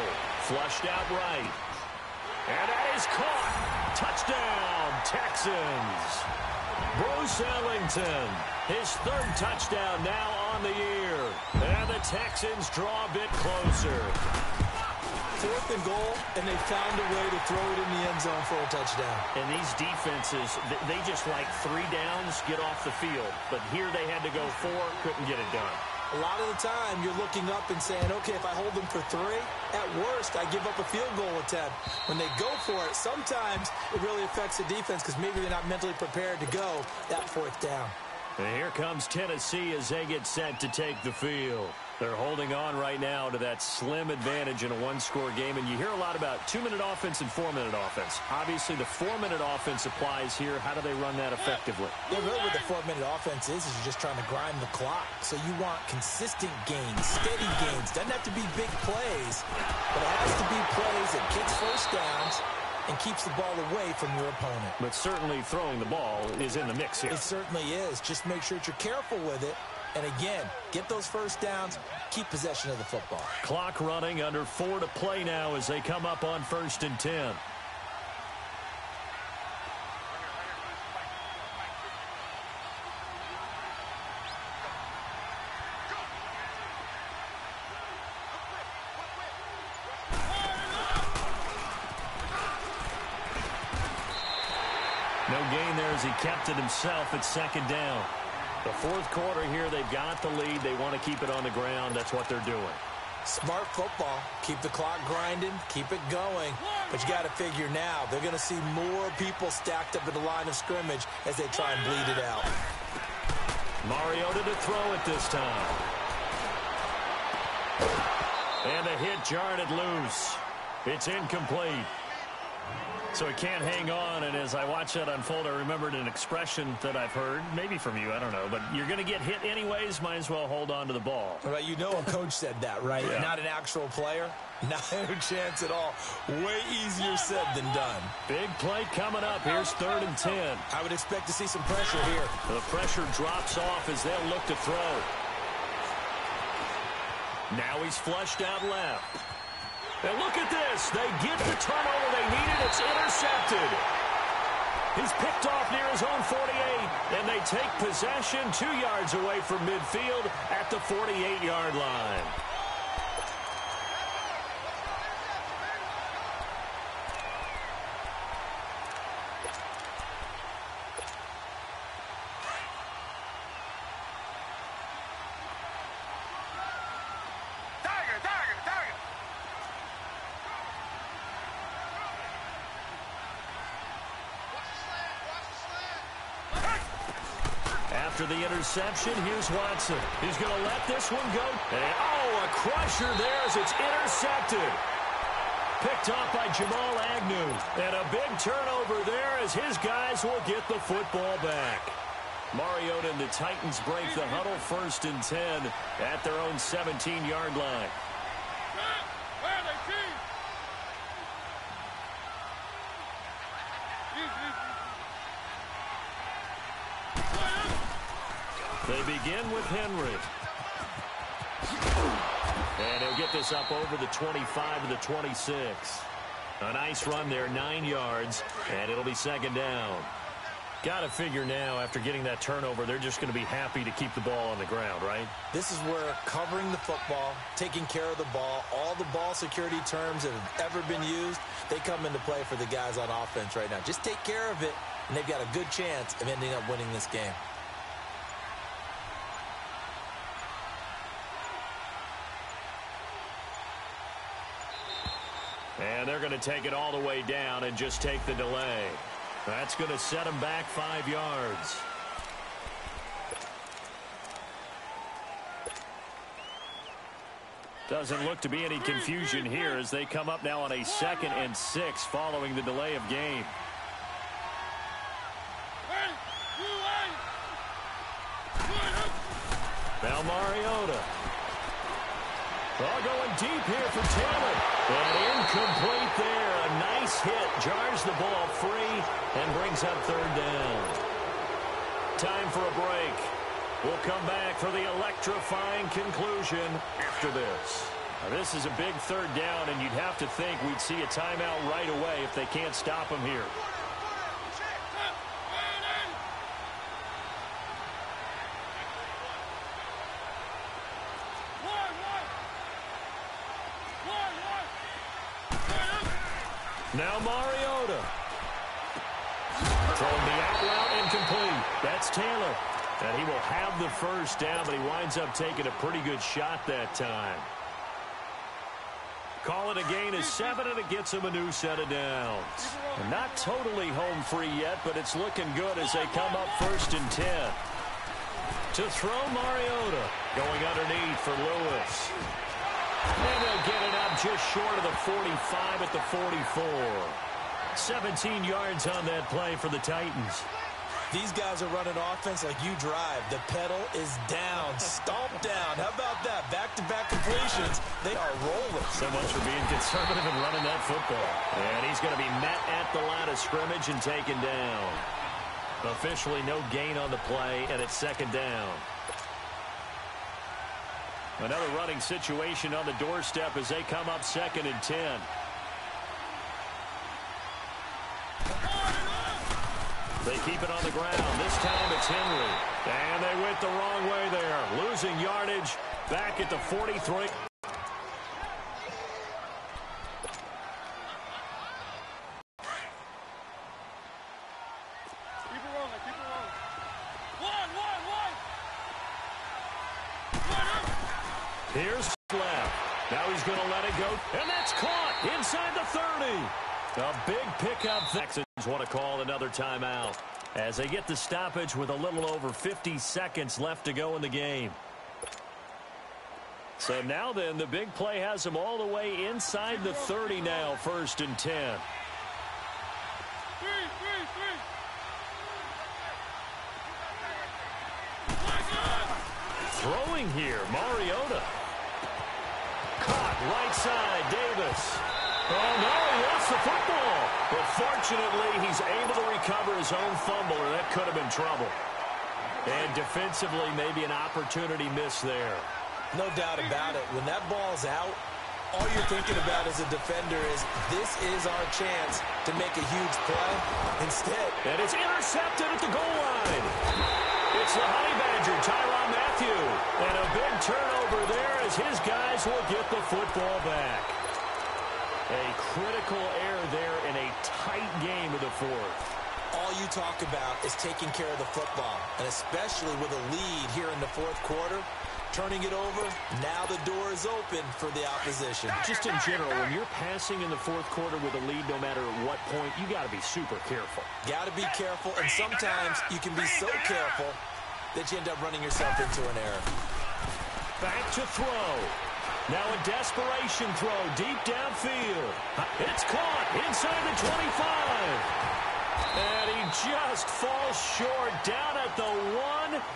Flushed out right. And that is caught. Touchdown, Texans. Bruce Ellington, his 3rd touchdown now on the year. And the Texans draw a bit closer. 4th and goal, and they found a way to throw it in the end zone for a touchdown. And these defenses, they just like 3 downs, get off the field. But here they had to go 4, couldn't get it done. A lot of the time, you're looking up and saying, okay, if I hold them for 3, at worst, I give up a field goal attempt. When they go for it, sometimes it really affects the defense because maybe they're not mentally prepared to go that 4th down. And here comes Tennessee as they get set to take the field. They're holding on right now to that slim advantage in a 1-score game, and you hear a lot about 2-minute offense and 4-minute offense. Obviously, the 4-minute offense applies here. How do they run that effectively? Yeah, really what the 4-minute offense is you're just trying to grind the clock. So you want consistent gains, steady gains. Doesn't have to be big plays, but it has to be plays that gets first downs and keeps the ball away from your opponent. But certainly throwing the ball is in the mix here. It certainly is. Just make sure that you're careful with it. And again, get those first downs, keep possession of the football. Clock running, under 4 to play now as they come up on 1st and 10. No gain there as he kept it himself at second down. The fourth quarter here, they've got the lead. They want to keep it on the ground. That's what they're doing. Smart football. Keep the clock grinding. Keep it going. But you got to figure now, they're going to see more people stacked up at the line of scrimmage as they try and bleed it out. Mariota to throw it this time. And the hit jarred it loose. It's incomplete. So he can't hang on, and as I watch that unfold, I remembered an expression that I've heard, maybe from you, I don't know, but you're going to get hit anyways, might as well hold on to the ball. Right, you know a coach said that, right? Yeah. Not an actual player. Not a chance at all. Way easier said than done. Big play coming up. Here's 3rd and 10. I would expect to see some pressure here. The pressure drops off as they'll look to throw. Now he's flushed out left. And look at this. They get the turnover they needed. It's intercepted. He's picked off near his own 48, and they take possession 2 yards away from midfield at the 48-yard line. After the interception, here's Watson. He's going to let this one go. And, a crusher there as it's intercepted. Picked off by Jamal Agnew. And a big turnover there as his guys will get the football back. Mariota and the Titans break the huddle 1st and 10 at their own 17-yard line. They begin with Henry. And he'll get this up over the 25 to the 26. A nice run there, 9 yards, and it'll be 2nd down. Got to figure now, after getting that turnover, they're just going to be happy to keep the ball on the ground, right? This is where covering the football, taking care of the ball, all the ball security terms that have ever been used, they come into play for the guys on offense right now. Just take care of it, and they've got a good chance of ending up winning this game. And they're going to take it all the way down and just take the delay. That's going to set them back 5 yards. Doesn't look to be any confusion here as they come up now on a 2nd and 6 following the delay of game. Now Mariota. All going deep here for Taylor. And incomplete there. A nice hit. Jars the ball free and brings up 3rd down. Time for a break. We'll come back for the electrifying conclusion after this. Now, this is a big 3rd down, and you'd have to think we'd see a timeout right away if they can't stop him here. Now Mariota. Throwing the out route incomplete. That's Taylor. And he will have the 1st down, but he winds up taking a pretty good shot that time. Call it a gain of 7, and it gets him a new set of downs. And not totally home free yet, but it's looking good as they come up 1st and 10. To throw Mariota. Going underneath for Lewis. And they'll get it up just short of the 45 at the 44. 17 yards on that play for the Titans. These guys are running offense like you drive. The pedal is down, stomped down. How about that? Back-to-back completions. They are rolling. So much for being conservative and running that football. And he's going to be met at the line of scrimmage and taken down. Officially no gain on the play, and it's 2nd down. Another running situation on the doorstep as they come up 2nd and 10. They keep it on the ground. This time it's Henry. And they went the wrong way there. Losing yardage back at the 43. Here's left. Now he's going to let it go, and that's caught inside the 30. A big pickup. Texans want to call another timeout as they get the stoppage with a little over 50 seconds left to go in the game. So now then, the big play has them all the way inside the 30 now, 1st and 10. Throwing here, Mariota. Caught right side, Davis. Oh, no, he lost the football. But fortunately, he's able to recover his own fumble, or that could have been trouble. And defensively, maybe an opportunity miss there. No doubt about it. When that ball's out, all you're thinking about as a defender is, this is our chance to make a huge play. Instead, and it's intercepted at the goal line. It's the Honey Badger, Tyrann Mathieu. And a big turnover there as his guys will get the football back. A critical error there in a tight game of the 4th. All you talk about is taking care of the football, and especially with a lead here in the 4th quarter. Turning it over, now the door is open for the opposition. Just in general, when you're passing in the 4th quarter with a lead, no matter at what point, you got to be super careful. Got to be careful, and sometimes you can be so careful that you end up running yourself into an error. Back to throw. Now a desperation throw deep downfield. It's caught inside the 25. And he just falls short down at the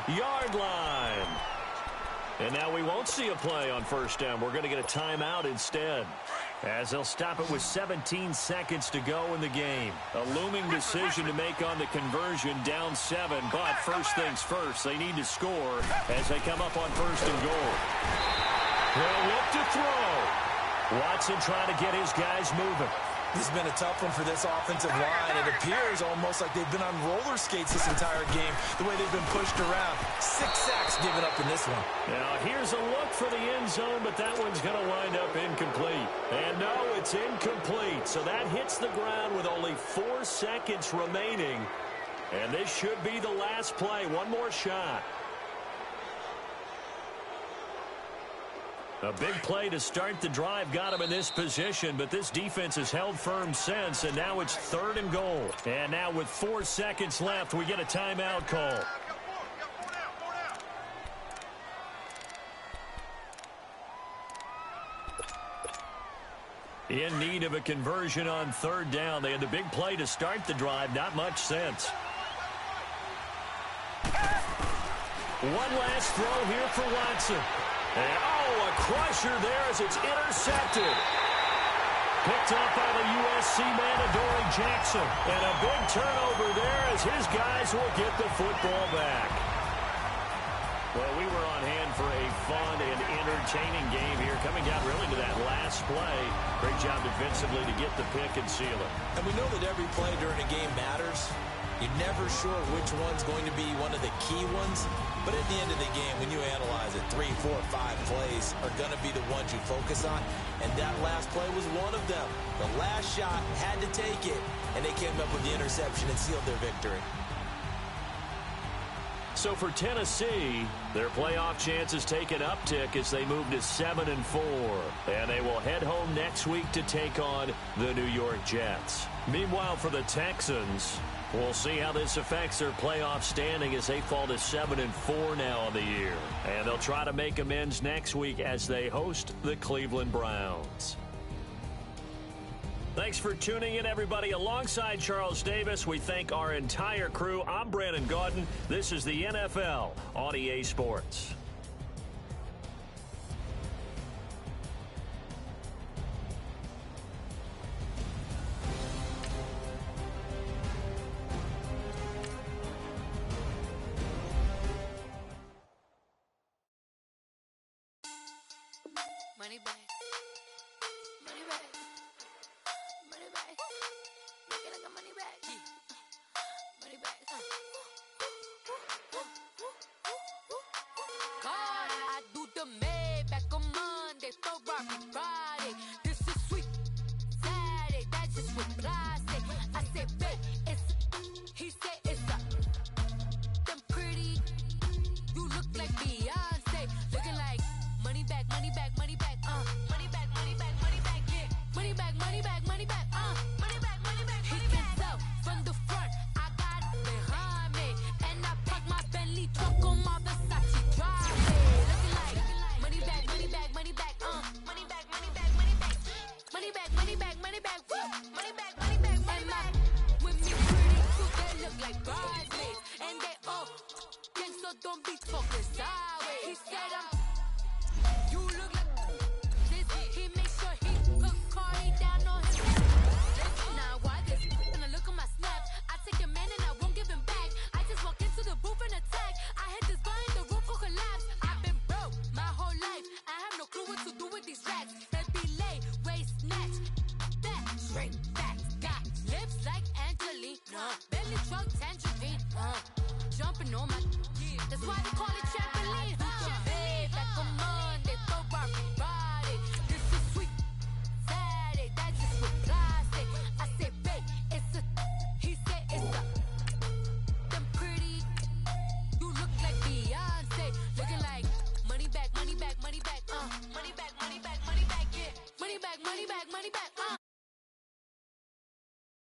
1-yard line. And now we won't see a play on 1st down. We're going to get a timeout instead, as they'll stop it with 17 seconds to go in the game. A looming decision to make on the conversion, down 7. But first things first, they need to score as they come up on 1st and goal. They'll look to throw. Watson trying to get his guys moving. This has been a tough one for this offensive line. It appears almost like they've been on roller skates this entire game, the way they've been pushed around. 6 sacks given up in this one. Now, here's a look for the end zone, but that one's going to wind up incomplete. And no, it's incomplete. So that hits the ground with only 4 seconds remaining. And this should be the last play. One more shot. A big play to start the drive got him in this position, but this defense has held firm since, and now it's 3rd and goal. And now with 4 seconds left, we get a timeout call. In need of a conversion on 3rd down. They had the big play to start the drive, not much sense. One last throw here for Watson. And, a crusher there as it's intercepted. Picked up by the USC man, Adoree Jackson. And a big turnover there as his guys will get the football back. Well, we were on hand for a fun and entertaining game here, coming down really to that last play. Great job defensively to get the pick and seal it. And we know that every play during a game matters. You're never sure which one's going to be one of the key ones. But at the end of the game, when you analyze it, 3, 4, 5 plays are going to be the ones you focus on. And that last play was one of them. The last shot had to take it, and they came up with the interception and sealed their victory. So for Tennessee, their playoff chances take an uptick as they move to 7-4. And they will head home next week to take on the New York Jets. Meanwhile, for the Texans, we'll see how this affects their playoff standing as they fall to 7-4 now on the year. And they'll try to make amends next week as they host the Cleveland Browns. Thanks for tuning in, everybody. Alongside Charles Davis, we thank our entire crew. I'm Brandon Gaudin. This is the NFL on EA Sports. Money back. Money back. Money back. Make it like a money back. Money back. God, I do the Maybach on Monday, Ferrari Friday. This is sweet Saturday, that's just what I say. I say, babe, it's, he said it's a, them pretty, you look like Beyonce, looking like money back, money back. bag, woo. Money bag, money bag, money bag. With me pretty too, they look like bridesmaids. And they all gang, so don't be talking sideways. He said you look like this. He makes sure he put Cardi down on his listen. Now why this? Gonna look at my snap. I take your man and I won't give him back. I just walk into the booth and attack. I hit this button, the roof will collapse. I've been broke my whole life. I have no clue what to do with these racks. That be lay, waist snatch, back, straight back. Got lips like Angelina, belly truck tangerine. Jumping on my, that's why they call it trampoline. Babe, back on my.